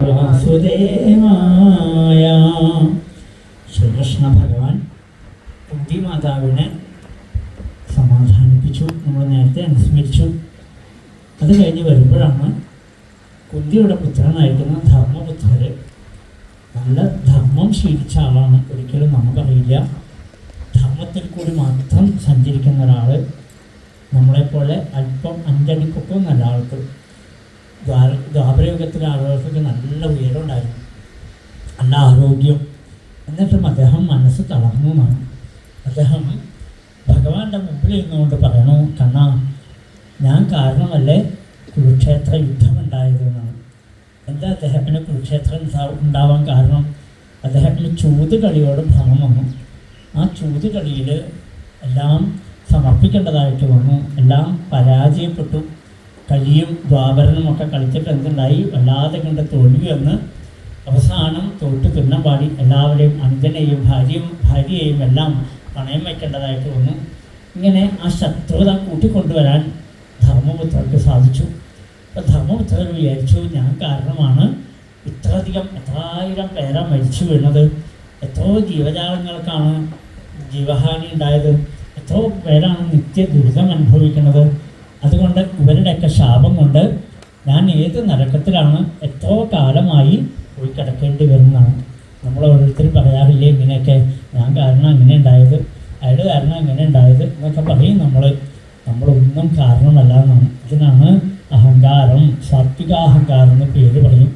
വാസുദേവായ. ശ്രീകൃഷ്ണ ഭഗവാൻ കുന്തി മാതാവിനെ സമാധാനിപ്പിച്ചു. നമ്മൾ നേരത്തെ അനുസ്മരിച്ചു. അത് കഴിഞ്ഞ് വരുമ്പോഴാണ് കുന്തിയുടെ പുത്രനായിരിക്കുന്ന ധർമ്മപുത്രർ, നല്ല ധർമ്മം ശീലിച്ച ആളാണ്. ഒരിക്കലും നമുക്കറിയില്ല, ധർമ്മത്തിൽ കൂടി മാത്രം സഞ്ചരിക്കുന്ന ഒരാൾ, നമ്മളെപ്പോലെ അല്പം അഞ്ചടിപ്പൊക്കം നല്ല ആൾക്ക്. ദ്വാപരയുഗത്തിലെ ആളുകൾക്കൊക്കെ നല്ല ഉയരമുണ്ടായിരുന്നു, നല്ല ആരോഗ്യം. എന്നിട്ടും അദ്ദേഹം മനസ്സ് തളർന്നു എന്നാണ്. അദ്ദേഹം ഭഗവാന്റെ മുമ്പിൽ ഇരുന്നുകൊണ്ട് പറയണു, കണ്ണാ, ഞാൻ കാരണമല്ലേ കുരുക്ഷേത്ര യുദ്ധമുണ്ടായത് എന്നാണ്. എന്താ അദ്ദേഹത്തിന് കുരുക്ഷേത്രം ഉണ്ടാവാൻ കാരണം? അദ്ദേഹത്തിന് ചൂത് കളിയോട് ഭ്രമം വന്നു. ആ ചൂത് കളിയിൽ എല്ലാം സമർപ്പിക്കേണ്ടതായിട്ട് വന്നു. എല്ലാം പരാജയപ്പെട്ടു. കലിയും ദ്വാപരനുമൊക്കെ കളിച്ചിട്ട് എന്തുണ്ടായി? വല്ലാതെ കണ്ട് തോൽവി വന്ന് അവസാനം തോട്ട് തിന്നാൻ പാടി എല്ലാവരെയും അനുജനെയും ഭാര്യയെയും എല്ലാം പണയം വയ്ക്കേണ്ടതായിട്ട് വന്നു. ഇങ്ങനെ ആ ശത്രുത കൂട്ടിക്കൊണ്ടുവരാൻ ധർമ്മപുത്രർക്ക് സാധിച്ചു. അപ്പോൾ ധർമ്മപുത്രർ വിചാരിച്ചു, ഞാൻ കാരണമാണ് ഇത്രയധികം എത്രായിരം പേരാ മരിച്ചു വീണത്, എത്രയോ ജീവജാലങ്ങൾക്കാണ് ജീവഹാനി ഉണ്ടായത്, എത്രയോ പേരാണ് നിത്യ ദുരിതം അനുഭവിക്കുന്നത്. അതുകൊണ്ട് ഇവരുടെയൊക്കെ ശാപം കൊണ്ട് ഞാൻ ഏത് നരകത്തിലാണ് എത്രയോ കാലമായി പോയി കിടക്കേണ്ടി വരുന്നതാണ്. നമ്മൾ ഓരോരുത്തരും പറയാറില്ലേ ഇങ്ങനെയൊക്കെ, ഞാൻ കാരണം ഇങ്ങനെ ഉണ്ടായത്, അയാൾ കാരണം ഇങ്ങനെ ഉണ്ടായത് എന്നൊക്കെ പറയും. നമ്മളൊന്നും കാരണമല്ല എന്നാണ്. ഇതിനാണ് അഹങ്കാരം, സാത്വികാഹങ്കാരം എന്ന് പേര് പറയും.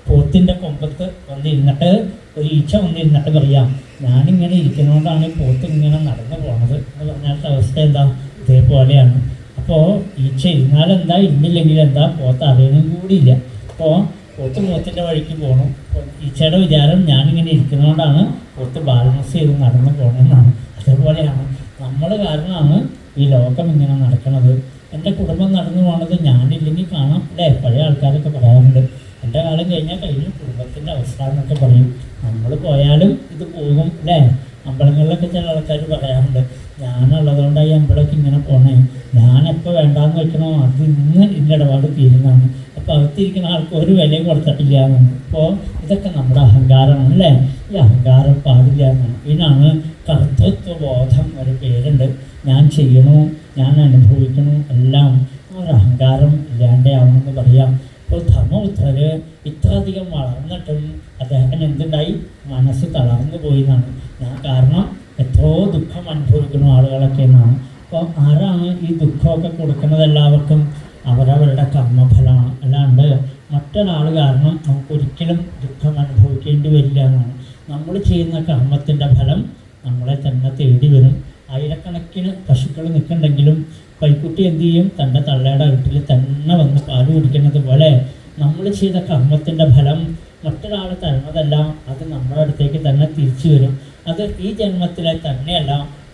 പോത്തിൻ്റെ കൊമ്പത്ത് വന്നിരുന്നിട്ട് ഒരു ഈച്ച വന്നിരുന്നിട്ട് പറയാം, ഞാനിങ്ങനെ ഇരിക്കുന്നതുകൊണ്ടാണ് പോത്ത് ഇങ്ങനെ നടന്നു പോണത് എന്ന് പറഞ്ഞാൽ അവസ്ഥ എന്താ? ഇതേപോലെയാണ്. അപ്പോൾ ഈച്ച ഇരുന്നാലെന്താ, ഇരുന്നില്ലെങ്കിൽ എന്താ, പോത്ത് അറിയണം കൂടിയില്ല. അപ്പോൾ പോത്തിൻ്റെ വഴിക്ക് പോകണം. ഈച്ചയുടെ വിചാരം ഞാനിങ്ങനെ ഇരിക്കുന്നതുകൊണ്ടാണ് പോത്ത് ബാലൻസ് ചെയ്ത് നടന്നു പോകണമെന്നാണ്. അതേപോലെയാണ് നമ്മൾ കാരണമാണ് ഈ ലോകം ഇങ്ങനെ നടക്കുന്നത്. എൻ്റെ കുടുംബം നടന്നു പോകണത് ഞാനില്ലെങ്കിൽ കാണാം അല്ലേ? പഴയ ആൾക്കാരൊക്കെ പറയാറുണ്ട്, എൻ്റെ കാലം കഴിഞ്ഞാൽ കഴിഞ്ഞു കുടുംബത്തിൻ്റെ അവസ്ഥ എന്നൊക്കെ പറയും. നമ്മൾ പോയാലും ഇത് പോകും അല്ലേ? അമ്പലങ്ങളിലൊക്കെ ചില ആൾക്കാർ പറയാറുണ്ട്, ഞാനുള്ളതുകൊണ്ടായി അമ്പലമൊക്കെ ഇങ്ങനെ പോണേ, ഞാനെപ്പോൾ വേണ്ടാന്ന് വെക്കണോ അത് ഇന്ന് ഇതിൻ്റെ ഇടപാട് തീരുന്നതാണ്. അപ്പോൾ അകത്തിരിക്കുന്ന ആൾക്ക് ഒരു വിലയും കൊടുത്തിട്ടില്ല എന്നാണ്. അപ്പോൾ ഇതൊക്കെ നമ്മുടെ അഹങ്കാരമാണ് അല്ലേ? ഈ അഹങ്കാരം പാടില്ല എന്നാണ്. ഇതിനാണ് കർത്തൃത്വബോധം ഒരു പേരുണ്ട്. ഞാൻ ചെയ്യണു, ഞാൻ അനുഭവിക്കണു എല്ലാം ഒരു അഹങ്കാരം ഇല്ലാണ്ടാവണമെന്ന് പറയാം. ഇപ്പോൾ ധർമ്മപുത്രർ ഇത്രയധികം വളർന്നിട്ടും അദ്ദേഹത്തിന് എന്തുണ്ടായി? മനസ്സ് തളർന്നു പോയി എന്നാണ്. ഞാൻ കാരണം എത്രയോ ദുഃഖം അനുഭവിക്കുന്ന ആളുകളൊക്കെ എന്നാണ്. അപ്പോൾ ആരാണ് ഈ ദുഃഖമൊക്കെ കൊടുക്കുന്നത്? എല്ലാവർക്കും അവരവരുടെ കർമ്മഫലമാണ്. അല്ലാണ്ട് മറ്റൊരാൾ കാരണം നമുക്കൊരിക്കലും ദുഃഖം അനുഭവിക്കേണ്ടി വരില്ല എന്നാണ്. നമ്മൾ ചെയ്യുന്ന കർമ്മത്തിൻ്റെ ഫലം നമ്മളെ തന്നെ തേടി വരും. ആയിരക്കണക്കിന് പശുക്കൾ നിൽക്കുന്നുണ്ടെങ്കിലും പൈക്കുട്ടി എന്തു ചെയ്യും? തൻ്റെ തള്ളയുടെ വീട്ടിൽ തന്നെ വന്ന് പാല് കുടിക്കുന്നത് പോലെ നമ്മൾ ചെയ്ത കർമ്മത്തിൻ്റെ ഫലം മറ്റൊരാൾ തരുന്നതല്ല, അത് നമ്മുടെ അടുത്തേക്ക് തന്നെ തിരിച്ചു വരും. അത് ഈ ജന്മത്തിലെ തന്നെയല്ല,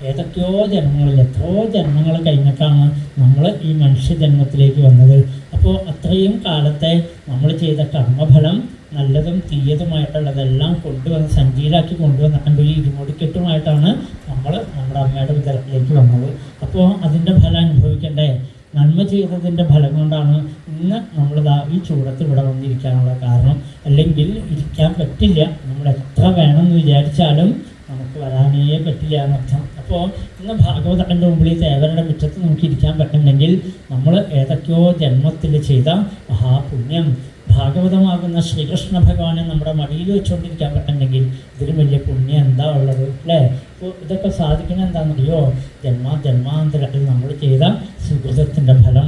ഏതൊക്കെയോ ജന്മങ്ങളിൽ, എത്രയോ ജന്മങ്ങൾ കഴിഞ്ഞിട്ടാണ് നമ്മൾ ഈ മനുഷ്യജന്മത്തിലേക്ക് വന്നത്. അപ്പോൾ അത്രയും കാലത്തെ നമ്മൾ ചെയ്ത കർമ്മഫലം നല്ലതും തീയതുമായിട്ടുള്ളതെല്ലാം കൊണ്ടുവന്ന് സഞ്ചിയിലാക്കി കൊണ്ടുവന്നിട്ടുണ്ട്. ഈ ഇരുമുടിക്കെട്ടുമായിട്ടാണ് നമ്മൾ നമ്മുടെ അമ്മയുടെ വിതരത്തിലേക്ക് വന്നത്. അപ്പോൾ അതിൻ്റെ ഫലം അനുഭവിക്കണ്ടേ? നന്മ ചെയ്തതിൻ്റെ ഫലം കൊണ്ടാണ് ഇന്ന് നമ്മളിതാ ഈ ചൂടത്ത് ഇവിടെ വന്നിരിക്കാനുള്ള കാരണം. അല്ലെങ്കിൽ ഇരിക്കാൻ പറ്റില്ല, നമ്മൾ എത്ര വേണമെന്ന് വിചാരിച്ചാലും നമുക്ക് വരാനേ പറ്റില്ല എന്നർത്ഥം. അപ്പോൾ ഇന്ന് ഭാഗവതൻ്റെ മുമ്പിൽ തേവരുടെ മുറ്റത്ത് നമുക്ക് ഇരിക്കാൻ പറ്റുന്നെങ്കിൽ നമ്മൾ ഏതൊക്കെയോ ജന്മത്തിൽ ചെയ്ത മഹാപുണ്യം, ഭാഗവതമാകുന്ന ശ്രീകൃഷ്ണ ഭഗവാനെ നമ്മുടെ മടിയിൽ വെച്ചുകൊണ്ടിരിക്കാൻ പറ്റുന്നെങ്കിൽ ഇതിലും വലിയ പുണ്യം എന്താ ഉള്ളത് അല്ലേ? അപ്പോൾ ഇതൊക്കെ സാധിക്കണം എന്താണെന്നറിയോ? ജന്മാന്തരത്തിൽ നമ്മൾ ചെയ്ത സുഹൃതത്തിൻ്റെ ഫലം.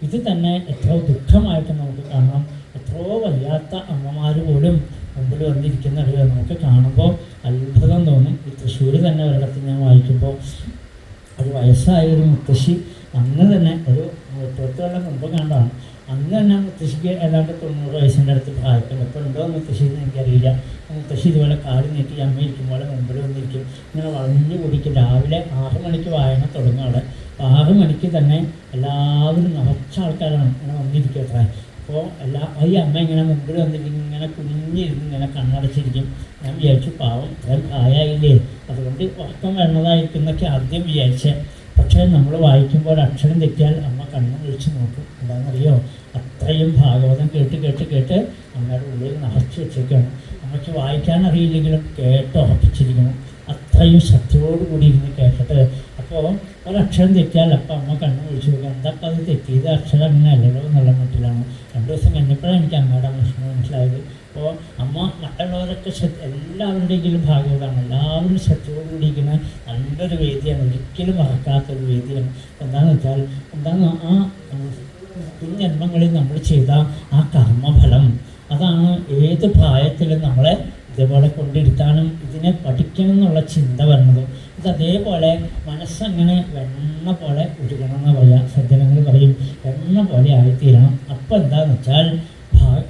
ഇത് തന്നെ എത്രയോ ദുഃഖമായിട്ട് നമുക്ക് കാണാം. എത്രയോ വയ്യാത്ത അമ്മമാർ പോലും മുമ്പിൽ വന്നിരിക്കുന്നത് നമുക്ക് കാണുമ്പോൾ അത്ഭുതം തോന്നും. ഈ തൃശ്ശൂർ തന്നെ ഒരിടത്ത് ഞാൻ വായിക്കുമ്പോൾ ഒരു വയസ്സായൊരു മുത്തശ്ശി അന്ന് തന്നെ ഒരു 8 കൊല്ലം മുമ്പ് കണ്ടാണ്. അന്ന് തന്നെ മുത്തശ്ശിക്ക് ഏതാണ്ട് 90 വയസ്സിൻ്റെ അടുത്ത് പ്രായത്തിൽ. ഇപ്പോൾ ഉണ്ടോ മുത്തശ്ശി എന്ന് എനിക്കറിയില്ല. മുത്തശ്ശി ഇതുപോലെ കാട് നീട്ടി അമ്മ ഇരിക്കുമ്പോൾ മുമ്പിൽ വന്നിരിക്കും. ഇങ്ങനെ വളഞ്ഞു കുടിക്കും. രാവിലെ 6 മണിക്ക് വായന തുടങ്ങും അവിടെ. അപ്പോൾ 6 മണിക്ക് തന്നെ എല്ലാവരും നിറച്ച ആൾക്കാരാണ് ഇങ്ങനെ വന്നിരിക്കും അത്ര. അപ്പോൾ ഈ അമ്മ ഇങ്ങനെ മുമ്പിൽ വന്നിട്ട് ഇങ്ങനെ കുഞ്ഞിരുന്ന് ഇങ്ങനെ കണ്ണടച്ചിരിക്കും. ഞാൻ വിചാരിച്ചു, പാവം ഇത്രയും പ്രായമായില്ലേ, അതുകൊണ്ട് ഉറക്കം വരുന്നതായിരിക്കും എന്നൊക്കെ ആദ്യം വിചാരിച്ചേ. പക്ഷേ നമ്മൾ വായിക്കുമ്പോൾ അക്ഷരം തെറ്റിയാൽ അമ്മ കണ്ണു വിളിച്ച് നോക്കും. എന്താണെന്നറിയോ? അത്രയും ഭാഗവതം കേട്ട് കേട്ട് കേട്ട് അമ്മയുടെ ഉള്ളിൽ നിറച്ചു വെച്ചേക്കാണ്. അമ്മയ്ക്ക് വായിക്കാൻ അറിയില്ലെങ്കിലും കേട്ട് ഉറപ്പിച്ചിരിക്കണം. അത്രയും ശ്രദ്ധയോടുകൂടി ഇരുന്ന് കേട്ടിട്ട് അപ്പോൾ ഒരക്ഷരം തെറ്റിയാൽ അപ്പം അമ്മ കണ്ണു വിളിച്ചു നോക്കുക, എന്താപ്പം അത് തെറ്റിയത് അക്ഷരം അങ്ങനെ അല്ലല്ലോ എന്നുള്ള മട്ടിലാണ്. 2 ദിവസം കഴിഞ്ഞപ്പോഴാണ് എനിക്ക് അമ്മയുടെ വിഷമം മനസ്സിലായത്. അപ്പോൾ അമ്മ മറ്റുള്ളവരൊക്കെ എല്ലാവരുടെയെങ്കിലും ഭാഗവതമാണ്, എല്ലാവരും ശ്രദ്ധയോടുകൂടിയിരിക്കുന്ന നല്ലൊരു വേദിയാണ്, ഒരിക്കലും മറക്കാത്തൊരു വേദിയാണ്. എന്താണെന്ന് വെച്ചാൽ ആ ജന്മങ്ങളിൽ നമ്മൾ ചെയ്ത ആ കർമ്മഫലം അതാണ് ഏത് പ്രായത്തിലും നമ്മളെ ഇതേപോലെ കൊണ്ടിരുത്താനും ഇതിനെ പഠിക്കണം എന്നുള്ള ചിന്ത വരുന്നതും. ഇത് അതേപോലെ മനസ്സങ്ങനെ വെണ്ണ പോലെ ഉരുകണം എന്ന് പറയാം. സജ്ജനങ്ങൾ പറയും വെണ്ണ പോലെ ആയിത്തീരണം. അപ്പോൾ എന്താണെന്ന് വെച്ചാൽ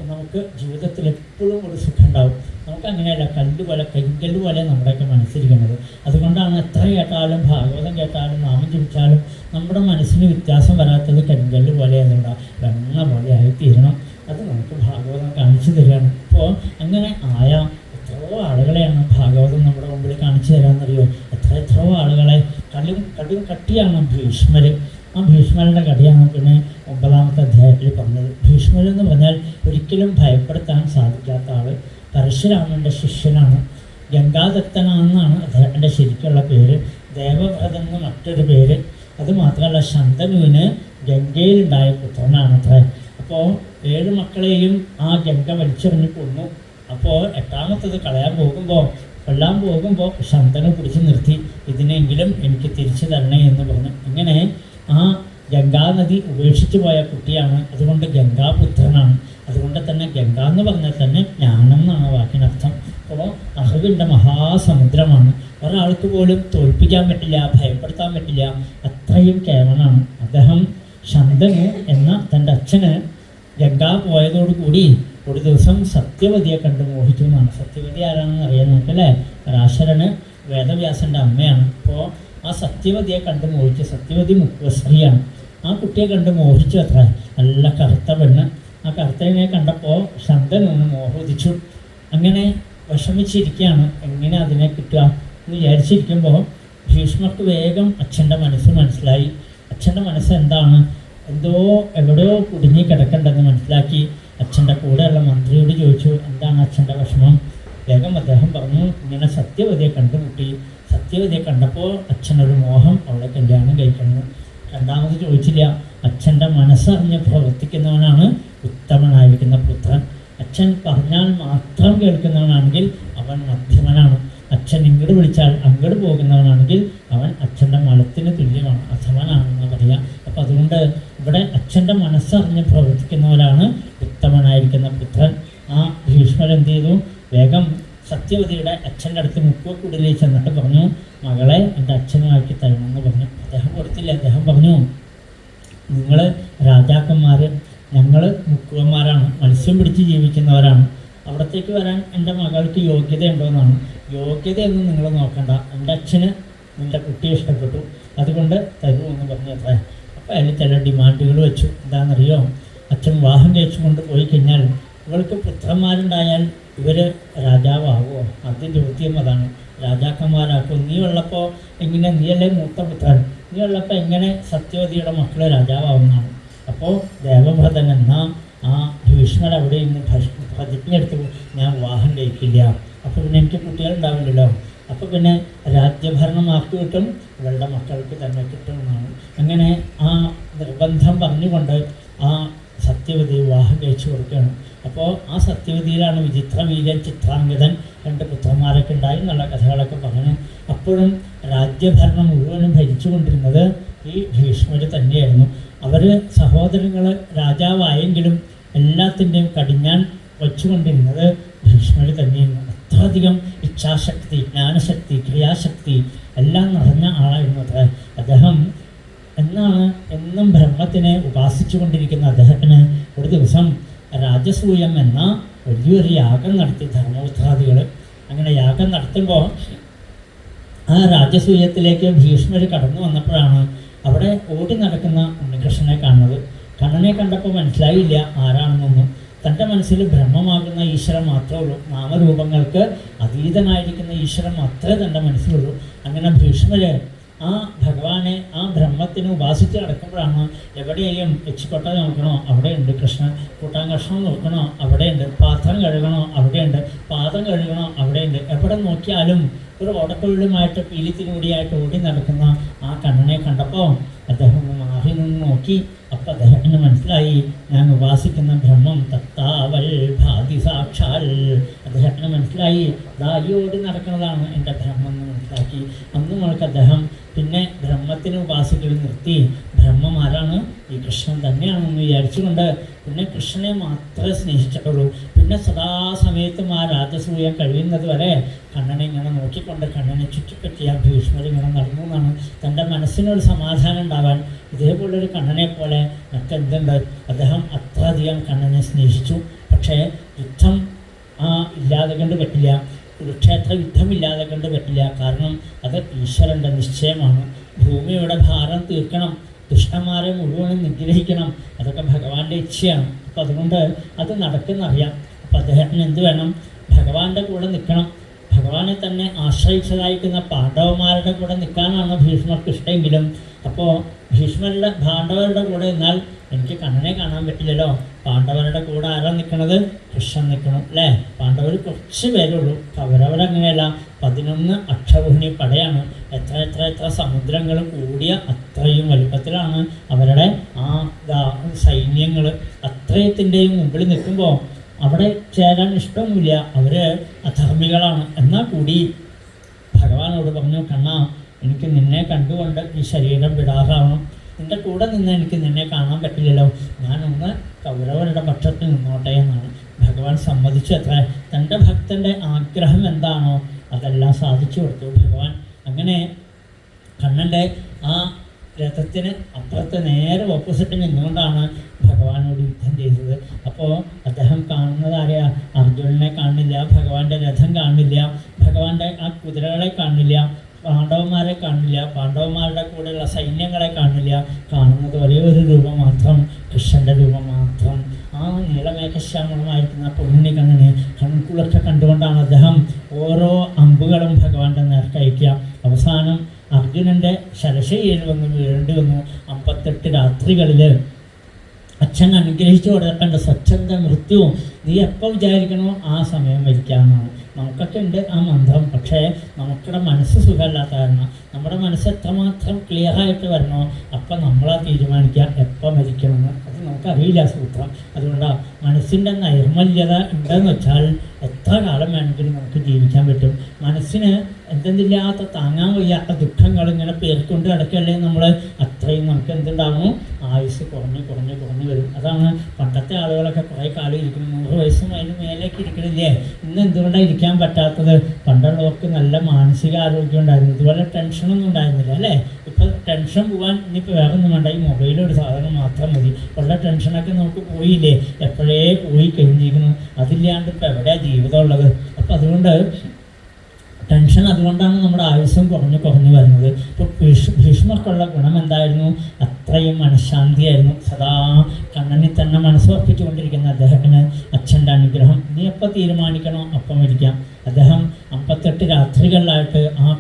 നമുക്ക് ജീവിതത്തിൽ എപ്പോഴും ഒരു സുഖം ഉണ്ടാവും. നമുക്കങ്ങനെയല്ല കല്ല് പോലെ കരിങ്കല്ല് പോലെ നമ്മുടെയൊക്കെ മനസ്സിരിക്കുന്നത്. അതുകൊണ്ടാണ് എത്ര കേട്ടാലും ഭാഗവതം കേട്ടാലും നാമം ജപിച്ചാലും നമ്മുടെ മനസ്സിന് വ്യത്യാസം വരാത്തത് കരിങ്കല്ല് പോലെ അതുകൊണ്ടാണ് വെണ്ണ പോലെ ആയിത്തീരണം. അത് നമുക്ക് ഭാഗവതം കാണിച്ചു തരികയാണ്. അപ്പോൾ അങ്ങനെ ആയ എത്രയോ ആളുകളെയാണ് ഭാഗവതം നമ്മുടെ മുമ്പിൽ കാണിച്ചു തരാമെന്നറിയോ? എത്രയോ ആളുകളെ കടും കട്ടിയാണ് ഭീഷ്മർ. ആ ഭീഷ്മരുടെ കഥയാണ് പിന്നെ 9ാമത്തെ അധ്യായത്തിൽ പറഞ്ഞത്. ഭീഷ്മർ എന്ന് പറഞ്ഞാൽ ഒരിക്കലും ഭയപ്പെടുത്താൻ സാധിക്കാത്ത ആൾ. പരശുരാമൻ്റെ ശിഷ്യനാണ്. ഗംഗാദത്തനാണെന്നാണ് അദ്ദേഹത്തിൻ്റെ ശരിക്കുള്ള പേര്. ദേവവ്രതൻ എന്ന് മറ്റൊരു പേര്. അതുമാത്രമല്ല ശന്തനുവിന് ഗംഗയിലുണ്ടായ പുത്രനാണത്ര. അപ്പോൾ 7 മക്കളെയും ആ ഗംഗ വലിച്ചെറിഞ്ഞ് കൊന്നു. അപ്പോൾ 8ാമത്തത് കൊല്ലാൻ പോകുമ്പോൾ ശന്തനു പിടിച്ച് നിർത്തി, ഇതിനെങ്കിലും എനിക്ക് തിരിച്ചു തരണേ എന്ന് പറഞ്ഞു. ഇങ്ങനെ ആ ഗംഗാനദി ഉപേക്ഷിച്ച് പോയ കുട്ടിയാണ്. അതുകൊണ്ട് ഗംഗാപുത്രനാണ്. അതുകൊണ്ട് തന്നെ ഗംഗ എന്ന് പറഞ്ഞാൽ തന്നെ ജ്ഞാനം എന്നാണ് വാക്കിനർത്ഥം. അപ്പോൾ അറിവിൻ്റെ മഹാസമുദ്രമാണ്. ഒരാൾക്ക് പോലും തോൽപ്പിക്കാൻ പറ്റില്ല, ഭയപ്പെടുത്താൻ പറ്റില്ല, അത്രയും കേവലമാണ് അദ്ദേഹം. ശന്തനു എന്ന തൻ്റെ അച്ഛന് ഗംഗ പോയതോടുകൂടി ഒരു ദിവസം സത്യവതിയെ കണ്ട് മോഹിച്ചു എന്നാണ്. സത്യവതി ആരാണെന്ന് അറിയാൻ നമുക്കല്ലേ? പരാശരന് വേദവ്യാസൻ്റെ അമ്മയാണ്. അപ്പോൾ ആ സത്യവതിയെ കണ്ട് മോഹിച്ചു. സത്യവതി മുഖ്യശ്രീയാണ്. ആ കുട്ടിയെ കണ്ട് മോഹിച്ചു അത്ര. നല്ല കറുത്ത പെണ്ണ്. ആ കറുത്തതിനെ കണ്ടപ്പോൾ ശന്തനുവിന് മോഹോദിച്ചു. അങ്ങനെ വിഷമിച്ചിരിക്കുകയാണ്, എങ്ങനെ അതിനെ കിട്ടുക എന്ന് വിചാരിച്ചിരിക്കുമ്പോൾ ഭീഷ്മർക്ക് വേഗം അച്ഛൻ്റെ മനസ്സ് മനസ്സിലായി. അച്ഛൻ്റെ മനസ്സ് എന്താണ്, എവിടെയോ കുടുങ്ങി കിടക്കണ്ടെന്ന് മനസ്സിലാക്കി. അച്ഛൻ്റെ കൂടെയുള്ള മന്ത്രിയോട് ചോദിച്ചു, എന്താണ് അച്ഛൻ്റെ വിഷമം? വേഗം അദ്ദേഹം പറഞ്ഞു, ഇങ്ങനെ സത്യവതിയെ കണ്ടുമുട്ടി. സത്യവതിയെ കണ്ടപ്പോൾ അച്ഛനൊരു മോഹം, അവളെ കല്യാണം കഴിക്കണം. രണ്ടാമത് ചോദിച്ചില്ല. അച്ഛൻ്റെ മനസ്സറിഞ്ഞ് പ്രവർത്തിക്കുന്നവനാണ് ഉത്തമനായിരിക്കുന്ന പുത്രൻ. അച്ഛൻ പറഞ്ഞാൽ മാത്രം കേൾക്കുന്നവനാണെങ്കിൽ അവൻ മധ്യമനാണ്. അച്ഛൻ ഇങ്ങോട്ട് വിളിച്ചാൽ അങ്ങോട്ട് പോകുന്നവനാണെങ്കിൽ അവൻ അച്ഛൻ്റെ മലത്തിന് തുല്യമാണ്, അധമനാണെന്ന് പറയാം. അപ്പം അതുകൊണ്ട് ഇവിടെ അച്ഛൻ്റെ മനസ്സറിഞ്ഞ് പ്രവർത്തിക്കുന്നവരാണ് ഉത്തമനായിരിക്കുന്ന പുത്രൻ. ആ ഭീഷ്മർ എന്ത് ചെയ്തു? വേഗം സത്യവതിയുടെ അച്ഛൻ്റെ അടുത്ത് മുക്കുവക്കുടലിൽ ചെന്നിട്ട് പറഞ്ഞു, മകളെ എൻ്റെ അച്ഛനുമാക്കി തരണമെന്ന് പറഞ്ഞു. അദ്ദേഹം കൊടുത്തില്ല. അദ്ദേഹം പറഞ്ഞു, നിങ്ങൾ രാജാക്കന്മാർ, ഞങ്ങൾ മുക്കുവന്മാരാണ്, മത്സ്യം പിടിച്ച് ജീവിക്കുന്നവരാണ്. അവിടത്തേക്ക് വരാൻ എൻ്റെ മകൾക്ക് യോഗ്യതയുണ്ടോയെന്നാണ്. യോഗ്യതയൊന്നും നിങ്ങൾ നോക്കണ്ട, എൻ്റെ അച്ഛന് നിൻ്റെ കുട്ടിയെ ഇഷ്ടപ്പെട്ടു, അതുകൊണ്ട് തരൂ എന്ന് പറഞ്ഞത്ര. അപ്പോൾ അതിൽ ചില ഡിമാൻഡുകൾ വെച്ചു. എന്താണെന്നറിയോ? അച്ഛൻ വിവാഹം കഴിച്ചുകൊണ്ട് പോയി കഴിഞ്ഞാൽ ഇവൾക്ക് പുത്രന്മാരുണ്ടായാൽ ഇവർ രാജാവാകുമോ? ആദ്യം ചോദ്യം അതാണ്. രാജാക്കന്മാരാക്കും. നീ ഉള്ളപ്പോൾ എങ്ങനെ, നീയല്ലേ മൂത്ത പുത്രൻ, നീ ഉള്ളപ്പോൾ എങ്ങനെ സത്യവതിയുടെ മക്കൾ രാജാവാകുന്നതാണ്? അപ്പോൾ ദേവവ്രതൻ എന്ന ആ ഭീഷ്മർ അവിടെ ഇന്ന് പ്രതിജ്ഞയെടുത്ത് ഞാൻ വിവാഹം കഴിക്കില്ല, അപ്പോൾ പിന്നെ എനിക്ക് കുട്ടികളുണ്ടാവില്ലല്ലോ, അപ്പോൾ പിന്നെ രാജ്യഭരണം ആർക്ക് കിട്ടും? ഇവളുടെ മക്കൾക്ക് തന്നെ കിട്ടുമെന്നാണ്. അങ്ങനെ ആ നിർബന്ധം പറഞ്ഞുകൊണ്ട് ആ സത്യവതി വിവാഹം കഴിച്ചു കൊടുക്കുകയാണ്. അപ്പോൾ ആ സത്യവതിയിലാണ് വിചിത്രവീര്യൻ, ചിത്രാംഗതൻ 2 പുത്രന്മാരൊക്കെ ഉണ്ടായി എന്നുള്ള കഥകളൊക്കെ പറഞ്ഞു. അപ്പോഴും രാജ്യഭരണം മുഴുവനും ഭരിച്ചുകൊണ്ടിരുന്നത് ഈ ഭീഷ്മർ തന്നെയായിരുന്നു. അവർ സഹോദരങ്ങൾ രാജാവായെങ്കിലും എല്ലാത്തിൻ്റെയും കടിഞ്ഞാൻ വച്ചുകൊണ്ടിരുന്നത് ഭീഷ്മർ തന്നെയായിരുന്നു. അത്രയധികം ഇച്ഛാശക്തി, ജ്ഞാനശക്തി, ക്രിയാശക്തി എല്ലാം നിറഞ്ഞ ആളായിരുന്നു അത്ര അദ്ദേഹം. എന്നാണ് എന്നും ബ്രഹ്മത്തിനെ ഉപാസിച്ചു കൊണ്ടിരിക്കുന്ന അദ്ദേഹത്തിന് ഒരു ദിവസം രാജസൂയം എന്ന വലിയൊരു യാഗം നടത്തി ധർമ്മപുത്രാദികൾ. അങ്ങനെ യാഗം നടത്തുമ്പോൾ ആ രാജസൂയത്തിലേക്ക് ഭീഷ്മർ കടന്നു വന്നപ്പോഴാണ് അവിടെ ഓടി നടക്കുന്ന ഉണ്ണികൃഷ്ണനെ കാണുന്നത്. കണ്ണനെ കണ്ടപ്പോൾ മനസ്സിലായില്ല ആരാണെന്നൊന്നും. തൻ്റെ മനസ്സിൽ ബ്രഹ്മമാകുന്ന ഈശ്വരൻ മാത്രമേ ഉള്ളൂ, നാമരൂപങ്ങൾക്ക് അതീതനായിരിക്കുന്ന ഈശ്വരൻ മാത്രമേ തൻ്റെ മനസ്സിലുള്ളൂ. അങ്ങനെ ഭീഷ്മർ ആ ഭഗവാനെ ആ ബ്രഹ്മത്തിന് ഉപാസിച്ച് നടക്കുമ്പോഴാണ് എവിടെയും എച്ചിക്കൊട്ട നോക്കണോ അവിടെയുണ്ട് കൃഷ്ണൻ, കൂട്ടാൻ കഷ്ണം നോക്കണോ അവിടെയുണ്ട്, പാത്രം കഴുകണോ അവിടെയുണ്ട്, പാദം കഴുകണോ അവിടെയുണ്ട്. എവിടെ നോക്കിയാലും ഒരു ഓടക്കൊള്ളുമായിട്ട് പീലിത്തിനൂടിയായിട്ട് ഓടി നടക്കുന്ന ആ കണ്ണനെ കണ്ടപ്പോൾ അദ്ദേഹം മാറി നിന്ന് നോക്കി. അപ്പം അദ്ദേഹത്തിന് മനസ്സിലായി, ഞാൻ ഉപാസിക്കുന്ന ബ്രഹ്മം തത്താവൽ ഭാതി സാക്ഷാൽ. അദ്ദേഹത്തിന് മനസ്സിലായി, ഈ ഓടി നടക്കുന്നതാണ് എൻ്റെ ബ്രഹ്മം എന്ന് മനസ്സിലാക്കി. അന്ന് മുതൽക്ക് അദ്ദേഹം പിന്നെ ബ്രഹ്മത്തിനെ ഉപാസിക്കൽ നിർത്തി. ബ്രഹ്മം ആരാണ്? ഈ കൃഷ്ണൻ തന്നെയാണെന്ന് വിചാരിച്ചുകൊണ്ട് പിന്നെ കൃഷ്ണനെ മാത്രമേ സ്നേഹിച്ചിട്ടുള്ളൂ. പിന്നെ സദാസമയത്തും ആ രാജസൂയം കഴിയുന്നത് വരെ കണ്ണനെ ഇങ്ങനെ നോക്കിക്കൊണ്ട് കണ്ണനെ ചുറ്റിപ്പറ്റിയ ഭീഷ്മർ ഇങ്ങനെ നടന്നു എന്നാണ്. തൻ്റെ മനസ്സിനൊരു സമാധാനം ഉണ്ടാവാൻ ഇതേപോലൊരു കണ്ണനെ പോലെ മറ്റെന്തുണ്ട്? അദ്ദേഹം അത്രയധികം കണ്ണനെ സ്നേഹിച്ചു. പക്ഷേ യുദ്ധം ഇല്ലാതെ കണ്ട് പറ്റില്ല, കുരുക്ഷേത്ര യുദ്ധമില്ലാതെ കണ്ട് പറ്റില്ല. കാരണം അത് ഈശ്വരൻ്റെ നിശ്ചയമാണ്. ഭൂമിയുടെ ഭാരം തീർക്കണം, ദുഷ്ടന്മാരെ മുഴുവനും നിഗ്രഹിക്കണം, അതൊക്കെ ഭഗവാന്റെ ഇച്ഛയാണ്. അപ്പം അതുകൊണ്ട് അത് നടക്കുന്നറിയാം. അപ്പം അദ്ദേഹത്തിന് എന്ത് വേണം? ഭഗവാന്റെ കൂടെ നിൽക്കണം. ഭഗവാനെ തന്നെ ആശ്രയിച്ചതായിരിക്കുന്ന പാണ്ഡവന്മാരുടെ കൂടെ നിൽക്കാനാണ് ഭീഷ്മർക്ക് ഇഷ്ടമെങ്കിലും, അപ്പോൾ ഭീഷ്മരുടെ പാണ്ഡവരുടെ കൂടെ എന്നാൽ എനിക്ക് കണ്ണനെ കാണാൻ പറ്റില്ലല്ലോ. പാണ്ഡവരുടെ കൂടെ ആരാ നിൽക്കണത്? കൃഷ്ണൻ നിൽക്കണം അല്ലേ? പാണ്ഡവർ കുറച്ച് പേരുള്ളൂ. അവരവരങ്ങനെയല്ല, 11 അക്ഷൗഹിണി പടയാണ്. എത്ര സമുദ്രങ്ങൾ കൂടിയ അത്രയും വലുപ്പത്തിലാണ് അവരുടെ ആ സൈന്യങ്ങൾ. അത്രയത്തിൻ്റെയും മുമ്പിൽ നിൽക്കുമ്പോൾ അവിടെ ചേരാൻ ഇഷ്ടമൊന്നുമില്ല, അവർ അധർമ്മികളാണ്. എന്നാൽ കൂടി ഭഗവാനോട് പറഞ്ഞു, കണ്ണാ എനിക്ക് നിന്നെ കണ്ടുകൊണ്ട് ഈ ശരീരം വിടാറാവണം, നിൻ്റെ കൂടെ നിന്ന് എനിക്ക് നിന്നെ കാണാൻ പറ്റില്ലല്ലോ, ഞാനൊന്ന് കൗരവരുടെ പക്ഷത്ത് നിന്നോട്ടെ എന്നാണ്. ഭഗവാൻ സമ്മതിച്ചു. അത്ര തൻ്റെ ഭക്തൻ്റെ ആഗ്രഹം എന്താണോ അതെല്ലാം സാധിച്ചു കൊടുത്തു ഭഗവാൻ. അങ്ങനെ കണ്ണൻ്റെ ആ രഥത്തിന് അപ്പുറത്ത് നേരെ ഓപ്പോസിറ്റ് നിന്നുകൊണ്ടാണ് ഭഗവാനോട് യുദ്ധം ചെയ്തത്. അപ്പോൾ അദ്ദേഹം കാണുന്നത് ആരെയാ? അർജുനനെ കാണില്ല, ഭഗവാന്റെ രഥം കാണില്ല, ഭഗവാന്റെ ആ കുതിരകളെ കാണില്ല, പാണ്ഡവന്മാരെ കാണില്ല, പാണ്ഡവന്മാരുടെ കൂടെയുള്ള സൈന്യങ്ങളെ കാണില്ല. കാണുന്നത് ഒരേ ഒരു രൂപം മാത്രം, കൃഷ്ണൻ്റെ രൂപം മാത്രം. ആ നീളമേഘശ്യാമളമായിരിക്കുന്ന പൊന്നിക്കണ്ണനെ കൺകുളൊക്കെ കണ്ടുകൊണ്ടാണ് അദ്ദേഹം ഓരോ അമ്പുകളും ഭഗവാന്റെ നേർക്ക് അയക്കുക. അവസാനം അർജുനൻ്റെ ശരശയിൽ വന്ന് വീഴേണ്ടി വന്നു. 58 രാത്രികളിൽ അച്ഛൻ അനുഗ്രഹിച്ചു കൊടുക്കേണ്ട സ്വച്ഛന്ത മൃത്യു. നീ എപ്പോൾ വിചാരിക്കണോ ആ സമയം മരിക്കാമെന്നാണ്. നമുക്കൊക്കെ ഉണ്ട് ആ മന്ത്രം. പക്ഷേ നമുക്കിടെ മനസ്സ് സുഖമല്ലാത്ത കാരണം നമ്മുടെ മനസ്സ് എത്രമാത്രം ക്ലിയറായിട്ട് വരണോ അപ്പം നമ്മളാ തീരുമാനിക്കുക എപ്പോൾ മരിക്കണമെന്ന്. അത് നമുക്കറിയില്ല സൂത്രം. അതുകൊണ്ടാണ് മനസ്സിൻ്റെ നൈർമല്യത ഉണ്ടെന്ന് വെച്ചാൽ എത്ര കാലം വേണമെങ്കിലും നമുക്ക് ജീവിക്കാൻ പറ്റും. മനസ്സിന് എന്തെന്നില്ലാത്ത താങ്ങാൻ വയ്യാത്ത ദുഃഖങ്ങൾ ഇങ്ങനെ പേർക്കൊണ്ട് കിടക്കല്ലേ നമ്മൾ, അത്രയും നമുക്ക് എന്തുണ്ടാകുന്നു? ആയുസ് കുറഞ്ഞ് വരും. അതാണ് പണ്ടത്തെ ആളുകളൊക്കെ കുറേ കാലം ഇരിക്കുന്നു, 100 വയസ്സും അതിന് മേലേക്ക് ഇരിക്കണില്ലേ. ഇന്ന് എന്തുകൊണ്ടാണ് ഇരിക്കാൻ പറ്റാത്തത്? പണ്ടുള്ളവർക്ക് നല്ല മാനസിക ആരോഗ്യം ഉണ്ടായിരുന്നു, ഇതുപോലെ ടെൻഷനൊന്നും ഉണ്ടായിരുന്നില്ല അല്ലേ. ഇപ്പം ടെൻഷൻ പോകാൻ ഇനിയിപ്പോൾ വേറെ ഒന്നും വേണ്ട, ഈ മൊബൈലൊരു സാധനം മാത്രം മതി. ഉള്ള ടെൻഷനൊക്കെ നമുക്ക് പോയില്ലേ, എപ്പോഴേ പോയി കഴിഞ്ഞിരിക്കുന്നു. അതില്ലാണ്ട് ഇപ്പം എവിടെയാണ് ജീവിതം ഉള്ളത്? അപ്പം അതുകൊണ്ട് ടെൻഷൻ, അതുകൊണ്ടാണ് നമ്മുടെ ആയുസ്സും കുറഞ്ഞു വരുന്നത്. ഇപ്പോൾ ഭീഷ്മർക്കുള്ള ഗുണം എന്തായിരുന്നു? അത്രയും മനഃശാന്തിയായിരുന്നു. സദാ കണ്ണനിൽ തന്നെ മനസ്സുറപ്പിച്ചുകൊണ്ടിരിക്കുന്ന അദ്ദേഹത്തിന് അച്ഛൻ്റെ അനുഗ്രഹം. നീ എപ്പോൾ തീരുമാനിക്കണോ അപ്പം ഇരിക്കാം. അദ്ദേഹം 58 രാത്രികളിലായിട്ട് ആ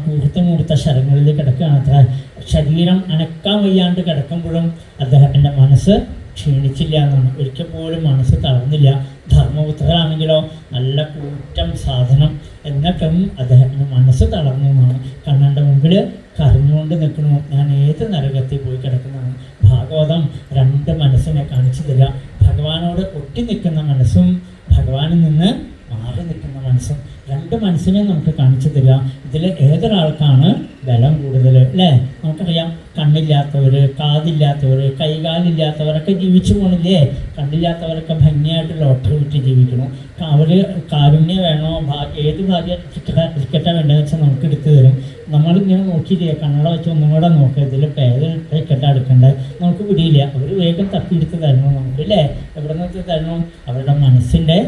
കൂർത്ത ശരങ്ങളിൽ കിടക്കുകയാണ്. അത്ര ശരീരം അനക്കാൻ വയ്യാണ്ട് കിടക്കുമ്പോഴും അദ്ദേഹത്തിൻ്റെ മനസ്സ് ക്ഷീണിച്ചില്ല എന്നാണ്. ഒരിക്കൽ പോലും മനസ്സ് തളർന്നില്ല. ധർമ്മപുത്രരാണെങ്കിലോ നല്ല കൂറ്റം സാധനം, എന്നിട്ടും അദ്ദേഹത്തിന് മനസ്സ് തളർന്നു എന്നാണ്. കണ്ണൻ്റെ മുമ്പിൽ കരഞ്ഞുകൊണ്ട് നിൽക്കണു, ഞാൻ ഏത് നരകത്തിൽ പോയി കിടക്കുന്നതാണ്. ഭാഗവതം 2 മനസ്സിനെ കാണിച്ചു തരിക. ഭഗവാനോട് ഒട്ടി നിൽക്കുന്ന മനസ്സും ഭഗവാനിൽ നിന്ന് മാറി നിൽക്കുന്ന മനസ്സും, 2 മനസ്സിനെ നമുക്ക് കാണിച്ചു തരിക. ഇതിൽ ഏതൊരാൾക്കാണ് ബലം കൂടുതൽ അല്ലേ? നമുക്കറിയാം, കണ്ണില്ലാത്തവർ, കാതില്ലാത്തവർ, കൈകാലില്ലാത്തവരൊക്കെ ജീവിച്ചു പോണില്ലേ. കണ്ണില്ലാത്തവരൊക്കെ ഭംഗിയായിട്ട് ലോട്ടറി വിറ്റ് ജീവിക്കണം. അവർ കാരുണ്യം വേണോ, ഏത് ഭാഗ്യ ടിക്കറ്റാണ് വേണ്ടതെന്ന് വെച്ചാൽ നമുക്ക് എടുത്തു തരും. നമ്മളിങ്ങനെ നോക്കിയില്ലേ, കണ്ണട വെച്ച് ഒന്നും കൂടെ നോക്കുക, ഇതിൽ പേര് ടിക്കറ്റ് എടുക്കേണ്ടത് നമുക്ക് പിടിയില്ല. അവർ വേഗം തപ്പിയെടുത്ത് തരണോ നമുക്ക് അല്ലേ? എവിടെ നിന്ന് തരണോ? അവരുടെ മനസ്സിൻ്റെ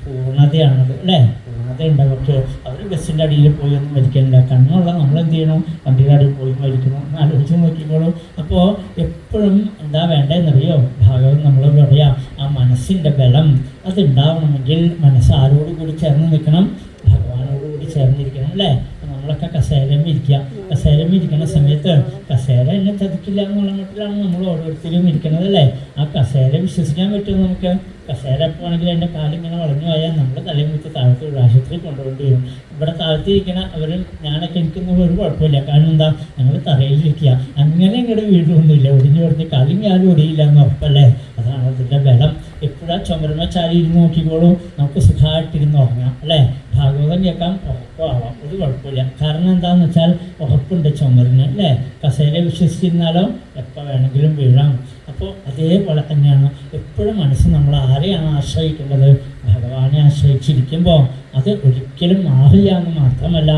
പൂർണ്ണതയാണത് അല്ലേ? പൂർണ്ണത ഉണ്ടാവും. അവർ ബസ്സിൻ്റെ അടിയിൽ പോയി ഒന്നും മരിക്കണില്ല. കണ്ണുള്ള നമ്മളെന്ത് ചെയ്യണം? വണ്ടിയുടെ അടിയിൽ പോയി മരിക്കണം എന്ന് ആലോചിച്ച് നോക്കിക്കോളൂ. അപ്പോൾ എപ്പോഴും എന്താ വേണ്ടതെന്നറിയോ? ഭാഗവതം നമ്മളോട് പറയാം, ആ മനസ്സിൻ്റെ ബലം അതുണ്ടാവണമെങ്കിൽ മനസ്സ് ആരോടുകൂടി ചേർന്ന് നിൽക്കണം? ഭഗവാനോടുകൂടി ചേർന്നിരിക്കണം അല്ലേ? നമ്മളൊക്കെ കസേരയിൽ ഇരിക്കുക. കസേരയിൽ ഇരിക്കുന്ന സമയത്ത് പറ്റില്ല എന്നുള്ള മട്ടിലാണ് നമ്മൾ ഓരോരുത്തരും ഇരിക്കുന്നത് അല്ലേ. ആ കസേര വിശ്വസിക്കാൻ പറ്റുമോ നമുക്ക്? കസേര എപ്പോൾ ആണെങ്കിൽ എൻ്റെ കാലിങ്ങനെ വളഞ്ഞു പോയാൽ നമ്മൾ തലയും കുത്തി താഴത്ത് ഒരു ആശുപത്രി കൊണ്ടുപോകേണ്ടി വരും. ഇവിടെ താഴ്ത്തിരിക്കുന്ന അവരും ഞാനൊക്കെ എനിക്കൊന്നും ഒരു കുഴപ്പമില്ല. കാരണം എന്താ, ഞങ്ങൾ തറയിലിരിക്കുക, അങ്ങനെ ഇങ്ങോട്ട് വീഴൊന്നുമില്ല, ഒടിഞ്ഞ് കാലും ഞാനും ഒടിയില്ല എന്ന് ഉറപ്പല്ലേ. അതാണ് അതിൻ്റെ ബലം. എപ്പോഴാ ചുമരുമ ചാരി ഇരുന്ന് നോക്കിക്കോളൂ, നമുക്ക് സുഖമായിട്ടിരുന്ന് ഉറങ്ങാം അല്ലേ. ഭാഗവതം കേൾക്കാം, ഉറക്കമാവാം, ഒരു കുഴപ്പമില്ല. കാരണം എന്താണെന്ന് വെച്ചാൽ ഉറപ്പുണ്ട് ചുമരിന് അല്ലേ. കസേര വിശ്വസിച്ചിരുന്നാലോ എപ്പോൾ വേണമെങ്കിലും വീഴാം. അപ്പോൾ അതേപോലെ തന്നെയാണ് എപ്പോഴും മനസ്സ് നമ്മൾ ആരെയാണ് ആശ്രയിക്കേണ്ടത്? ഭഗവാനെ ആശ്രയിച്ചിരിക്കുമ്പോൾ അത് ഒരിക്കലും മാറില്ല എന്ന് മാത്രമല്ല,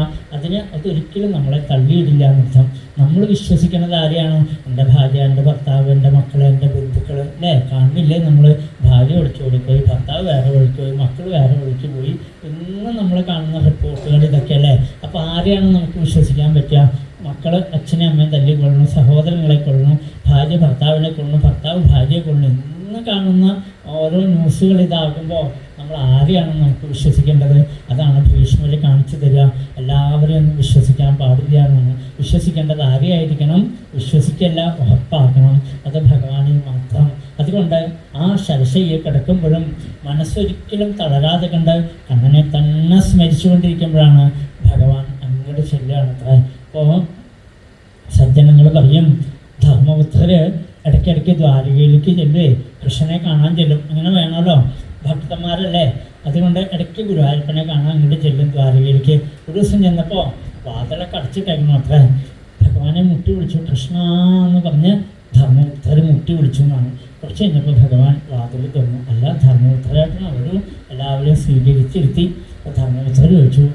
അതൊരിക്കലും നമ്മളെ തള്ളിയിടില്ല എന്നർത്ഥം. നമ്മൾ വിശ്വസിക്കുന്നത് ആരെയാണ്? എൻ്റെ ഭാര്യ, എൻ്റെ ഭർത്താവ്, എൻ്റെ മക്കൾ, എൻ്റെ ബന്ധുക്കൾ അല്ലേ. കാണുന്നില്ലേ നമ്മൾ ഭാര്യ ഒളിച്ചു ഓടിപ്പോയി, ഭർത്താവ് വേറെ ഒളിച്ചു പോയി, മക്കൾ വേറെ ഒളിച്ചു പോയി, ഇന്നും നമ്മൾ കാണുന്ന റിപ്പോർട്ടുകൾ ഇതൊക്കെ അല്ലേ. അപ്പോൾ ആരെയാണ് നമുക്ക് വിശ്വസിക്കാൻ പറ്റുക? മക്കൾ അച്ഛനെ അമ്മയും തല്ലിക്കൊള്ളണം, സഹോദരങ്ങളെ കൊള്ളണം, ഭാര്യ ഭർത്താവിനെ കൊള്ളണം, ഭർത്താവ് ഭാര്യയെ കൊള്ളണം, ഇന്ന് കാണുന്ന ഓരോ ന്യൂസുകൾ ഇതാകുമ്പോൾ നമ്മൾ ആരെയാണ് നമുക്ക് വിശ്വസിക്കേണ്ടത്? അതാണ് ഭീഷ്മർ കാണിച്ചു തരിക. എല്ലാവരെയും ഒന്നും വിശ്വസിക്കാൻ പാടില്ല എന്നാണ്. വിശ്വസിക്കേണ്ടത് ആരെയായിരിക്കണം? വിശ്വസിക്കല്ല, ഉറപ്പാക്കണം. അത് ഭഗവാനിൽ മാത്രം. അതുകൊണ്ട് ആ ശരശയ്യെ കിടക്കുമ്പോഴും മനസ്സൊരിക്കലും തളരാതെ കണ്ട് കണ്ണനെ തന്നെ സ്മരിച്ചുകൊണ്ടിരിക്കുമ്പോഴാണ് ഭഗവാൻ അങ്ങോട്ട് ചെല്ലുകയാണത്ര. അപ്പോൾ സജ്ജനങ്ങൾ പറയും, ധർമ്മപുത്രര് ഇടയ്ക്കിടയ്ക്ക് ദ്വാരകയിലേക്ക് ചെല്ലുവേ, കൃഷ്ണനെ കാണാൻ ചെല്ലും. അങ്ങനെ വേണമല്ലോ, ഭക്തന്മാരല്ലേ. അതുകൊണ്ട് ഇടയ്ക്ക് ഗുരുവായൂരപ്പനെ കാണാൻ അങ്ങോട്ട് ചെല്ലും ദ്വാരകയിലേക്ക്. ഒരു ദിവസം ചെന്നപ്പോൾ വാതിലൊക്കെ അടച്ചിട്ടേക്കണം അത്ര. ഭഗവാനെ മുട്ടി വിളിച്ചു, കൃഷ്ണ എന്ന് പറഞ്ഞ് ധർമ്മപുത്രർ മുട്ടി വിളിച്ചു എന്നാണ്. കുറച്ച് കഴിഞ്ഞപ്പോൾ ഭഗവാൻ വാതിൽ തുറന്നു. അല്ല, ധർമ്മപുത്രരായിട്ടും അവരും എല്ലാവരെയും സ്വീകരിച്ചിരുത്തി. അപ്പോൾ ധർമ്മപുത്രർ ചോദിച്ചു,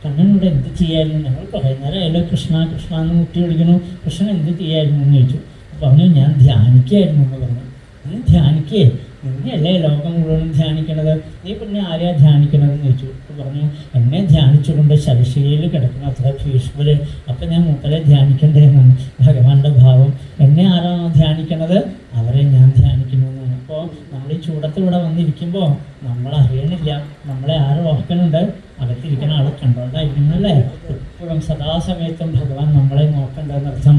കണ്ണനോട് എന്ത് ചെയ്യായിരുന്നു? ഞങ്ങൾ കുറേ നേരം അയാൾ കൃഷ്ണ കൃഷ്ണ എന്ന് മുട്ടി വിളിക്കണു, കൃഷ്ണൻ എന്ത് ചെയ്യായിരുന്നു എന്ന് ചോദിച്ചു. പറഞ്ഞു, ഞാൻ ധ്യാനിക്കായിരുന്നു എന്ന് പറഞ്ഞു. നീ ധ്യാനിക്കേ? നിന്നെയല്ലേ ലോകം മുഴുവനും ധ്യാനിക്കണത്, നീ പിന്നെ ആരെയാ ധ്യാനിക്കണതെന്ന് ചോദിച്ചു. പറഞ്ഞു, എന്നെ ധ്യാനിച്ചുകൊണ്ട് ശരശയിൽ കിടക്കുന്ന അത്ര ഭീഷ്മര്, അപ്പം ഞാൻ മൂപ്പരെ ധ്യാനിക്കണ്ടേ എന്നാണ് ഭഗവാന്റെ ഭാവം. എന്നെ ആരാണോ ധ്യാനിക്കണത് അവരെ ഞാൻ ധ്യാനിക്കുന്നു എന്നാണ്. അപ്പോൾ നമ്മൾ ഈ ചൂടത്ത് ഇവിടെ വന്നിരിക്കുമ്പോൾ നമ്മളറിയണില്ല, നമ്മളെ ആരും ഓർക്കുന്നുണ്ട്, അകത്തിരിക്കുന്ന ആൾ കണ്ടോണ്ടായിരിക്കുന്നല്ലേ. എപ്പോഴും സദാസമയത്തും ഭഗവാൻ നമ്മളെ നോക്കേണ്ടതെന്നർത്ഥം.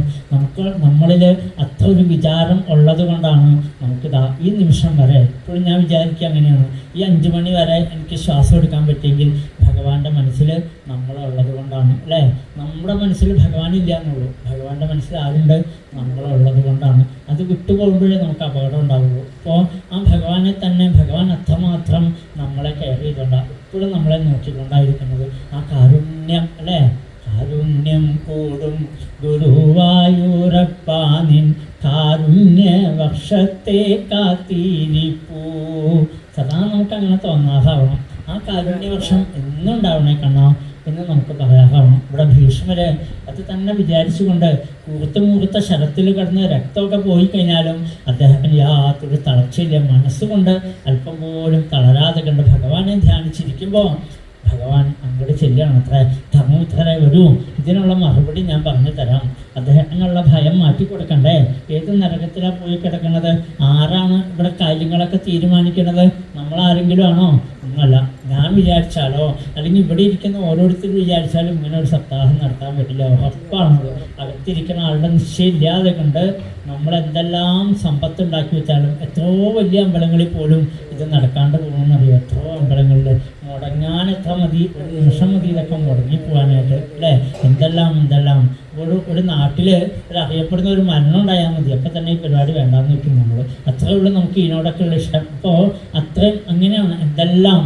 നമ്മളിൽ അത്ര ഒരു വിചാരം ഉള്ളത് കൊണ്ടാണ് നമുക്കിതാ ഈ നിമിഷം വരെ എപ്പോഴും ഞാൻ വിചാരിക്കുക അങ്ങനെയാണ്. ഈ 5 മണി വരെ എനിക്ക് ശ്വാസം എടുക്കാൻ പറ്റിയെങ്കിൽ ഭഗവാന്റെ മനസ്സിൽ നമ്മളുള്ളത് കൊണ്ടാണ് അല്ലേ. നമ്മുടെ മനസ്സിൽ ഭഗവാനില്ല എന്നുള്ളൂ, ഭഗവാന്റെ മനസ്സിൽ ആരുണ്ട്? നമ്മളുള്ളത് കൊണ്ടാണ്. അത് വിട്ടുപോകുമ്പോഴേ നമുക്ക് അപകടം ഉണ്ടാവുള്ളൂ. അപ്പോൾ ആ ഭഗവാനെ തന്നെ ഭഗവാൻ അത്രമാത്രം നമ്മളെ കെയർ ചെയ്തുകൊണ്ടാണ് എപ്പോഴും നമ്മളെ നോക്കിക്കൊണ്ടായിരിക്കുന്നത്. ആ കാരുണ്യം അല്ലേ, കാരുണ്യം കൂടും ഗുരുവായൂരപ്പാ നിൻ കാരുണ്യ വർഷത്തെ കാത്തിരിപ്പൂ. സദാ നമുക്ക് അങ്ങനെ തോന്നാതാവണം. ആ കാരുണ്യവർഷം എന്നും ഉണ്ടാവണേ കണ്ണാ എന്ന് നമുക്ക് പറയാറാവണം. ഇവിടെ ഭീഷ്മര് അത് തന്നെ വിചാരിച്ചുകൊണ്ട് കൂർത്ത ശരത്തിൽ കിടന്ന് രക്തമൊക്കെ പോയി കഴിഞ്ഞാലും അദ്ദേഹത്തിന് യാതൊരു തളർച്ചയില്ല. മനസ്സുകൊണ്ട് അല്പം പോലും തളരാതെ കണ്ട് ഭഗവാനെ ധ്യാനിച്ചിരിക്കുമ്പോൾ ഭഗവാൻ അങ്ങോട്ട് ചെല്ലുകയാണ് അത്ര. ധർമ്മപുത്രരെ വരൂ, ഇതിനുള്ള മറുപടി ഞാൻ പറഞ്ഞു തരാം. അദ്ദേഹത്തിനുള്ള ഭയം മാറ്റിക്കൊടുക്കണ്ടേ? ഏത് നരകത്തിലാണ് പോയി കിടക്കുന്നത്? ആരാണ് ഇവിടെ കാര്യങ്ങളൊക്കെ തീരുമാനിക്കുന്നത്? നമ്മളാരെങ്കിലും ആണോ? ഒന്നുമല്ല. ഞാൻ വിചാരിച്ചാലോ അല്ലെങ്കിൽ ഇവിടെ ഇരിക്കുന്ന ഓരോരുത്തരും വിചാരിച്ചാലും ഇങ്ങനെ ഒരു സപ്താഹം നടത്താൻ പറ്റില്ല, ഉറപ്പാണത്. അകത്തിരിക്കുന്ന ആളുടെ നിശ്ചയമില്ലാതെ കൊണ്ട് നമ്മളെന്തെല്ലാം സമ്പത്ത് ഉണ്ടാക്കി വെച്ചാലും എത്രയോ വലിയ അമ്പലങ്ങളിൽ പോലും ഇത് നടക്കാണ്ട് പോകുമെന്നറിയാം. എത്രയോ അമ്പലങ്ങളിൽ മുടങ്ങാൻ എത്ര മതി, ഒരു നിമിഷം മതി ഇതൊക്കെ മുടങ്ങിപ്പോകാനായിട്ട് അല്ലേ. എന്തെല്ലാം ഒരു നാട്ടിൽ ഒരു അറിയപ്പെടുന്ന ഒരു മരണം ഉണ്ടായാൽ മതി, അപ്പം തന്നെ ഈ പരിപാടി വേണ്ടാന്ന് വെക്കും നമ്മൾ. അത്രേ ഉള്ളൂ നമുക്ക് ഇതിനോടൊക്കെ ഉള്ള ഇഷ്ടം. അപ്പോൾ അത്രയും അങ്ങനെയാണ് എന്തെല്ലാം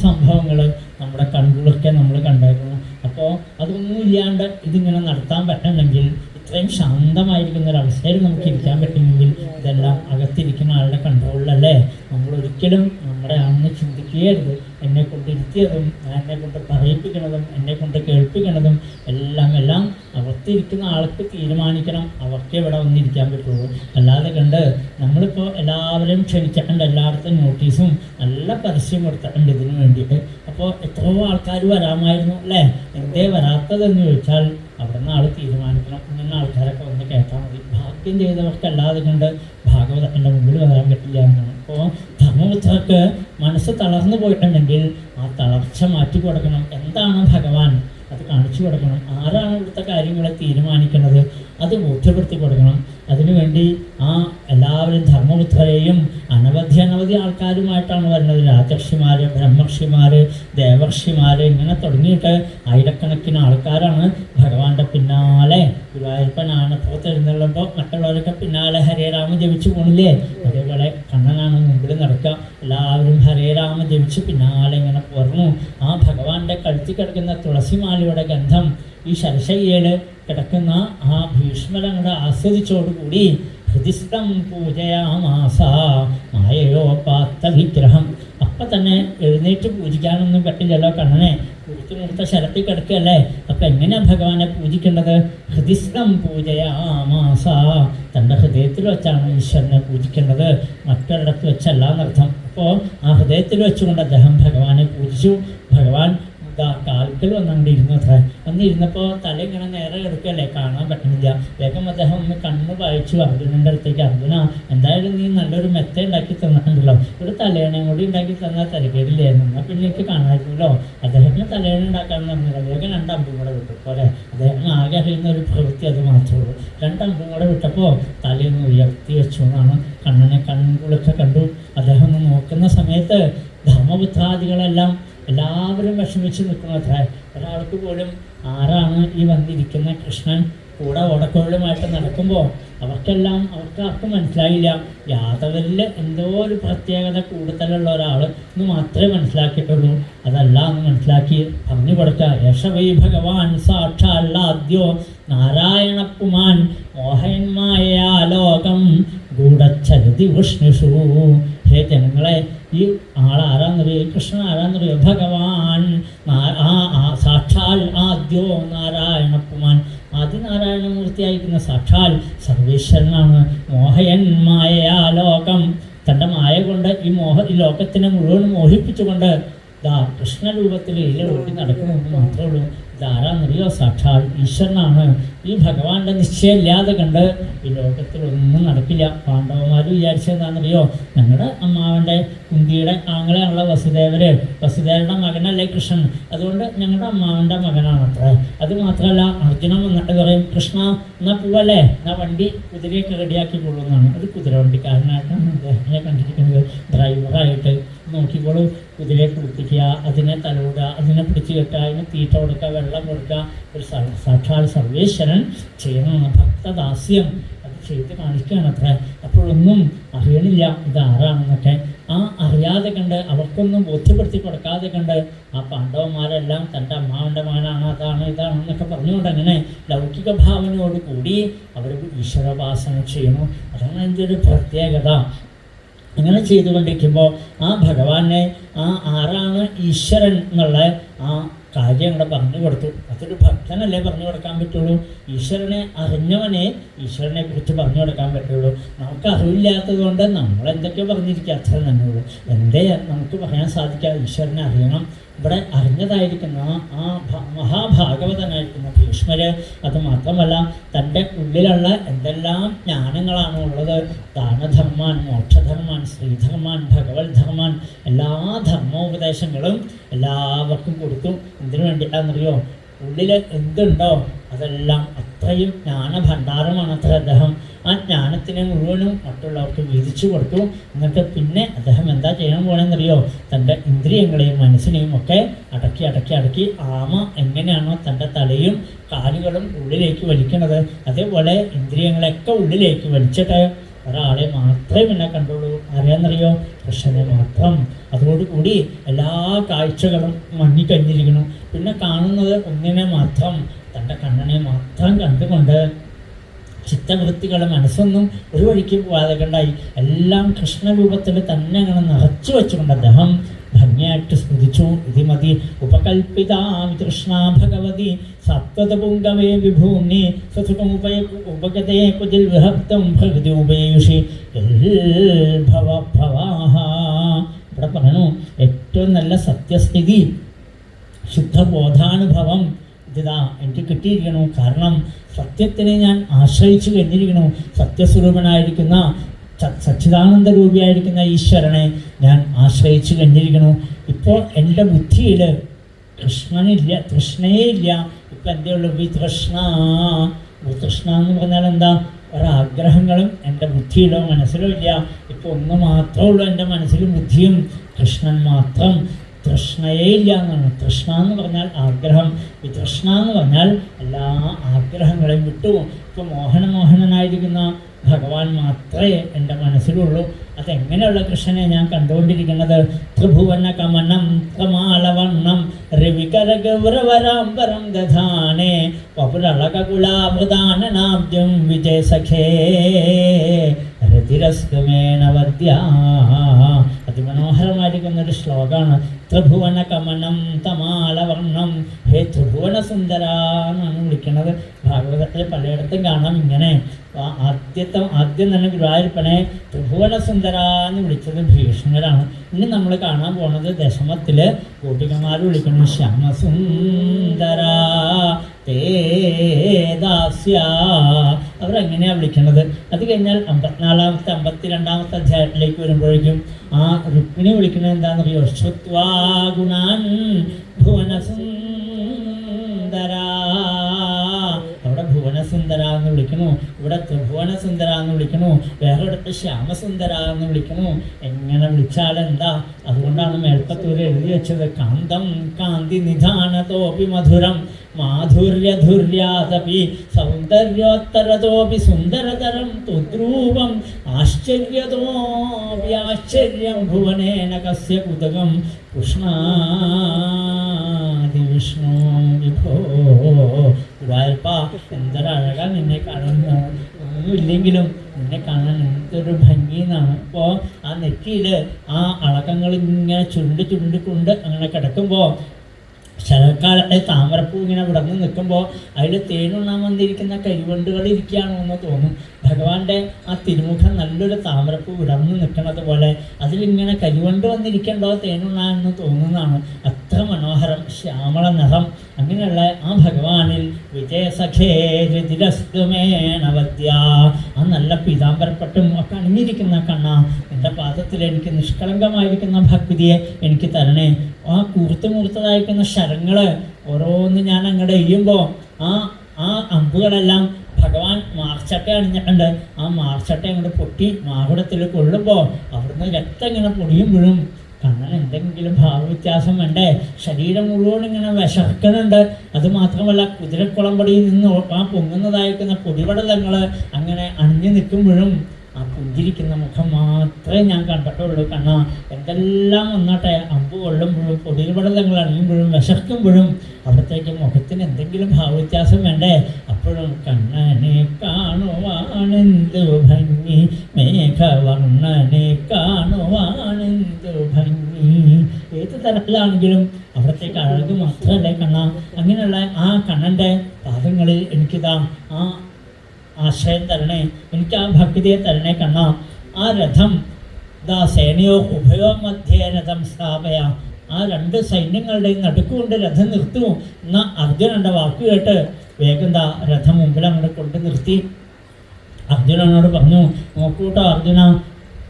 സംഭവങ്ങൾ നമ്മുടെ കണ്ണുകളൊക്കെ നമ്മൾ കണ്ടായിരുന്നു. അപ്പോൾ അതൊന്നും ഇല്ലാണ്ട് ഇതിങ്ങനെ നടത്താൻ പറ്റണമെങ്കിൽ, ഇത്രയും ശാന്തമായിരിക്കുന്ന ഒരവസ്ഥയിൽ നമുക്ക് ഇരിക്കാൻ പറ്റുമെങ്കിൽ, ഇതെല്ലാം അകത്തിരിക്കുന്ന ആളുടെ കൺട്രോളിലല്ലേ. നമ്മളൊരിക്കലും നമ്മുടെ ആണെന്ന് ചിന്തിക്കുകയരുത്. എന്നെ കൊണ്ട് ഇരുത്തിയതും എന്നെ കൊണ്ട് പറയിപ്പിക്കുന്നതും എന്നെ കൊണ്ട് കേൾപ്പിക്കുന്നതും എല്ലാം അകത്തിരിക്കുന്ന ആൾക്ക് തീരുമാനിക്കണം. അവർക്കേ ഇവിടെ വന്നിരിക്കാൻ പറ്റുള്ളൂ. അല്ലാതെ കണ്ട് നമ്മളിപ്പോൾ എല്ലാവരെയും ക്ഷണിച്ചിട്ടുണ്ട്, എല്ലായിടത്തും നോട്ടീസും നല്ല പരസ്യം കൊടുത്തിട്ടുണ്ട് ഇതിനു വേണ്ടിയിട്ട്. അപ്പോൾ എത്രയോ ആൾക്കാർ വരാമായിരുന്നു അല്ലേ. എന്തേ വരാത്തതെന്ന് ചോദിച്ചാൽ അവിടെ നിന്ന് ആൾ തീരുമാനിക്കണം. ഇങ്ങനെ ആൾക്കാരൊക്കെ വന്ന് കേട്ടാൽ മതി. ഭാഗ്യം ചെയ്തവർക്കല്ലാതെ കൊണ്ട് ഭാഗവതത്തിൻ്റെ മുമ്പിൽ വരാൻ പറ്റില്ല എന്നാണ്. അപ്പോൾ ധർമ്മപുത്രർക്ക് മനസ്സ് തളർന്നു പോയിട്ടുണ്ടെങ്കിൽ ആ തളർച്ച മാറ്റി കൊടുക്കണം. എന്താണ് ഭഗവാൻ അത് കാണിച്ചു കൊടുക്കണം. ആരാണ് ഇവിടുത്തെ കാര്യങ്ങളെ തീരുമാനിക്കുന്നത്? അത് ബോധ്യപ്പെടുത്തി കൊടുക്കണം. അതിനുവേണ്ടി ആ എല്ലാവരും ധർമ്മപുത്രരെയും അനവധി ആൾക്കാരുമായിട്ടാണ് വരുന്നത്. രാജർഷിമാർ, ബ്രഹ്മർഷിമാർ, ദേവർഷിമാർ, ഇങ്ങനെ തുടങ്ങിയിട്ട് ആയിരക്കണക്കിന് ആൾക്കാരാണ് ഭഗവാന്റെ പിന്നാലെ. ഗുരുവായൂരപ്പൻ ആനപ്പുറത്ത് എഴുന്നള്ളുമ്പോൾ മറ്റുള്ളവരൊക്കെ പിന്നാലെ ഹരേ രാമ ജപിച്ചു പോണില്ലേ, അതേപോലെ കണ്ണനാണ് മുമ്പിൽ നടക്കുക. എല്ലാവരും ഹരേ രാമ ജപിച്ച് പിന്നാലെ ഇങ്ങനെ പോർന്നു. ആ ഭഗവാന്റെ കഴുത്തി കിടക്കുന്ന തുളസിമാലയുടെ ഗന്ധം ഈ ശരശയ്യയിൽ കിടക്കുന്ന ആ ഭീഷ്മരങ്ങളുടെ ആസ്വദിച്ചോടുകൂടി ഹൃദിസ്ഥം പൂജയാമാസ മായയോപാത്ത വിഗ്രഹം. അപ്പം തന്നെ എഴുന്നേറ്റ് പൂജിക്കാനൊന്നും പറ്റില്ലല്ലോ, കണ്ണനെ കുറുത്ത ശരത്തിൽ കിടക്കുകയല്ലേ. അപ്പം എങ്ങനെയാണ് ഭഗവാനെ പൂജിക്കേണ്ടത്? ഹൃദിസ്ഥം പൂജയാമാസ, തൻ്റെ ഹൃദയത്തിൽ വെച്ചാണ് ഈശ്വരനെ പൂജിക്കേണ്ടത്, മറ്റൊരിടത്ത് വെച്ചല്ല എന്നർത്ഥം. അപ്പോൾ ആ ഹൃദയത്തിൽ വെച്ചുകൊണ്ട് അദ്ദേഹം ഭഗവാനെ പൂജിച്ചു. ഭഗവാൻ കാൽക്കൽ വന്നങ്ങോട്ട് ഇരുന്നു. അത്ര വന്നിരുന്നപ്പോൾ തല ഇങ്ങനെ നേരെ കിടക്കുകയല്ലേ, കാണാൻ പറ്റുന്നില്ല. വേഗം അദ്ദേഹം ഒന്ന് കണ്ണ് വായിച്ചു അർജുനൻ്റെ അടുത്തേക്ക്. അർജുന, എന്തായാലും നീ നല്ലൊരു മെത്ത ഉണ്ടാക്കി തന്നിട്ടുണ്ടല്ലോ, ഒരു തലയണയും കൂടി ഉണ്ടാക്കി തന്നാൽ തലക്കേടില്ലായിരുന്നു, എന്നാൽ പിന്നെ എനിക്ക് കാണാമായിരുന്നല്ലോ. അദ്ദേഹത്തിന് തലയണ ഉണ്ടാക്കാമെന്ന് പറഞ്ഞില്ല. വേഗം 2 അമ്പും കൂടെ വിട്ടു പോലെ. അദ്ദേഹം ആകെ അറിയുന്ന ഒരു പ്രവൃത്തി അത് മാത്രമേ ഉള്ളൂ. 2 അമ്പും കൂടെ വിട്ടപ്പോൾ തലയൊന്ന് ഉയർത്തി വെച്ചു എന്നാണ്. കണ്ണനെ കണ്ണുകളൊക്കെ കണ്ടു. അദ്ദേഹം ഒന്ന് നോക്കുന്ന സമയത്ത് ധർമ്മപുത്രാദികളെല്ലാം എല്ലാവരും വിഷമിച്ച് നിൽക്കുന്നത്ര. ഒരാൾക്ക് പോലും ആരാണ് ഈ വന്നിരിക്കുന്ന കൃഷ്ണൻ കൂടെ ഓടക്കോളുമായിട്ട് നടക്കുമ്പോൾ അവർക്കാർക്കും മനസ്സിലായില്ല. യാദവരിൽ എന്തോ ഒരു പ്രത്യേകത കൂടുതലുള്ള ഒരാൾ എന്ന് മാത്രമേ മനസ്സിലാക്കിയിട്ടുള്ളൂ. അതല്ല എന്ന് മനസ്സിലാക്കി പറഞ്ഞു കൊടുക്കുക. യശവൈ ഭഗവാൻ സാക്ഷാല്ലാദ്യോ നാരായണപ്പുമാൻ മോഹന്മായാലോകം ഗൂഢച്ചരതി വിഷ്ണുഷു. ഹേ ജനങ്ങളെ, ഈ ആളാരാന്നറിയോ? കൃഷ്ണൻ ആരാന്നറിയോ? ഭഗവാൻ സാക്ഷാൽ ആദ്യോ നാരായണപ്പുമാൻ, ആദിനാരായണമൂർത്തിയായിരിക്കുന്ന സാക്ഷാൽ സർവേശ്വരനാണ്. മോഹയൻ മായയാലോകം, തൻ്റെ മായ കൊണ്ട് ഈ ലോകത്തിനെ മുഴുവൻ മോഹിപ്പിച്ചുകൊണ്ട് കൃഷ്ണരൂപത്തിൽ ഓടി നടക്കുമെന്ന് മാത്രമേ ഉള്ളൂ. ഇതാരാന്നറിയോ? സാക്ഷാൽ ഈശ്വരനാണ്. ഈ ഭഗവാന്റെ നിശ്ചയമില്ലാതെ കണ്ട് ഈ ലോകത്തിലൊന്നും നടക്കില്ല. പാണ്ഡവന്മാർ വിചാരിച്ചതെന്താണെന്നറിയോ? ഞങ്ങളുടെ അമ്മാവൻ്റെ കുന്തിയുടെ ആങ്ങളെയാണുള്ള വസുദേവരുടെ മകനല്ലേ കൃഷ്ണൻ, അതുകൊണ്ട് ഞങ്ങളുടെ അമ്മാവൻ്റെ മകനാണത്ര. അത് മാത്രമല്ല, അർജുനൻ വന്നിട്ട് പറയും, കൃഷ്ണ എന്നാൽ പോവല്ലേ, എന്നാൽ വണ്ടി കുതിരയൊക്കെ റെഡിയാക്കി കൊള്ളുന്നതാണ്. ഒരു കുതിര വണ്ടിക്കാരനായിട്ടാണ് അദ്ദേഹത്തിനെ കണ്ടിരിക്കുന്നത്. ഡ്രൈവറായിട്ട് നോക്കിക്കോളൂ. കുതിരയെ കുളിപ്പിക്കുക, അതിനെ തലോടുക, അതിനെ പിടിച്ചു കെട്ടുക, അതിന് തീറ്റ കൊടുക്കുക, വെള്ളം കൊടുക്കുക. ഒരു സാക്ഷാൽ സർവേശ്വരൻ ചെയ്യുന്ന ഭക്തദാസ്യം അത് ചെയ്ത് കാണിക്കുകയാണത്ര. അപ്പോഴൊന്നും അറിയണില്ല ഇതാരാണെന്നൊക്കെ. ആ അറിയാതെ കണ്ട്, അവർക്കൊന്നും ബോധ്യപ്പെടുത്തി കൊടുക്കാതെ കണ്ട് ആ പാണ്ഡവന്മാരെല്ലാം തൻ്റെ അമ്മാവൻ്റെ മകനാണ്, അതാണ് ഇതാണെന്നൊക്കെ പറഞ്ഞുകൊണ്ട് അങ്ങനെ ലൗകിക ഭാവനയോട് കൂടി അവർ ഈശ്വരോപാസന ചെയ്യുന്നു. അതാണ് എൻ്റെ ഒരു പ്രത്യേകത. അങ്ങനെ ചെയ്തുകൊണ്ടിരിക്കുമ്പോൾ ആ ഭഗവാനെ, ആ ആരാണ് ഈശ്വരൻ എന്നുള്ള ആ കാര്യം കൂടെ പറഞ്ഞു കൊടുത്തു. അതൊരു ഭക്തനല്ലേ പറഞ്ഞു കൊടുക്കാൻ പറ്റുള്ളൂ. ഈശ്വരനെ അറിഞ്ഞവനെ ഈശ്വരനെ കുറിച്ച് പറഞ്ഞു കൊടുക്കാൻ പറ്റുള്ളൂ. നമുക്ക് അറിവില്ലാത്തത് കൊണ്ട് നമ്മളെന്തൊക്കെയോ പറഞ്ഞിരിക്കുക, അത്ര തന്നെ ഉള്ളൂ. എന്തേ നമുക്ക് പറയാൻ സാധിക്കുക? ഈശ്വരനെ അറിയണം. ഇവിടെ അറിഞ്ഞതായിരിക്കുന്ന ആ മഹാഭാഗവതനായിരിക്കുന്ന ഭീഷ്മര് അത് മാത്രമല്ല, തൻ്റെ ഉള്ളിലുള്ള എന്തെല്ലാം ജ്ഞാനങ്ങളാണോ ഉള്ളത്, ദാനധർമാൻ, മോക്ഷധർമാൻ, ശ്രീധർമാൻ, ഭഗവത് ധർമാൻ, എല്ലാ ധർമ്മോപദേശങ്ങളും എല്ലാവർക്കും കൊടുത്തു. എന്തിനു വേണ്ടിയിട്ടാണെന്നറിയോ? ഉള്ളിൽ എന്തുണ്ടോ അതെല്ലാം അത്രയും ജ്ഞാനഭണ്ഡാരമാണ് അത്ര അദ്ദേഹം. ആ ജ്ഞാനത്തിനെ മുഴുവനും മറ്റുള്ളവർക്ക് വീതിച്ചു കൊടുത്തു. എന്നിട്ട് പിന്നെ അദ്ദേഹം എന്താ ചെയ്യാൻ പോകണമെന്നറിയോ? തൻ്റെ ഇന്ദ്രിയങ്ങളെയും മനസ്സിനെയും ഒക്കെ അടക്കി ആമ എങ്ങനെയാണോ തൻ്റെ തലയും കാലുകളും ഉള്ളിലേക്ക് വലിക്കുന്നത്, അതേപോലെ ഇന്ദ്രിയങ്ങളെയൊക്കെ ഉള്ളിലേക്ക് വലിച്ചിട്ട് ഒരാളെ മാത്രമേ പിന്നെ കണ്ടുള്ളൂ. അറിയാമെന്നറിയോ? കൃഷ്ണനെ മാത്രം. അതോടുകൂടി എല്ലാ കാഴ്ചകളും മങ്ങിക്കഴിഞ്ഞിരിക്കുന്നു. പിന്നെ കാണുന്നത് ഒന്നിനെ മാത്രം, തൻ്റെ കണ്ണനെ മാത്രം കണ്ടുകൊണ്ട് ചിത്തവൃത്തികളെ മനസ്സൊന്നും ഒരു വഴിക്ക് പോകാതെ കണ്ടായി എല്ലാം കൃഷ്ണരൂപത്തിൽ തന്നെ അങ്ങനെ നിറച്ചു വെച്ചുകൊണ്ട് അദ്ദേഹം ഭംഗിയായിട്ട് സ്മൃതിച്ചു. ഇതി മതി ഉപകൽപ്പിതാം കൃഷ്ണ ഭഗവതി സത്വതപുങ്കവേ വിഭൂമ്നി ഉപഗതേ കുജിൽ വിഹപ്തം പ്രകൃതി ഉപേയുഷി ഭവഭവാഹ. ഇവിടെ പറയണു, ഏറ്റവും നല്ല സത്യസ്ഥിതി, ശുദ്ധബോധാനുഭവം ഇതാ എനിക്ക് കിട്ടിയിരിക്കണു. കാരണം സത്യത്തിനെ ഞാൻ ആശ്രയിച്ചു കഴിഞ്ഞിരിക്കണു. സത്യസ്വരൂപനായിരിക്കുന്ന സച്ചിദാനന്ദ രൂപിയായിരിക്കുന്ന ഈശ്വരനെ ഞാൻ ആശ്രയിച്ചു കഴിഞ്ഞിരിക്കണു. ഇപ്പോൾ എൻ്റെ ബുദ്ധിയിൽ കൃഷ്ണനില്ല, തൃഷ്ണയേ ഇല്ല. ഇപ്പം എന്തേ ഉള്ളൂ? വിതൃഷ്ണ. ഭൂതൃഷ്ണ എന്ന് പറഞ്ഞാൽ എന്താ? ഒരാഗ്രഹങ്ങളും എൻ്റെ ബുദ്ധിയിലോ മനസ്സിലോ ഇല്ല. ഇപ്പോൾ ഒന്ന് മാത്രമേ ഉള്ളൂ എൻ്റെ മനസ്സിലും ബുദ്ധിയും, കൃഷ്ണൻ മാത്രം. തൃഷ്ണയേ ഇല്ല എന്നാണ്. തൃഷ്ണ എന്ന് പറഞ്ഞാൽ ആഗ്രഹം, വിതൃഷ്ണ എന്ന് പറഞ്ഞാൽ എല്ലാ ആഗ്രഹങ്ങളെയും വിട്ടു. ഇപ്പോൾ മോഹനനായിരിക്കുന്ന ഭഗവാൻ മാത്രമേ എൻ്റെ മനസ്സിലുള്ളൂ. അതെങ്ങനെയുള്ള കൃഷ്ണനെ ഞാൻ കണ്ടുകൊണ്ടിരിക്കുന്നത്? ത്രിഭുവന കമനം കമാലവർണം രവികരഗൗരവരാംബരം ദധാനേ വപുരളകുലാമൃതാനനാബ്ജം വിജയസഖേ രതിരസ്കമേണവദ്യ. അതിമനോഹരമായിരിക്കുന്നൊരു ശ്ലോകമാണ്. ത്രിഭുവന കമനം തമാലവർണം. ഹേ ത്രിഭുവന സുന്ദര എന്നാണ് വിളിക്കുന്നത്. ഭാഗവതത്തിൽ പലയിടത്തും കാണാം ഇങ്ങനെ. ആദ്യം തന്നെ ഗുരുവായൂരപ്പനെ ത്രിഭുവന സുന്ദര എന്ന് വിളിച്ചത് ഭീഷ്മരാണ്. ഇനി നമ്മൾ കാണാൻ പോണത് ദശമത്തില് ഗോപികമാർ വിളിക്കുന്നു ശ്യാമസുന്ദര തേദാസ്യ. അവരെങ്ങനെയാണ് വിളിക്കുന്നത്? അത് കഴിഞ്ഞാൽ 54-ാമത്തെ 52-ാമത്തെ അധ്യായത്തിലേക്ക് വരുമ്പോഴേക്കും ആ രുക്മിണി വിളിക്കുന്നത് എന്താണെന്നറിയോ? ശ്രുത്വാ ഗുണാൻ ഭുവനസുന്ദര. അവിടെ ഭുവനസുന്ദര എന്ന് വിളിക്കണു, ഇവിടെ ത്രിഭുവനസുന്ദര എന്ന് വിളിക്കണു, വേറൊരിടത്ത് ശ്യാമസുന്ദര എന്ന് വിളിക്കണു. എങ്ങനെ വിളിച്ചാലെന്താ? അതുകൊണ്ടാണ് മേൽപ്പത്തൂര് എഴുതി വെച്ചത് കാന്തം കാന്തി നിധാനതോപി മധുരം മാധുര്യധുര്യാതപി സൗന്ദര്യോത്തരതോപി സുന്ദരതരം തുദ്രൂപം ആശ്ചര്യതോപി ആശ്ചര്യം ഭുവനേന കസ്യ കുതകം കൃഷ്ണാദി വിഷ്ണു വിഭോ. ഗുരുവായൂരപ്പ എന്തൊരഴകാ നിന്നെ കാണുന്ന, ഒന്നുമില്ലെങ്കിലും നിന്നെ കാണാൻ എന്തൊരു ഭംഗി എന്നാണ്. അപ്പോൾ ആ നെറ്റിയിൽ ആ അളകങ്ങൾ ഇങ്ങനെ ചുരുണ്ടിക്കൊണ്ട് അങ്ങനെ കിടക്കുമ്പോൾ ശരത്കാലത്തെ താമരപ്പൂ ഇങ്ങനെ വിടർന്ന് നിൽക്കുമ്പോൾ അതിൽ തേനുണ്ണാൻ വന്നിരിക്കുന്ന കരിവണ്ടുകൾ ഇരിക്കുകയാണോ എന്ന് തോന്നും. ഭഗവാന്റെ ആ തിരുമുഖം നല്ലൊരു താമരപ്പൂ വിടർന്ന് നിൽക്കുന്നത് പോലെ അതിലിങ്ങനെ കരിവണ്ട് വന്നിരിക്കണ്ടോ തേനുണ്ണാൻ എന്ന് തോന്നുന്നതാണ്. അത്ര മനോഹരം ശ്യാമള നിറം. അങ്ങനെയുള്ള ആ ഭഗവാനിൽ വിജയസഖേ രതിരസ്തുമേണവദ്യ. ആ നല്ല പീതാംബരപ്പട്ടും ഒക്കെ അണിഞ്ഞിരിക്കുന്ന കണ്ണ, എൻ്റെ പാദത്തിൽ എനിക്ക് നിഷ്കളങ്കമായിരിക്കുന്ന ഭക്തിയെ എനിക്ക് തരണേ. ആ കൂർത്തതായിരിക്കുന്ന ശരങ്ങൾ ഓരോന്ന് ഞാൻ അങ്ങോട്ട് എയ്യുമ്പോൾ ആ അമ്പുകളെല്ലാം ഭഗവാൻ മാർച്ചട്ട അണിഞ്ഞിട്ടുണ്ട്. ആ മാർച്ചട്ട അങ്ങോട്ട് പൊട്ടി മാകുടത്തിൽ കൊള്ളുമ്പോൾ അവിടുന്ന് രക്തം ഇങ്ങനെ പൊടിയുമ്പോഴും കണ്ണൻ എന്തെങ്കിലും ഭാവവ്യത്യാസം വേണ്ടേ? ശരീരം മുഴുവൻ ഇങ്ങനെ വിശർക്കുന്നുണ്ട്. അതുമാത്രമല്ല കുതിരക്കുളമ്പടിയിൽ നിന്ന് ആ പൊങ്ങുന്നതായിരിക്കുന്ന പൊടിപടലങ്ങൾ അങ്ങനെ അണിഞ്ഞു നിൽക്കുമ്പോഴും ആ പുഞ്ചിരിക്കുന്ന മുഖം മാത്രമേ ഞാൻ കണ്ടിട്ടുള്ളൂ. കണ്ണ എന്തെല്ലാം വന്നാട്ടെ, അമ്പ് കൊള്ളുമ്പോഴും പൊടിപടലങ്ങൾ അണിയുമ്പോഴും വിശർക്കുമ്പോഴും അവിടത്തേക്ക് മുഖത്തിന് എന്തെങ്കിലും ഭാവവ്യത്യാസം വേണ്ടേ? അപ്പോഴും കണ്ണനെ കാണുവാനെന്തു ഭംഗി, മേഘവർണ്ണനെ കാണുവാനെന്തു ഭംഗി. ഏത് തരത്തിലാണെങ്കിലും അവിടത്തേക്ക് അഴക് മാത്രമല്ലേ കണ്ണ. അങ്ങനെയുള്ള ആ കണ്ണൻ്റെ പാദങ്ങളിൽ എനിക്കിതാ ആ ആശ്രയം തരണേ, എനിക്ക് ആ ഭക്തിയെ തരണേ കണ്ണ. ആ രഥം ദാ സേനയോ ഉഭയോ മധ്യേ രഥം സ്ഥാപയ. ആ രണ്ട് സൈന്യങ്ങളുടെയും നടുക്കുകൊണ്ട് രഥം നിർത്തൂ എന്ന അർജുനൻ്റെ വാക്ക് കേട്ട് വേഗം ദാ രഥം മുമ്പിൽ അങ്ങോട്ട് കൊണ്ട് നിർത്തി അർജുനനോട് പറഞ്ഞു, നോക്കൂട്ടോ അർജുന,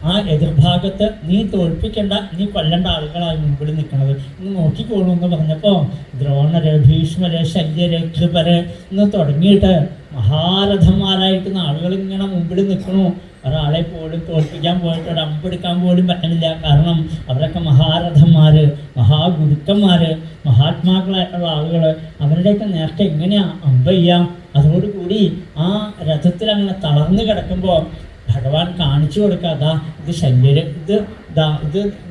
ആ എതിർഭാഗത്ത് നീ തോൽപ്പിക്കേണ്ട, നീ കൊല്ലേണ്ട ആളുകളായി മുമ്പിൽ നിൽക്കുന്നത്, ഇന്ന് നോക്കിക്കോളൂ എന്ന് പറഞ്ഞപ്പോൾ ദ്രോണര്, ഭീഷ്മര്, ശല്യര്, കൃപര് എന്ന് തുടങ്ങിയിട്ട് മഹാരഥന്മാരായിരിക്കുന്ന ആളുകൾ ഇങ്ങനെ മുമ്പിൽ നിൽക്കണു. ഒരാളെ പോലും തോൽപ്പിക്കാൻ പോയിട്ട് ഒരു അമ്പെടുക്കാൻ പോലും പറ്റുന്നില്ല. കാരണം അവരൊക്കെ മഹാരഥന്മാർ, മഹാഗുരുക്കന്മാർ, മഹാത്മാക്കളായിട്ടുള്ള ആളുകൾ. അവരുടെയൊക്കെ നേരത്തെ എങ്ങനെയാണ് അമ്പ് ചെയ്യാം? അതോടുകൂടി ആ രഥത്തിൽ അങ്ങനെ തളർന്നു കിടക്കുമ്പോൾ ഭഗവാൻ കാണിച്ചു കൊടുക്കുക, ഇത് ശല്യര്, ഇത്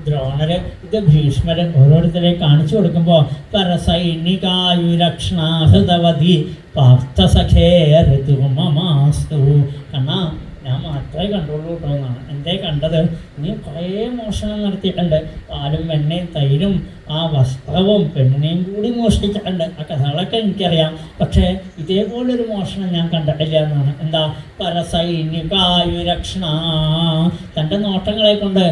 ദ്രോണര്, ഇത് ഭീഷ്മര്, ഓരോരുത്തരെ കാണിച്ചു കൊടുക്കുമ്പോൾ പരസൈനികായുരക്ഷണാഹൃതവധി പാർത്ഥസഖേ ഋതുമമാസ്തു. കണ്ണാ ഞാൻ മാത്രമേ കണ്ടുള്ളൂ കേട്ടോ എന്നാണ്. എന്തേ കണ്ടത്? നീ കുറേ മോഷണം നടത്തിയിട്ടുണ്ട്. പാലും വെണ്ണയും തൈരും ആ വസ്ത്രവും പെണ്ണിനെയും കൂടി മോഷ്ടിച്ചിട്ടുണ്ട്. ആ കഥകളൊക്കെ എനിക്കറിയാം. പക്ഷേ ഇതേപോലൊരു മോഷണം ഞാൻ കണ്ടിട്ടില്ല എന്നാണ്. എന്താ? പരസൈനികായുരക്ഷണ. തൻ്റെ നോട്ടങ്ങളെ കൊണ്ട്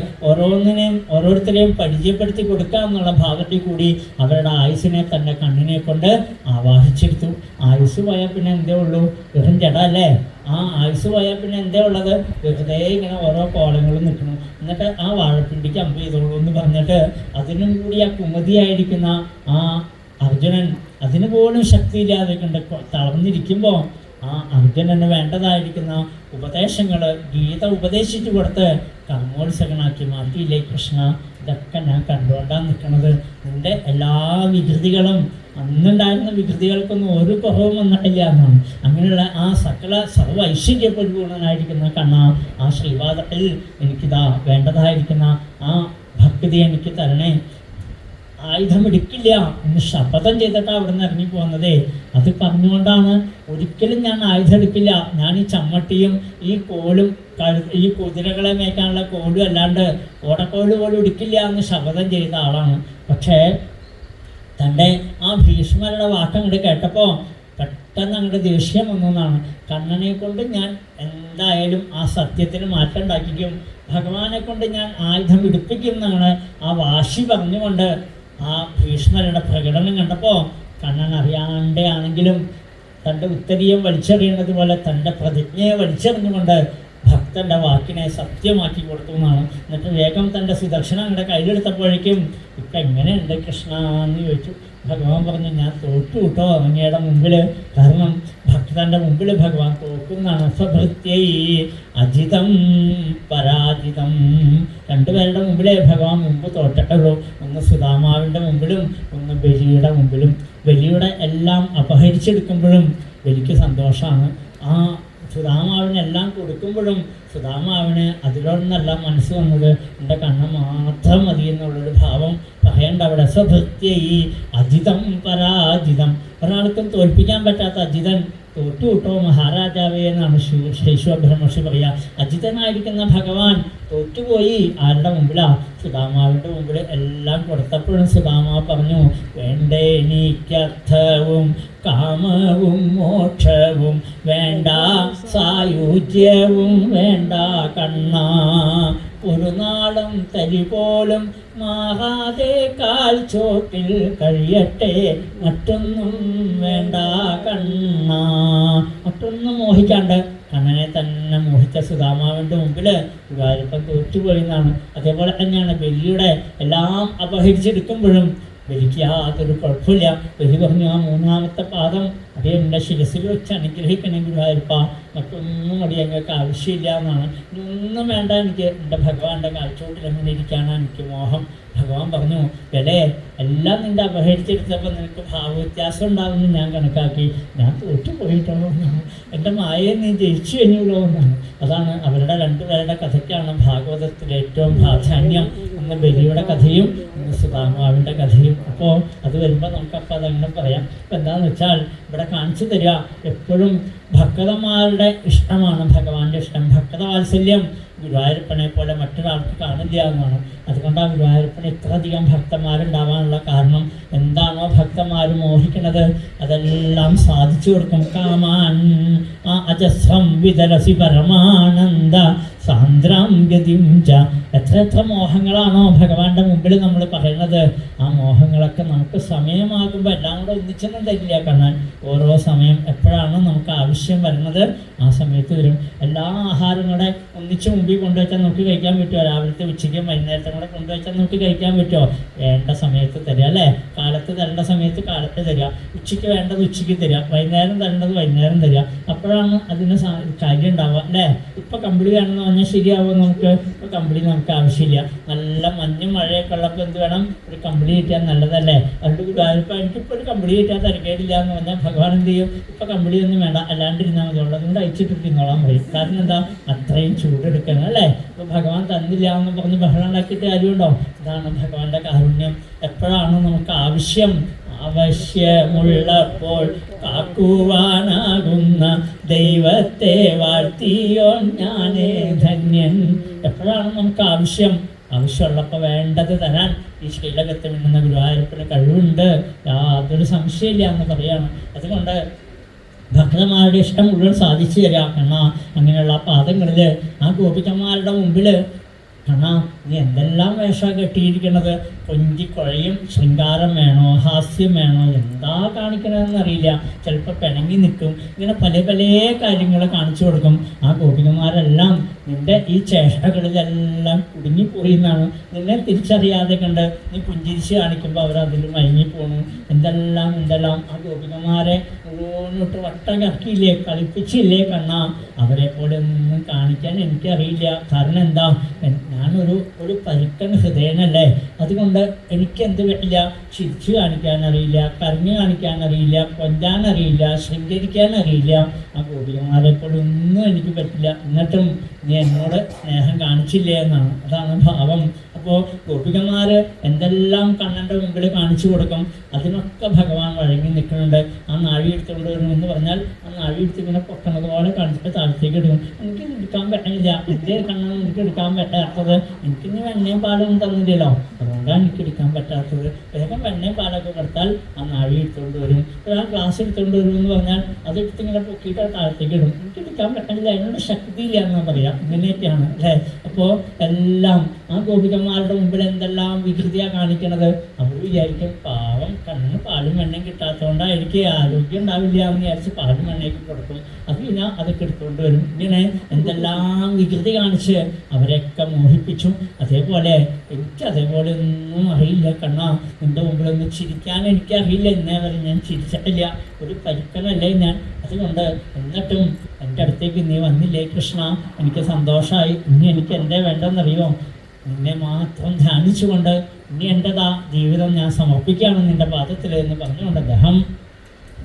ഓരോരുത്തരെയും പരിചയപ്പെടുത്തി കൊടുക്കുക എന്നുള്ള ഭാഗത്തിൽ കൂടി അവരുടെ ആയുസ്സിനെ തൻ്റെ കണ്ണിനെ കൊണ്ട് ആവാഹിച്ചെടുത്തു. ആയുസ് പോയാൽ പിന്നെ എന്തേ ഉള്ളൂ? വെറും ജഡ അല്ലേ? ആ ആയുസ് പോയാൽ പിന്നെ എന്തേ ഉള്ളത്? വെറുതെ ഇങ്ങനെ ഓരോ കോലങ്ങളും നിൽക്കുന്നു. എന്നിട്ട് ആ വാഴപ്പിണ്ടിക്ക് അമ്പ് ചെയ്തോളൂ എന്ന് പറഞ്ഞിട്ട് അതിനും കൂടി ആ കുമതിയായിരിക്കുന്ന ആ അർജുനൻ അതിന് പോലും ശക്തിയില്ലാതെ കണ്ട് തളർന്നിരിക്കുമ്പോൾ ആ അർജുനന് വേണ്ടതായിരിക്കുന്ന ഉപദേശങ്ങൾ ഗീത ഉപദേശിച്ചു കൊടുത്ത് കർമ്മോത്സകനാക്കി മാറ്റിയില്ലേ കൃഷ്ണ. ഇതൊക്കെ ഞാൻ കണ്ടുകൊണ്ടാണ് നിൽക്കുന്നത്. നിൻ്റെ എല്ലാ വികൃതികളും, അന്നുണ്ടായിരുന്ന വികൃതികൾക്കൊന്നും ഒരു കുറവും വന്നിട്ടില്ല എന്നാണ്. അങ്ങനെയുള്ള ആ സകല സർവ്വ ഐശ്വര്യപരിപൂർണനായിരിക്കുന്ന കണ്ണ, ആ ശ്രീപാദത്തിൽ എനിക്കിതാ വേണ്ടതായിരിക്കുന്ന ആ ഭക്തി എനിക്ക് തരണേ. ആയുധം എടുക്കില്ല എന്ന് ശപഥം ചെയ്തിട്ടാണ് അവിടെ നിന്ന് ഇറങ്ങി പോകുന്നത്. അത് പറഞ്ഞുകൊണ്ടാണ് ഒരിക്കലും ഞാൻ ആയുധം എടുക്കില്ല, ഞാൻ ഈ ചമ്മട്ടിയും ഈ കോലും ഈ കുതിരകളെ മേയ്ക്കാനുള്ള കോലും അല്ലാണ്ട് ഓടക്കോല് പോലും എടുക്കില്ല എന്ന് ശപഥം ചെയ്ത ആളാണ്. പക്ഷേ തൻ്റെ ആ ഭീഷ്മരുടെ വാക്കങ്ങോട്ട് കേട്ടപ്പോൾ പെട്ടെന്ന് അങ്ങോട്ട് ദേഷ്യം വന്നതാണ്. കണ്ണനെ കൊണ്ട് ഞാൻ എന്തായാലും ആ സത്യത്തിന് മാറ്റം ഉണ്ടാക്കിക്കും, ഭഗവാനെ കൊണ്ട് ഞാൻ ആയുധം എടുപ്പിക്കും എന്നാണ് ആ വാശി പറഞ്ഞുകൊണ്ട് ആ ഭീഷ്മരുടെ പ്രകടനം കണ്ടപ്പോൾ കണ്ണൻ അറിയാണ്ടേ ആണെങ്കിലും തൻ്റെ ഉത്തരീയം വലിച്ചെറിയുന്നത് പോലെ തൻ്റെ പ്രതിജ്ഞയെ വലിച്ചെറിഞ്ഞുകൊണ്ട് ഭക്തൻ്റെ വാക്കിനെ സത്യമാക്കി കൊടുത്തു എന്നാണ്. എന്നിട്ട് വേഗം തൻ്റെ സുദർശനം അങ്ങടെ കയ്യിലെടുത്തപ്പോഴേക്കും ഇപ്പം എങ്ങനെയുണ്ട് കൃഷ്ണ എന്ന് ചോദിച്ചു. ഭഗവാൻ പറഞ്ഞു, ഞാൻ തോറ്റു കേട്ടോ അങ്ങയുടെ മുമ്പിൽ. കാരണം ഭക്തൻ്റെ മുമ്പിൽ ഭഗവാൻ തോക്കുന്നതാണ്. സ്വഭൃത്യൈ അജിതം പരാജിതം. രണ്ടുപേരുടെ മുമ്പിലേ ഭഗവാൻ മുമ്പ് തോറ്റിട്ടുള്ളൂ. ഒന്ന് സുദാമാവിൻ്റെ മുമ്പിലും ഒന്ന് ബലിയുടെ മുമ്പിലും. ബലിയുടെ എല്ലാം അപഹരിച്ചെടുക്കുമ്പോഴും ബലിക്ക് സന്തോഷമാണ്. ആ സുദാമാവിനെല്ലാം കൊടുക്കുമ്പോഴും സുദാമാവിന് അതിലൊന്നല്ല മനസ്സ് വന്നത്, എൻ്റെ കണ്ണ് മാത്രം മതി എന്നുള്ളൊരു ഭാവം പറയേണ്ട അവിടെ. സ്വഭൃത്യൈ അജിതം പരാജിതം. ഒരാൾക്കും തോൽപ്പിക്കാൻ പറ്റാത്ത അജിതൻ തോറ്റു കിട്ടോ മഹാരാജാവേ എന്നാണ് ശൈശവബ്രഹ്മർഷി പറയുക. അജിതനായിരിക്കുന്ന ഭഗവാൻ തോറ്റുപോയി. ആരുടെ മുമ്പിലാ? സുദാമാവിൻ്റെ മുമ്പിൽ. എല്ലാം കൊടുത്തപ്പോഴും സുദാമ പറഞ്ഞു, വേണ്ടേ എനിക്കർത്ഥവും കാമവും മോക്ഷവും വേണ്ട സായുജ്യവും വേണ്ട കണ്ണാ, ഒരു നാളും തരി പോലും മാറാതെ കാൽ ചോട്ടിൽ കഴിയട്ടെ, മറ്റൊന്നും വേണ്ട കണ്ണാ. മറ്റൊന്നും മോഹിക്കാണ്ട് കണ്ണനെ തന്നെ മോഹിച്ച സുദാമാവിൻ്റെ മുമ്പിൽ ഗുരുവായൂരപ്പൻ തോറ്റുപോയി എന്നാണ്. അതേപോലെ തന്നെയാണ് ബലിയുടെ എല്ലാം അപഹരിച്ചെടുക്കുമ്പോഴും ബലിക്ക് യാതൊരു കുഴപ്പമില്ല. ബലി പറഞ്ഞു, ആ മൂന്നാമത്തെ പാദം അത് എൻ്റെ ശിരസിൽ വെച്ച് അനുഗ്രഹിക്കണം ഗുരുവായൂരപ്പ, മറ്റൊന്നും അടി ഞങ്ങൾക്ക് ആവശ്യമില്ല എന്നാണ്. ഇനിയൊന്നും വേണ്ട എനിക്ക്, എൻ്റെ ഭഗവാന്റെ കാഴ്ചവട്ടിൽ എങ്ങനെ ഇരിക്കാനാണ് എനിക്ക് മോഹം. ഭഗവാൻ പറഞ്ഞു, വിലേ എല്ലാം നിൻ്റെ അപഹരിച്ചെടുത്തപ്പോൾ നിനക്ക് ഭാവവ്യത്യാസം ഉണ്ടാവുമെന്ന് ഞാൻ കണക്കാക്കി, ഞാൻ തോറ്റുപോയിട്ടുള്ളൂ എന്നാണ്. എൻ്റെ മായയെ നീ ജയിച്ചു കഴിഞ്ഞുള്ളൂ എന്നാണ്. അതാണ് അവരുടെ രണ്ടുപേരുടെ കഥയ്ക്കാണ് ഭാഗവതത്തിൽ ഏറ്റവും പ്രാധാന്യം. ഒന്ന് ബലിയുടെ കഥയും ഒന്ന് സുദാമാവിൻ്റെ കഥയും. അപ്പോൾ അത് വരുമ്പോൾ നമുക്കപ്പോൾ അതങ്ങനെ പറയാം. അപ്പോൾ എന്താണെന്ന് വെച്ചാൽ ഇവിടെ കാണിച്ചു തരിക, എപ്പോഴും ഭക്തന്മാരുടെ ഇഷ്ടമാണ് ഭഗവാന്റെ ഇഷ്ടം. ഭക്ത വാത്സല്യം ഗുരുവായൂരപ്പനെ പോലെ മറ്റൊരാൾക്ക് കാണില്ല എന്നാണ്. അതുകൊണ്ടാണ് ഗുരുവായൂരപ്പന് ഇത്രയധികം ഭക്തന്മാരുണ്ടാവാനുള്ള കാരണം. എന്താണോ ഭക്തന്മാർ മോഹിക്കുന്നത് അതെല്ലാം സാധിച്ചു കൊടുക്കും. കാമാൻ അജസ്രം വിതരസി പരമാനന്ദ സാന്ദ്രാം ഗതിം ച. എത്ര മോഹങ്ങളാണോ ഭഗവാന്റെ മുമ്പിൽ നമ്മൾ പറയുന്നത്, ആ മോഹങ്ങളൊക്കെ നമുക്ക് സമയമാകുമ്പോൾ എല്ലാം കൂടെ ഒന്നിച്ചൊന്നും തരില്ല കാണാൻ. ഓരോ സമയം എപ്പോഴാണോ നമുക്ക് ആവശ്യം വരുന്നത് ആ സമയത്ത് വരും. എല്ലാ ആഹാരങ്ങളെ ഒന്നിച്ച് മുമ്പിൽ കൊണ്ടുവച്ചാൽ നമുക്ക് കഴിക്കാൻ പറ്റുമോ? രാവിലത്തെ ഉച്ചയ്ക്കും വൈകുന്നേരത്തെ കൂടെ കൊണ്ടുവച്ചാൽ നമുക്ക് കഴിക്കാൻ പറ്റുമോ? വേണ്ട സമയത്ത് തരിക അല്ലേ? കാലത്ത് തരേണ്ട സമയത്ത് കാലത്ത് തരിക, ഉച്ചയ്ക്ക് വേണ്ടത് ഉച്ചയ്ക്ക് തരിക, വൈകുന്നേരം തരേണ്ടത് വൈകുന്നേരം തരിക. അപ്പോഴാണ് അതിന് കാര്യം ഉണ്ടാവുക അല്ലേ? ഇപ്പോൾ കമ്പിളി വേണമെന്ന് പറഞ്ഞാൽ ശരിയാവും നമുക്ക്. ഇപ്പോൾ കമ്പിളി നമുക്ക് ആവശ്യമില്ല. നല്ല മഞ്ഞും മഴയൊക്കെ ഉള്ളപ്പോൾ എന്ത് വേണം? ഒരു കമ്പിളി കിട്ടിയാൽ നല്ലതല്ലേ? അതുകൊണ്ട് ഗുരുവായൂരപ്പ എനിക്കിപ്പോൾ ഒരു കമ്പിളി കിട്ടിയാൽ തിരക്കേടില്ല എന്ന് പറഞ്ഞാൽ ഭഗവാൻ എന്ത് ചെയ്യും? ഇപ്പോൾ കമ്പിളിയൊന്നും വേണ്ട, അല്ലാണ്ടിരുന്നാൽ മതി, ഉള്ളതുകൊണ്ട് അയച്ചിട്ടിരുന്നോളാൻ പറയും. കാരണം എന്താ? അത്രയും ചൂടെടുക്കണം അല്ലേ? ഇപ്പോൾ ഭഗവാൻ തന്നില്ല എന്ന് പറഞ്ഞ് ബഹളം ഉണ്ടാക്കിയിട്ട് കാര്യമുണ്ടോ? ഇതാണ് ഭഗവാന്റെ കാരുണ്യം. എപ്പോഴാണ് നമുക്ക് ആവശ്യം, ആവശ്യമുള്ളപ്പോൾ കാക്കുവാനാകുന്ന ദൈവത്തെ വാഴ്ത്തിയോ ഞാനേ ധന്യൻ. എപ്പോഴാണ് നമുക്ക് ആവശ്യമുള്ളപ്പോൾ വേണ്ടത് തരാൻ ഈ ശീലകത്ത് മിണ്ടുന്ന ഗുരുവായൂരപ്പന് കഴിവുണ്ട്, യാതൊരു സംശയമില്ല എന്ന് പറയാണ്. അതുകൊണ്ട് ഭക്തന്മാരുടെ ഇഷ്ടം മുഴുവൻ സാധിച്ചു തരാം കണ്ണാ. അങ്ങനെയുള്ള പാദങ്ങളിൽ ആ ഗോപികന്മാരുടെ മുമ്പിൽ കണ്ണാ നീ എന്തെല്ലാം വേഷം കെട്ടിയിരിക്കണത്, കൊഞ്ചിക്കുഴയും ശൃംഗാരം വേണോ, ഹാസ്യം വേണോ, എന്താ കാണിക്കണമെന്നറിയില്ല. ചിലപ്പോൾ പിണങ്ങി നിൽക്കും. ഇങ്ങനെ പല പല കാര്യങ്ങൾ കാണിച്ചു കൊടുക്കും. ആ ഗോപികമാരെല്ലാം നിൻ്റെ ഈ ചേഷ്ടകളിലെല്ലാം കുടുങ്ങിപ്പോയിന്നാണ്. നിന്നെ തിരിച്ചറിയാതെ കണ്ട് നീ പുഞ്ചിരിച്ച് കാണിക്കുമ്പോൾ അവരതിൽ മയങ്ങിപ്പോണു. എന്തെല്ലാം ആ ഗോപികമാരെ മുഴുവനോട്ട് വട്ടം കറക്കിയില്ലേ, കളിപ്പിച്ചില്ലേ കണ്ണ. അവരെ പോലെ ഒന്നും കാണിക്കാൻ എനിക്കറിയില്ല. കാരണം എന്താ, ഞാനൊരു പരുക്കൻ ഹൃദയനല്ലേ. അതുകൊണ്ട് എനിക്കെന്ത് പറ്റില്ല, ചിരിച്ചു കാണിക്കാനറിയില്ല, കരഞ്ഞു കാണിക്കാനറിയില്ല, കൊല്ലാനറിയില്ല, ശൃംഗരിക്കാനറിയില്ല. ആ ഗോപികമാരെ പോലെ ഒന്നും എനിക്ക് പറ്റില്ല. എന്നിട്ടും നീ എന്നോട് സ്നേഹം കാണിച്ചില്ലേ എന്നാണ്. അതാണ് ഭാവം. അപ്പോൾ ഗോപികമാർ എന്തെല്ലാം കണ്ണൻ്റെ മുമ്പിൽ കാണിച്ചു കൊടുക്കും, അതിനൊക്കെ ഭഗവാൻ വഴങ്ങി നിൽക്കുന്നുണ്ട്. ആ നാഴി എടുത്തുകൊണ്ട് വരുമെന്ന് പറഞ്ഞാൽ ആ നാഴി എടുത്ത് ഇങ്ങനെ പൊക്കണത് പോലെ കാണിച്ചിട്ട് താഴത്തേക്ക് എടുക്കും. എനിക്ക് എടുക്കാൻ പറ്റണില്ല, എൻ്റെ കണ്ണാണ് എനിക്ക് എടുക്കാൻ പറ്റാത്തത്. എനിക്ക് ഇനി വെണ്ണയും പാലൊന്നും തന്നില്ലല്ലോ, അതുകൊണ്ടാണ് എനിക്ക് എടുക്കാൻ പറ്റാത്തത്. വേഗം വെണ്ണയും പാലൊക്കെ കൊടുത്താൽ ആ നാഴി എടുത്തുകൊണ്ട് വരും. ആ ഗ്ലാസ് എടുത്തുകൊണ്ട് വരുമെന്ന് പറഞ്ഞാൽ അതെടുത്ത് ഇങ്ങനെ പൊക്കിയിട്ട് താഴത്തേക്ക് ഇടും. എനിക്ക് എടുക്കാൻ പറ്റണില്ല, അതിനോട് ശക്തിയില്ല എന്ന് പറയാം. ഇങ്ങനെയൊക്കെയാണ് അല്ലേ. അപ്പോൾ എല്ലാം ആ ഗോപികന്മാരുടെ മുമ്പിൽ എന്തെല്ലാം വികൃതിയാണ് കാണിക്കണത്. അവർ വിചാരിക്കും പാവം കണ്ണിന് പാലും വെണ്ണയും കിട്ടാത്തതുകൊണ്ടാണ് എനിക്ക് ആരോഗ്യം ഉണ്ടാവില്ല എന്ന് വിചാരിച്ച് പാലും വെണ്ണയൊക്കെ കൊടുക്കും. അത് പിന്നെ അതൊക്കെ എടുത്തുകൊണ്ട് വരും. ഇങ്ങനെ എന്തെല്ലാം വികൃതി കാണിച്ച് അവരെയൊക്കെ മോഹിപ്പിച്ചു. അതേപോലെ അതേപോലെ ഒന്നും അറിയില്ല കണ്ണാ, നിൻ്റെ മുമ്പിലൊന്നും ചിരിക്കാൻ എനിക്കറിയില്ല. ഇന്നേ വരെ ഞാൻ ചിരിച്ചിട്ടില്ല, ഒരു പരുക്കനല്ലേ ഞാൻ. അതുകൊണ്ട് എന്നിട്ടും എൻ്റെ അടുത്തേക്ക് നീ വന്നില്ലേ കൃഷ്ണ, എനിക്ക് സന്തോഷമായി. ഇനി എനിക്ക് എന്തേ വേണ്ടെന്നറിയോ, നിന്നെ മാത്രം ധ്യാനിച്ചുകൊണ്ട് ഇനി എൻ്റെതാ ജീവിതം ഞാൻ സമർപ്പിക്കുകയാണ് നിൻ്റെ പാദത്തിൽ എന്ന് പറഞ്ഞുകൊണ്ട് അദ്ദേഹം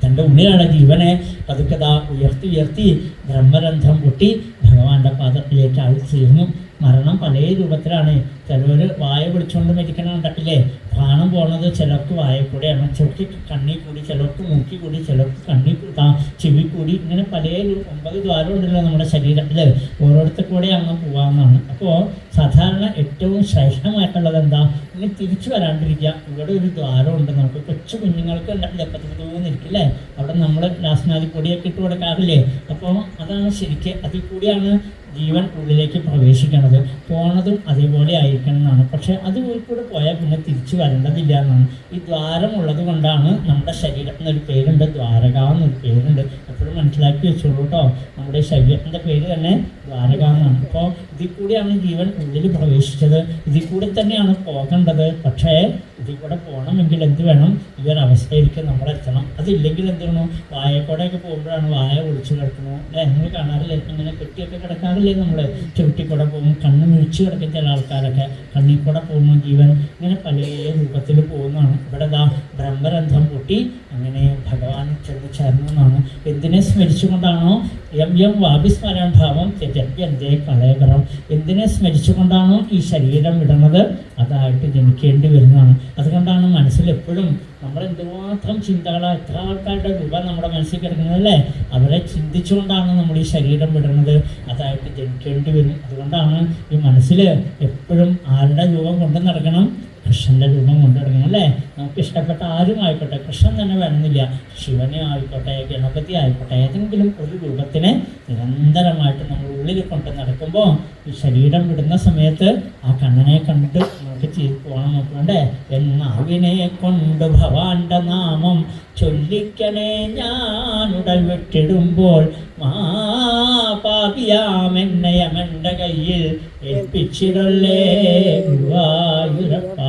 തൻ്റെ ഉള്ളിലുള്ള ജീവനെ പതുക്കതാ ഉയർത്തി ബ്രഹ്മരന്ധ്രം പൊട്ടി ഭഗവാന്റെ പാദത്തിലേക്ക് ആൾ ചേർന്നു. മരണം പല രൂപത്തിലാണ്. ചിലവർ വായ പിടിച്ചുകൊണ്ട് മരിക്കണം കണ്ടിട്ടില്ലേ. പ്രാണം പോകുന്നത് ചിലർക്ക് വായ കൂടെയാണ്, ചിലർക്ക് കണ്ണി കൂടി, ചിലർക്ക് മൂക്കി കൂടി, ചിലർക്ക് കണ്ണി ചെവി കൂടി. ഇങ്ങനെ പല 9 ദ്വാരം ഉണ്ടല്ലോ നമ്മുടെ ശരീരത്തിൽ, ഓരോരുത്തർ കൂടെ അങ്ങ് പോകാമെന്നാണ്. അപ്പോൾ സാധാരണ ഏറ്റവും ശ്രേഷ്ഠമായിട്ടുള്ളത് എന്താ, ഇനി തിരിച്ചു വരാണ്ടിരിക്കുക. ഇവിടെ ഒരു ദ്വാരമുണ്ട് നമുക്ക്. കൊച്ചു കുഞ്ഞുങ്ങൾക്ക് ഉണ്ടല്ലേ, 10 ഇരിക്കില്ലേ, അവിടെ നമ്മൾ രാസനാദി പൊടിയൊക്കെ ഇട്ട് കൊടുക്കാറില്ലേ. അപ്പോൾ അതാണ് ശരിക്ക്, അതിൽ കൂടിയാണ് ജീവൻ ഉള്ളിലേക്ക് പ്രവേശിക്കുന്നത്. പോണതും അതേപോലെ ആയിരിക്കണം എന്നാണ്. പക്ഷേ അത് കൂടെ പോയാൽ പിന്നെ തിരിച്ചു വരേണ്ടതില്ല എന്നാണ്. ഈ ദ്വാരമുള്ളത് കൊണ്ടാണ് നമ്മുടെ ശരീരത്തിനൊരു പേരുണ്ട്, ദ്വാരക എന്നൊരു പേരുണ്ട്. എപ്പോഴും മനസ്സിലാക്കി വെച്ചോളൂ കേട്ടോ. നമ്മുടെ ശരീരത്തിൻ്റെ പേര് തന്നെ ദ്വാരക എന്നാണ്. അപ്പോൾ ഇതിൽ കൂടിയാണ് ജീവൻ ഉള്ളിൽ പ്രവേശിച്ചത്, ഇതിൽ കൂടെ തന്നെയാണ് പോകേണ്ടത്. പക്ഷേ ഇതിൽ കൂടെ പോകണമെങ്കിൽ എന്ത് വേണം, ഈ ഒരു അവസ്ഥയിലേക്ക് നമ്മൾ എത്തണം. അതില്ലെങ്കിൽ എന്ത് വേണം, വായക്കൂടെയൊക്കെ പോകുമ്പോഴാണ് വായ ഒളിച്ചു കിടക്കണം അല്ലേ. നിങ്ങൾ കാണാറില്ലേ, ഇങ്ങനെ കെട്ടിയൊക്കെ കിടക്കാറില്ലേ നമ്മൾ. ചുരുട്ടിക്കൂടെ പോകും, കണ്ണ് മിഴിച്ച് കിടക്കും ചില ആൾക്കാരൊക്കെ. കണ്ണിൽ കൂടെ പോകുന്നു ജീവൻ. ഇങ്ങനെ പല രൂപത്തിൽ പോകുന്നതാണ്. ഇവിടെ ബ്രഹ്മരന്ധ്രം പൊട്ടി അങ്ങനെ ഭഗവാൻ ചെന്ന് ചേർന്നതാണ്. എന്തിനെ സ്മരിച്ചുകൊണ്ടാണോ, യം വാഭിസ്മരൺ ഭാവം തെറ്റെന്തേ കളയകരം. എന്തിനെ സ്മരിച്ചുകൊണ്ടാണോ ഈ ശരീരം വിടുന്നത്, അതായിട്ട് ജനിക്കേണ്ടി വരുന്നതാണ്. അതുകൊണ്ടാണ് മനസ്സിൽ എപ്പോഴും നമ്മൾ എന്തുമാത്രം ചിന്തകളാണ്, എത്ര ആൾക്കാരുടെ രൂപ നമ്മുടെ മനസ്സിൽ കിടക്കുന്നത് അല്ലേ. അവരെ ചിന്തിച്ചുകൊണ്ടാണ് നമ്മൾ ഈ ശരീരം വിടുന്നത്, അതായിട്ട് ജനിക്കേണ്ടി വരും. അതുകൊണ്ടാണ് ഈ മനസ്സിൽ എപ്പോഴും ആരുടെ രൂപം കൊണ്ട് നടക്കണം, കൃഷ്ണൻ്റെ രൂപം കൊണ്ടിടണം അല്ലേ. നമുക്ക് ഇഷ്ടപ്പെട്ട ആരും ആയിക്കോട്ടെ, കൃഷ്ണൻ തന്നെ വേണമെന്നില്ല, ശിവനെ ആയിക്കോട്ടെ, ഗണപതി ആയിക്കോട്ടെ, ഏതെങ്കിലും ഒരു രൂപത്തിനെ നിരന്തരമായിട്ട് നമ്മൾ ഉള്ളിൽ കൊണ്ട് നടക്കുമ്പോൾ ഈ ശരീരം വിടുന്ന സമയത്ത് ആ കണ്ണനെ കണ്ടിട്ട് നമുക്ക് പോകണം. നോക്കണ്ടേ, എന്നാവിനെ കൊണ്ട് ഭവാന്റെ നാമം ചൊല്ലിക്കണേ ഞാനുടൽ വിട്ടിടുമ്പോൾ പാപിയാമെന്നയമെൻ്റെ കയ്യിൽ ഏൽപ്പിച്ചിടല്ലേ ഗുരുവായൂരപ്പ.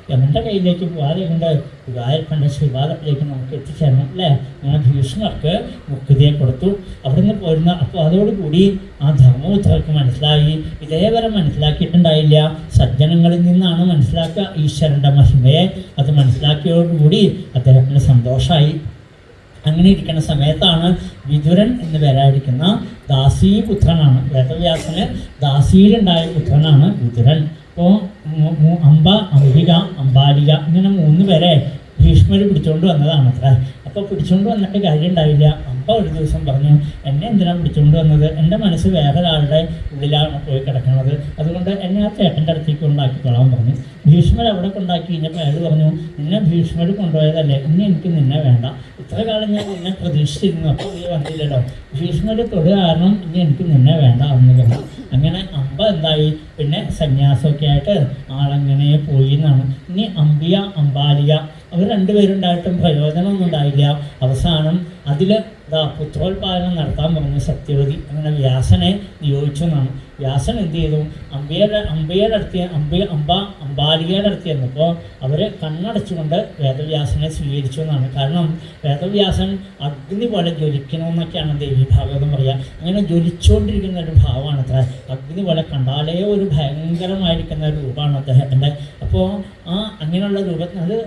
യമൻ്റെ കയ്യിലേക്ക് പോകാതെ കൊണ്ട് ഗുരുവായൂരപ്പൻ്റെ ശ്രീപാദത്തിലേക്ക് നമുക്ക് എത്തിച്ചേരണം അല്ലേ. അങ്ങനെ ഭീഷ്മർക്ക് മുക്തിയെ കൊടുത്തു. അവിടെ നിന്ന് പോരുന്ന. അപ്പോൾ അതോടുകൂടി ആ ധർമ്മപുത്രർക്ക് മനസ്സിലായി. ഇതേവരെ മനസ്സിലാക്കിയിട്ടുണ്ടായില്ല. സജ്ജനങ്ങളിൽ നിന്നാണ് മനസ്സിലാക്കുക ഈശ്വരൻ്റെ മഹിമയെ. അത് മനസ്സിലാക്കിയതോടുകൂടി അദ്ദേഹത്തിന് സന്തോഷമായി. അങ്ങനെ ഇരിക്കുന്ന സമയത്താണ് വിതുരൻ എന്ന് പേരായിരിക്കുന്ന ദാസീപുത്രനാണ്. വേദവ്യാസന് ദാസിയിലുണ്ടായ പുത്രനാണ് വിതുരൻ. അപ്പോൾ അംബിക, അംബാലിക ഇങ്ങനെ 3 പേരെ ഭീഷ്മർ പിടിച്ചുകൊണ്ട് വന്നതാണ് അത്ര. അപ്പോൾ പിടിച്ചുകൊണ്ട് വന്നിട്ട് കാര്യം ഉണ്ടായില്ല. അമ്പ ഒരു ദിവസം പറഞ്ഞു, എന്നെ എന്തിനാണ് പിടിച്ചുകൊണ്ട് വന്നത്, എൻ്റെ മനസ്സ് വേറൊരാളുടെ ഉള്ളിലാണ് പോയി കിടക്കുന്നത്, അതുകൊണ്ട് എന്നെ ആ ചേട്ടൻ്റെ അടുത്തേക്ക് കൊണ്ടാക്കിക്കൊള്ളാൻ പറഞ്ഞു. ഭീഷ്മർ അവിടെ കൊണ്ടാക്കി കഴിഞ്ഞപ്പോൾ അയാൾ പറഞ്ഞു, നിന്നെ ഭീഷ്മർ കൊണ്ടുപോയതല്ലേ, ഇനി എനിക്ക് നിന്നെ വേണ്ട, ഇത്ര കാലം ഞാൻ നിന്നെ പ്രതീക്ഷിച്ചിരുന്നു, അപ്പോൾ നീ വന്നില്ലല്ലോ, ഭീഷ്മർ തൊട് കാരണം ഇനി എനിക്ക് നിന്നെ വേണ്ട എന്ന് പറഞ്ഞു. അങ്ങനെ അമ്പ എന്തായി പിന്നെ സന്യാസമൊക്കെ ആയിട്ട് ആളങ്ങനെ പോയി എന്നാണ്. ഇനി അംബിയ അംബാലിക അവർ രണ്ടുപേരുണ്ടായിട്ടും പ്രയോജനമൊന്നും ഉണ്ടായില്ല. അവസാനം അതിൽ പുത്രോത്പാദനം നടത്താൻ പറഞ്ഞു സത്യവതി. അങ്ങനെ വ്യാസനെ നിയോഗിച്ചു എന്നാണ്. വ്യാസൻ എന്ത് ചെയ്തു, അംബാലികയുടെ അടുത്ത് ചെന്നപ്പോൾ അവർ കണ്ണടച്ചുകൊണ്ട് വേദവ്യാസനെ സ്വീകരിച്ചു എന്നാണ്. കാരണം വേദവ്യാസൻ അഗ്നി പോലെ ജ്വലിക്കണമെന്നൊക്കെയാണ് ദേവി ഭാഗവതം പറയുക. അങ്ങനെ ജ്വലിച്ചുകൊണ്ടിരിക്കുന്ന ഒരു ഭാവമാണ് അത്ര. അഗ്നി പോലെ കണ്ടാലേ ഒരു ഭയങ്കരമായിരിക്കുന്ന ഒരു രൂപമാണ് അദ്ദേഹത്തിൻ്റെ. അപ്പോൾ അങ്ങനെയുള്ള രൂപത്തിന് അത്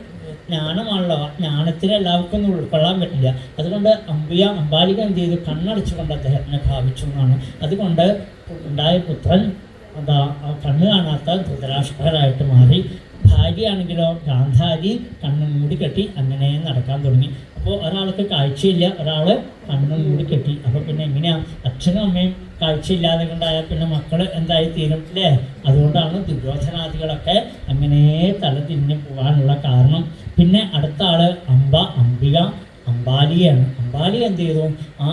ജ്ഞാനമാണല്ലോ. ആ ജ്ഞാനത്തിന് എല്ലാവർക്കും ഒന്നും ഉൾക്കൊള്ളാൻ പറ്റില്ല. അതുകൊണ്ട് അംബാലിക എന്ത് ചെയ്തു, കണ്ണടച്ചുകൊണ്ട് അദ്ദേഹത്തിനെ ഭാവിച്ചു എന്നാണ്. അതുകൊണ്ട് ഉണ്ടായ പുത്രൻ കണ്ണ് കാണാത്ത ധൃതരാഷ്ട്രരായിട്ട് മാറി. ഭാര്യയാണെങ്കിലോ ഗാന്ധാരി കണ്ണ് മൂടിക്കെട്ടി അങ്ങനെ നടക്കാൻ തുടങ്ങി. അപ്പോൾ ഒരാൾക്ക് കാഴ്ചയില്ല, ഒരാൾ കണ്ണ് മൂടിക്കെട്ടി. അപ്പോൾ പിന്നെ എങ്ങനെയാണ് അച്ഛനും അമ്മയും കാഴ്ചയില്ലാതെ കൊണ്ടായാൽ പിന്നെ മക്കൾ എന്തായി തീരും അല്ലേ? അതുകൊണ്ടാണ് ദുര്യോധനാദികളൊക്കെ അങ്ങനെ തലതിരിഞ്ഞ് പോകാനുള്ള കാരണം. പിന്നെ അടുത്ത ആൾ അംബിക അംബാലിയാണ്. അംബാലിക എന്ത് ചെയ്തു, ആ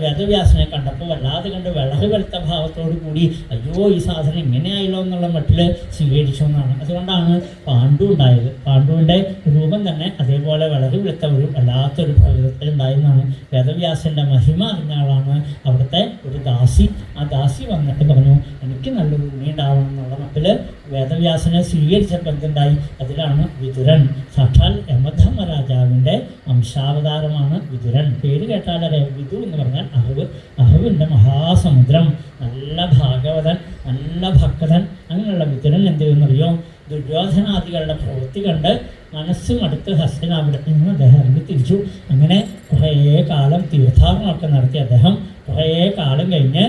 വേദവ്യാസനെ കണ്ടപ്പോൾ വല്ലാതെ കണ്ട് വിളക് വെളുത്ത ഭാവത്തോടു കൂടി അയ്യോ ഈ സാധനം ഇങ്ങനെയായല്ലോ എന്നുള്ള മട്ടിൽ സ്വീകരിച്ചു എന്നാണ്. അതുകൊണ്ടാണ് പാണ്ഡു ഉണ്ടായത്. പാണ്ഡുവിൻ്റെ രൂപം തന്നെ അതേപോലെ വിളക് വെളുത്ത ഒരു വല്ലാത്തൊരു പ്രകൃതത്തിൽ ഉണ്ടായിരുന്നാണ്. വേദവ്യാസൻ്റെ മഹിമ അറിഞ്ഞ ആളാണ് അവിടുത്തെ ഒരു ദാസി. ആ ദാസി വന്നിട്ട് പറഞ്ഞു എനിക്ക് നല്ലൊരു ഉണ്ണി ഉണ്ടാവണം എന്നുള്ള മട്ടിൽ വേദവ്യാസനെ സ്വീകരിച്ചപ്പോൾ എന്തുണ്ടായി, അതിലാണ് വിതുരൻ. സാക്ഷാൽ യമധർമ്മരാജാവിൻ്റെ അംശാവതാരമാണ് വിതുരൻ. പേര് കേട്ടാലറിയാം. വിതു എന്ന് പറഞ്ഞാൽ അറിവിൻ്റെ മഹാസമുദ്രം, നല്ല ഭാഗവതൻ, നല്ല ഭക്തൻ. അങ്ങനെയുള്ള വിതുരൻ എന്ത് ചെയ്യുന്നറിയോ, ദുര്യോധനാദികളുടെ പ്രവൃത്തി കണ്ട് മനസ്സും അടുത്ത് ഹസ്തനാപുരത്തിൽ നിന്ന് അദ്ദേഹം ഇറങ്ങി തിരിച്ചു. അങ്ങനെ കുറേ കാലം തീർത്ഥാടനമൊക്കെ നടത്തി അദ്ദേഹം. കുറേ കാലം കഴിഞ്ഞ്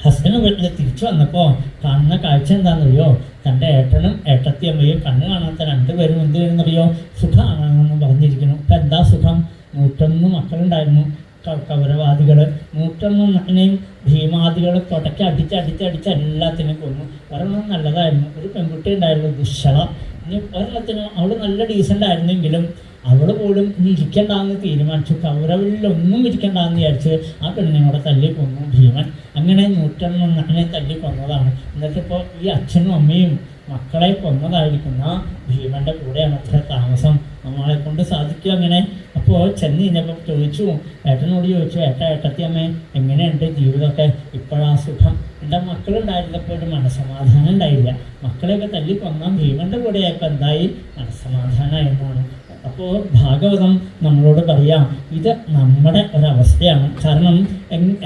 ഹസ്തനാപുരത്തിൽ തിരിച്ചു വന്നപ്പോൾ കാണുന്ന കാഴ്ച എന്താണെന്നറിയോ, തൻ്റെ ഏട്ടനും ഏട്ടത്തിയമ്മയും കണ്ണ് കാണാത്ത രണ്ടുപേരും എന്ത് ചെയ്യുന്നറിയോ, സുഖമാണെന്ന് പറഞ്ഞിരിക്കുന്നു. ഇപ്പം എന്താ സുഖം, 101 മക്കളുണ്ടായിരുന്നു കൗരവാദികൾ. 101 ഭീമാദികൾ തുടക്കി അടിച്ച് എല്ലാത്തിനും കൊന്നു. ഒരെണ്ണം നല്ലതായിരുന്നു, ഒരു പെൺകുട്ടി ഉണ്ടായിരുന്നു ദുശ്ശള. ഇനി ഒരെണ്ണത്തിനും അവൾ നല്ല ഡീസൻ്റ് ആയിരുന്നെങ്കിലും അവൾ പോലും ഇനി ഇരിക്കണ്ടെന്ന് തീരുമാനിച്ചു. കൗരവിലൊന്നും ഇരിക്കണ്ടെന്ന് വിചാരിച്ച് ആ പെണ്ണിനോടെ തല്ലി കൊന്നു ഭീമൻ. അങ്ങനെ 101 തല്ലി കൊന്നതാണ്. എന്നിട്ടിപ്പോൾ ഈ അച്ഛനും അമ്മയും മക്കളെ കൊന്നതായിരിക്കുന്ന ഭീമൻ്റെ കൂടെയാണ് അത്ര താമസം. നമ്മളെ കൊണ്ട് സാധിക്കും അങ്ങനെ. അപ്പോൾ ചെന്ന് കഴിഞ്ഞപ്പോൾ ഏട്ടനോട് ചോദിച്ചു, ഏട്ടത്തിയമ്മേ എങ്ങനെയുണ്ട് ജീവിതമൊക്കെ? ഇപ്പോഴാ സുഖം. എൻ്റെ മക്കളുണ്ടായിരുന്നപ്പോൾ ഒരു മനസ്സമാധാനം ഉണ്ടായില്ല. മക്കളെയൊക്കെ തല്ലി കൊന്നാൽ ഭീമൻ്റെ കൂടെയായപ്പോൾ എന്തായി, മനസ്സമാധാനമായിരുന്നാണ്. അപ്പോൾ ഭാഗവതം നമ്മളോട് പറയാം, ഇത് നമ്മുടെ ഒരവസ്ഥയാണ്. കാരണം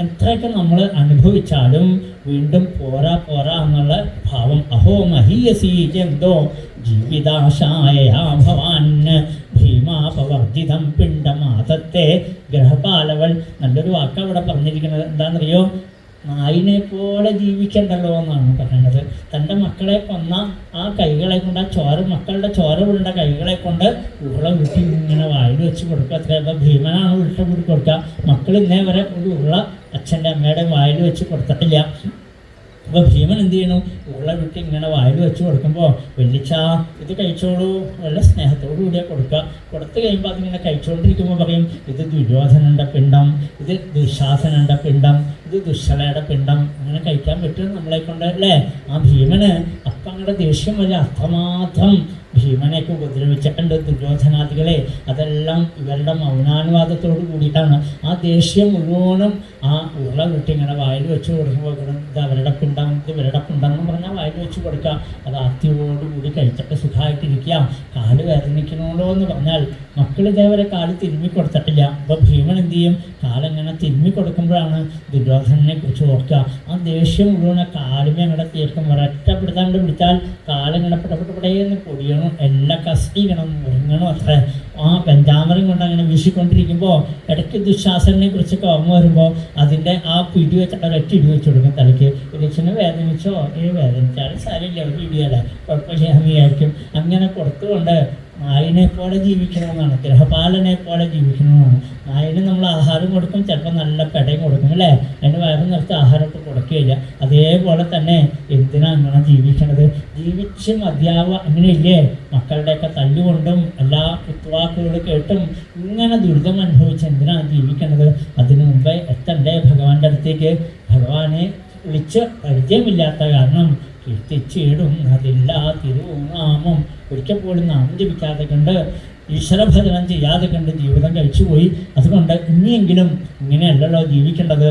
എത്രയൊക്കെ നമ്മൾ അനുഭവിച്ചാലും വീണ്ടും പോരാ എന്നുള്ള ഭാവം. അഹോ മഹീയസീ എന്തോ ജീവിതാശായയാ ഭവാൻ ഭീമാപവർജിതം പിണ്ടമാതത്തെ ഗ്രഹപാലവൾ. നല്ലൊരു വാക്ക് അവിടെ പറഞ്ഞിരിക്കുന്നത് എന്താണെന്നറിയോ, നായിനെ പോലെ ജീവിക്കണ്ടല്ലോ എന്നാണ് പറയുന്നത്. തൻ്റെ മക്കളെ കൊന്ന ആ കൈകളെ കൊണ്ട്, മക്കളുടെ ചോര വീണ്ട കൈകളെ കൊണ്ട് ഉരുള ഉരുട്ടി ഇങ്ങനെ വായിൽ വെച്ച് കൊടുക്കുക. അത്രയപ്പോൾ ഭീമനാണ് ഉരുട്ട കൂടി കൊടുക്കുക. മക്കൾ ഇന്നേ വരെ ഒരു ഉരുള അച്ഛൻ്റെ അമ്മയുടെ വായിൽ വെച്ച് കൊടുത്തിട്ടില്ല. അപ്പോൾ ഭീമൻ എന്ത് ചെയ്യണു, ഉരുള വിട്ട് ഇങ്ങനെ വായിൽ വെച്ച് കൊടുക്കുമ്പോൾ വെള്ളിച്ച ഇത് കഴിച്ചോളൂ, നല്ല സ്നേഹത്തോടു കൂടിയാണ് കൊടുക്കുക. കൊടുത്തു കഴിയുമ്പോൾ അതിങ്ങനെ കഴിച്ചുകൊണ്ടിരിക്കുമ്പോൾ പറയും ഇത് ദുര്യോധനൻ്റെ പിണ്ടം, ഇത് ദുശാസനൻ്റെ പിണ്ടം, ഇത് ദുശ്ശലയുടെ പിണ്ടം. അങ്ങനെ കഴിക്കാൻ പറ്റും നമ്മളെ കൊണ്ട് അല്ലേ? ആ ഭീമന് അപ്പം അങ്ങയുടെ ദേഷ്യം വലിയ അർത്ഥമാത്രം ഭീമനെയൊക്കെ ഉപദ്രവിച്ചിട്ടുണ്ട് ദുര്യോധനാദികളെ. അതെല്ലാം ഇവരുടെ മൗനാനുവാദത്തോട് കൂടിയിട്ടാണ്. ആ ദേഷ്യം മുഴുവനും ആ ഉരുള വിട്ട് ഇങ്ങനെ വായിൽ വെച്ച് കൊടുക്കുമ്പോൾ ഇത് അവരുടെ പിണ്ടം, ഇത് ഇവരുടെ പിണ്ടം എന്ന് പറഞ്ഞാൽ വായിൽ വെച്ച് കൊടുക്കുക. അത് ആദ്യമോടുകൂടി കഴിച്ചിട്ട് സുഖമായിട്ടിരിക്കുക. കാല് വേദനിക്കണമല്ലോ എന്ന് പറഞ്ഞാൽ മക്കൾ ഇതേവരെ കാല് തിരുമ്മി കൊടുത്തിട്ടില്ല. അപ്പോൾ ഭീമൻ എന്ത് ചെയ്യും, കാലങ്ങനെ തിരുമ്മി കൊടുക്കുമ്പോഴാണ് ദുര്യോധനെ കുറിച്ച് ഓർക്കുക. ആ ദേഷ്യം മുഴുവനെ കാലുമേ അങ്ങടെ തീർക്കും. ഒരൊറ്റപ്പെടുത്താണ്ട് പിടിച്ചാൽ കാലിങ്ങനെ പിടപെടപെടയെന്ന് പൊടിയണം, എല്ലാം കസ്റ്റിക്കണം, മുറിങ്ങണം. അത്ര ആ പെഞ്ചാമരം കൊണ്ട് അങ്ങനെ വീശിക്കൊണ്ടിരിക്കുമ്പോൾ ഇടയ്ക്ക് ദുശാസനെ കുറിച്ചൊക്കെ ഓർമ്മ വരുമ്പോൾ അതിൻ്റെ ആ പിടി വെച്ച് ഒരൊറ്റ ഇടി വെച്ച് കൊടുക്കും തലയ്ക്ക്. വിളിച്ചിന് വേദനിച്ചോ, വേദനിച്ചാലും സാരമില്ല, ഒരു ഇടിയല്ലേ, കുഴപ്പമില്ല എന്ന് വിചാരിക്കും. അങ്ങനെ കൊടുത്തുകൊണ്ട് നായിനെ പോലെ ജീവിക്കണമെന്നാണ്, ഗ്രഹപാലനെ പോലെ ജീവിക്കണമെന്നാണ്. നായിന് നമ്മൾ ആഹാരം കൊടുക്കും, ചിലപ്പോൾ നല്ല പെടയും കൊടുക്കും അല്ലേ? അതിന് വയറ് നിർത്തി ആഹാരമൊക്കെ കൊടുക്കുകയില്ല. അതേപോലെ തന്നെ എന്തിനാണ് അങ്ങനെ ജീവിക്കണത്? ജീവിച്ച് മതിയാവുക അങ്ങനെയില്ലേ? മക്കളുടെയൊക്കെ തല്ലുകൊണ്ടും എല്ലാ കുത്തുവാക്കുകൾ കേട്ടും ഇങ്ങനെ ദുരിതം അനുഭവിച്ച് എന്തിനാണ് ജീവിക്കണത്? അതിനു മുമ്പേ എത്തണ്ടേ ഭഗവാന്റെ അടുത്തേക്ക്? ഭഗവാനെ വിളിച്ച് പരിചയമില്ലാത്ത കാരണം കീർത്തിച്ചിടുന്നതില്ല തിരുനാമം. ഒരിക്കൽ പോലും നാമം ജപിക്കാതെ കണ്ട് ഈശ്വരഭജനം ചെയ്യാതെ കണ്ട് ജീവിതം കഴിച്ചുപോയി. അതുകൊണ്ട് ഇനിയെങ്കിലും ഇങ്ങനെയല്ലല്ലോ ജീവിക്കേണ്ടത്.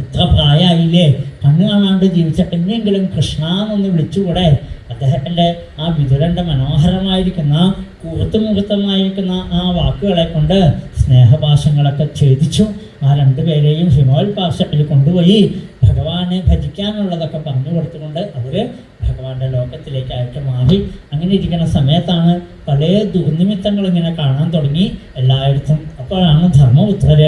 ഇത്ര പ്രായമായില്ലേ, കണ്ണ് കാണാണ്ട് ജീവിച്ച എന്നെങ്കിലും കൃഷ്ണ എന്നൊന്ന് വിളിച്ചുകൂടെ? അദ്ദേഹത്തിൻ്റെ ആ വിതുരൻ്റെ മനോഹരമായിരിക്കുന്ന കൂർത്തുമുഖത്തമായിരിക്കുന്ന ആ വാക്കുകളെ കൊണ്ട് സ്നേഹഭാഷങ്ങളൊക്കെ ഛേദിച്ചു. ആ രണ്ടുപേരെയും ഹിമോത്പാസത്തിൽ കൊണ്ടുപോയി ഭഗവാനെ ഭജിക്കാനുള്ളതൊക്കെ പറഞ്ഞു കൊടുത്തുകൊണ്ട് അവർ ഭഗവാന്റെ ലോകത്തിലേക്കായിട്ട് മാറി. അങ്ങനെ ഇരിക്കുന്ന സമയത്താണ് പല ദുർനിമിത്തങ്ങൾ ഇങ്ങനെ കാണാൻ തുടങ്ങി എല്ലായിടത്തും. അപ്പോഴാണ് ധർമ്മപുത്രർ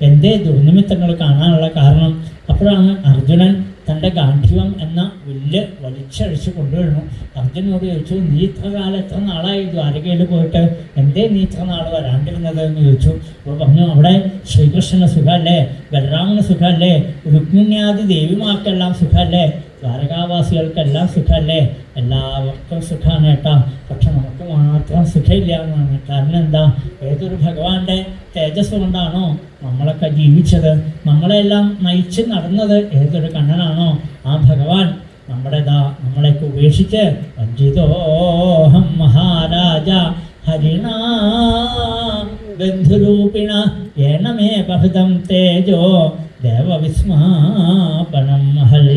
എന്തേ ദുർനിമിത്തങ്ങൾ കാണാനുള്ള കാരണം? അപ്പോഴാണ് അർജുനൻ തൻ്റെ ഗാന്ധിവം എന്ന വില്ല് വലിച്ചഴിച്ച് കൊണ്ടുവരുന്നു. അർജുനോട് ചോദിച്ചു, നീ ഇത്ര കാലം എത്ര നാളായി ദ്വാരകയിൽ പോയിട്ട് എന്തേ നീ ഇത്ര നാൾ വരാണ്ടിരുന്നത് എന്ന് ചോദിച്ചു. അപ്പോൾ പറഞ്ഞു, അവിടെ ശ്രീകൃഷ്ണന് സുഖമല്ലേ, ബലരാമന് സുഖമല്ലേ, രുക്മിണ്യാദി ദേവിമാർക്കെല്ലാം സുഖമല്ലേ, ദ്വാരകാവാസികൾക്കെല്ലാം സുഖമല്ലേ, എല്ലാവർക്കും സുഖമാണ് കേട്ടോ. പക്ഷെ നമുക്ക് മാത്രം സുഖമില്ല എന്നാണ്. കാരണം എന്താ? ഏതൊരു ഭഗവാന്റെ തേജസ് കൊണ്ടാണോ നമ്മളൊക്കെ ജീവിച്ചത്, നമ്മളെല്ലാം നയിച്ച് നടന്നത് ഏതൊരു കണ്ണനാണോ ആ ഭഗവാൻ നമ്മളെയൊക്കെ ഉപേക്ഷിച്ച് വഞ്ചിതോഹം മഹാരാജ ഹരിണാ ബന്ധുരൂപിണ ഏനമേ പഹൃതം തേജോ ദേവവിസ്മാപനം മഹൽ.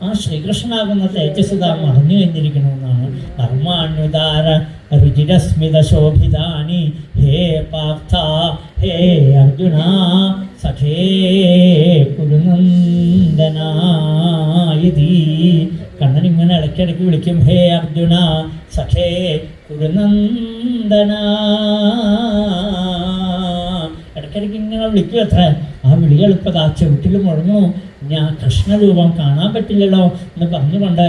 ആ ശ്രീകൃഷ്ണനാകുന്ന തേജസ്സുത മറഞ്ഞു കഴിഞ്ഞിരിക്കണമെന്നാണ്. ധർമാണ്യുദാര രുചിരസ്മിത ശോഭിതാനി ഹേ പാർത്ഥ ഹേ അർജുന സഖേ കുരുനന്ദനായതി. കണ്ണനിങ്ങനെ ഇടയ്ക്കിടയ്ക്ക് വിളിക്കും, ഹേ അർജുന സഖേ കുരുനന്ദന. ഇടയ്ക്കിടയ്ക്ക് ഇങ്ങനെ വിളിക്കും അത്ര. ആ വിളി എളുപ്പത ആ ചുവട്ടിൽ മുഴങ്ങും. ഞാൻ കൃഷ്ണരൂപം കാണാൻ പറ്റില്ലല്ലോ എന്ന് പറഞ്ഞുകൊണ്ട്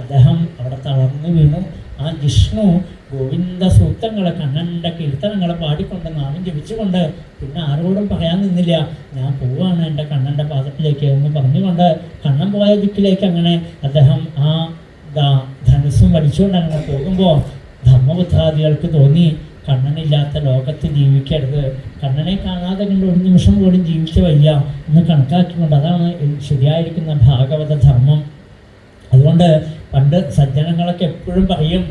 അദ്ദേഹം അവിടെ തളർന്നു വീണു. ആ ജിഷ്ണു ഗോവിന്ദ സൂക്തങ്ങളെ കണ്ണൻ്റെ കീർത്തനങ്ങളെ പാടിക്കൊണ്ട് നാമം ജപിച്ചുകൊണ്ട് പിന്നെ ആരോടും പറയാൻ നിന്നില്ല. ഞാൻ പോവാണ് എൻ്റെ കണ്ണൻ്റെ പാദത്തിലേക്ക് എന്ന് പറഞ്ഞുകൊണ്ട് കണ്ണൻ പോയ ദിക്കിലേക്ക് അങ്ങനെ അദ്ദേഹം ആ ധനുസ്സും വലിച്ചുകൊണ്ട് അങ്ങനെ പോകുമ്പോൾ ധർമ്മപുത്രാദികൾക്ക് തോന്നി, കണ്ണനില്ലാത്ത ലോകത്ത് ജീവിക്കരുത്, കണ്ണനെ കാണാതെ കണ്ട് ഒരു നിമിഷം പോലും ജീവിച്ചു വയ്യ എന്ന് കണക്കാക്കിക്കൊണ്ട് അതാണ് ശരിയായിരിക്കുന്ന ഭാഗവത ധർമ്മം. അതുകൊണ്ട് പണ്ട് സജ്ജനങ്ങളൊക്കെ എപ്പോഴും പറയും,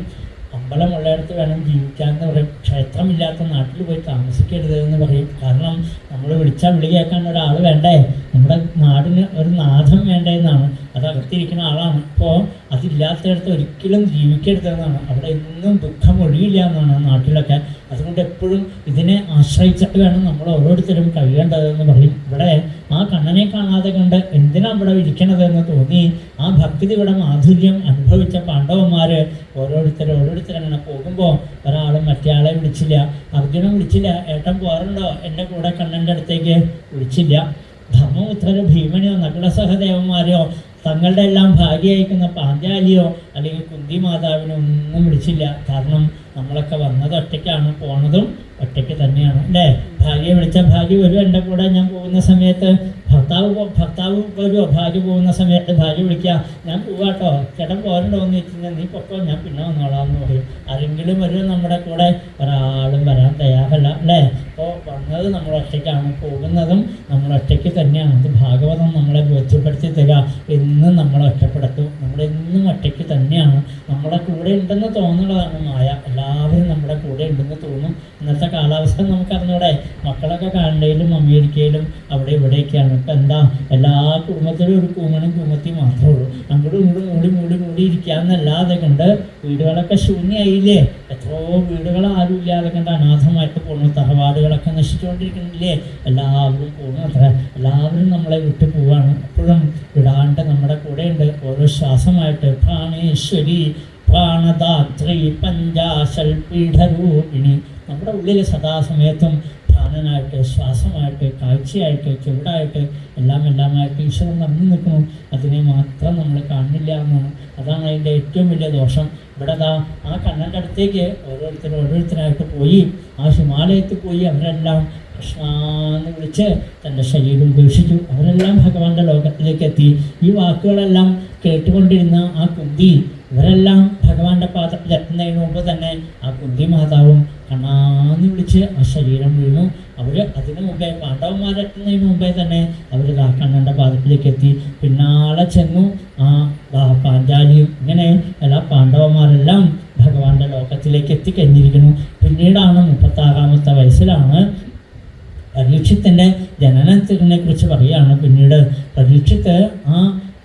അമ്പലമുള്ളിടത്ത് വേണം ജീവിക്കാൻ എന്ന് പറയും, ക്ഷേത്രമില്ലാത്ത നാട്ടിൽ പോയി താമസിക്കരുത് എന്ന് പറയും. കാരണം നമ്മൾ വിളിച്ചാൽ വിളി കേൾക്കാൻ ഒരാൾ വേണ്ടേ, നമ്മുടെ നാടിന് ഒരു നാഥം വേണ്ടേ എന്നാണ്. അതകത്തിരിക്കുന്ന ആളാണ്. അപ്പോൾ അതില്ലാത്തയിടത്ത് ഒരിക്കലും ജീവിക്കരുതെന്നാണ്. അവിടെ എന്നും ദുഃഖം ഒഴിയില്ല എന്നാണ് നാട്ടിലൊക്കെ. അതുകൊണ്ട് എപ്പോഴും ഇതിനെ ആശ്രയിച്ചിട്ട് വേണം നമ്മൾ ഓരോരുത്തരും കഴിയേണ്ടതെന്ന് പറയും. ഇവിടെ ആ കണ്ണനെ കാണാതെ കണ്ട് എന്തിനാണ് ഇവിടെ ഇരിക്കണതെന്ന് തോന്നി. ആ ഭക്തിയുടെ മാധുര്യം അനുഭവിച്ച പാണ്ഡവന്മാർ ഓരോരുത്തരങ്ങനെ പോകുമ്പോൾ ഒരാളും മറ്റേ ആളെ വിളിച്ചില്ല. അർജുനൻ വിളിച്ചില്ല, ഏട്ടൻ പോകാറുണ്ടോ എൻ്റെ കൂടെ കണ്ണൻ്റെ അടുത്തേക്ക്? വിളിച്ചില്ല. ധർമ്മപുത്രരോ ഭീമനെയോ നകുലസഹദേവന്മാരെയോ തങ്ങളുടെ എല്ലാം ഭാര്യ അയക്കുന്ന പാഞ്ചാലിയോ അല്ലെങ്കിൽ കുന്തി മാതാവിനോ ഒന്നും വിളിച്ചില്ല. കാരണം നമ്മളൊക്കെ വന്നത് ഒറ്റയ്ക്കാണ്, പോണതും ഒറ്റയ്ക്ക് തന്നെയാണ് അല്ലേ. ഭാര്യയെ വിളിച്ചാൽ ഭാര്യ വരും എൻ്റെ കൂടെ, ഞാൻ പോകുന്ന സമയത്ത് ഭർത്താവ് വരുമോ, ഭാര്യ പോകുന്ന സമയത്ത് ഭാര്യ വിളിക്കുക, ഞാൻ പോവാട്ടോ, ചേട്ടൻ പോരണ്ടോ എന്ന് വെച്ച് കഴിഞ്ഞാൽ നീ പൊക്കോ, ഞാൻ പിന്നെ വന്നോളാം എന്ന് പറയും. ആരെങ്കിലും വരുമോ നമ്മുടെ കൂടെ? ഒരാളും വരാൻ തയ്യാറല്ല അല്ലേ. അപ്പോൾ വന്നത് നമ്മൾ ഒറ്റയ്ക്കാണ്, പോകുന്നതും നമ്മൾ ഒറ്റയ്ക്ക് തന്നെയാണ്. അത് ഭാഗവതം നമ്മളെ ബോധ്യപ്പെടുത്തി തരിക. എന്നും നമ്മളെ ഒറ്റപ്പെടുത്തും, നമ്മളെന്നും ഒറ്റയ്ക്ക് തന്നെയാണ്. നമ്മുടെ കൂടെ ഉണ്ടെന്ന് തോന്നുന്നതാണ് മായ. എല്ലാവരും നമ്മുടെ കൂടെ ഉണ്ടെന്ന് തോന്നും. ഇന്നത്തെ കാലാവസ്ഥ നമുക്കറിഞ്ഞൂടെ, മക്കളൊക്കെ കാനഡയിലും അമേരിക്കയിലും അവിടെ ഇവിടെയൊക്കെയാണ്. ഇപ്പം എന്താ, എല്ലാ കുടുംബത്തിലും ഒരു കൂമനും കൂമത്തി മാത്രമേ ഉള്ളൂ. അങ്ങോട്ടും ഇങ്ങോട്ടും മൂടി ഇരിക്കാമെന്നല്ലാതെ കണ്ട് വീടുകളൊക്കെ ശൂന്യമായില്ലേ. എത്രയോ വീടുകൾ ആരും ഇല്ലാതെ കണ്ട് അനാഥമായിട്ട് പോകുന്നു. തറവാടുകളൊക്കെ നശിച്ചുകൊണ്ടിരിക്കുന്നില്ലേ. എല്ലാവരും പോകുന്നു അത്ര. എല്ലാവരും നമ്മളെ വിട്ടു പോവാണ്. എപ്പോഴും വിടാണ്ട് നമ്മുടെ കൂടെയുണ്ട്. ഓരോ ശ്വാസമായിട്ട് പ്രാണേശ്വരി പ്രാണദാത്രി പഞ്ചാശൽ പീഠരൂപിണി നമ്മുടെ ഉള്ളിൽ സദാസമയത്തും പ്രാണനായിട്ട്, ശ്വാസമായിട്ട്, കാഴ്ചയായിട്ട്, ചുവടായിട്ട് എല്ലാമായിട്ട് ഈശ്വരൻ നിറഞ്ഞു നിൽക്കുന്നു. അതിനെ മാത്രം നമ്മൾ കാണില്ല എന്നാണ്. അതാണ് അതിൻ്റെ ഏറ്റവും വലിയ ദോഷം. ഇവിടെ ആ കണ്ണൻ്റെ അടുത്തേക്ക് ഓരോരുത്തരായിട്ട് പോയി ആ ഹിമാലയത്തിൽ പോയി അവരെല്ലാം കൃഷ്ണാന്ന് വിളിച്ച് തൻ്റെ ശരീരം ഉപേക്ഷിച്ചു. അവരെല്ലാം ഭഗവാന്റെ ലോകത്തിലേക്ക് എത്തി. ഈ വാക്കുകളെല്ലാം കേട്ടുകൊണ്ടിരുന്ന ആ കുന്തി ഇവരെല്ലാം ഭഗവാന്റെ പാദത്തിൽ എത്തുന്നതിന് മുമ്പ് തന്നെ ആ കുന്തി മാതാവും കണ്ണാന്ന് വിളിച്ച് ആ ശരീരം വീണു. അവർ അതിനു മുമ്പേ പാണ്ഡവന്മാരെത്തുന്നതിന് മുമ്പേ തന്നെ അവർ കണ്ണൻ്റെ പാദത്തിലേക്ക് എത്തി. പിന്നാലെ ചെന്നു പാഞ്ചാലിയും. ഇങ്ങനെ എല്ലാ പാണ്ഡവന്മാരെല്ലാം ഭഗവാന്റെ ലോകത്തിലേക്ക് എത്തിക്കഴിഞ്ഞിരിക്കുന്നു. പിന്നീടാണ് 36-ാമത്തെ വയസ്സിലാണ് പരീക്ഷിത്തിൻ്റെ ജനനത്തിനെ കുറിച്ച് പറയുകയാണ്. പിന്നീട് പരീക്ഷിത്ത്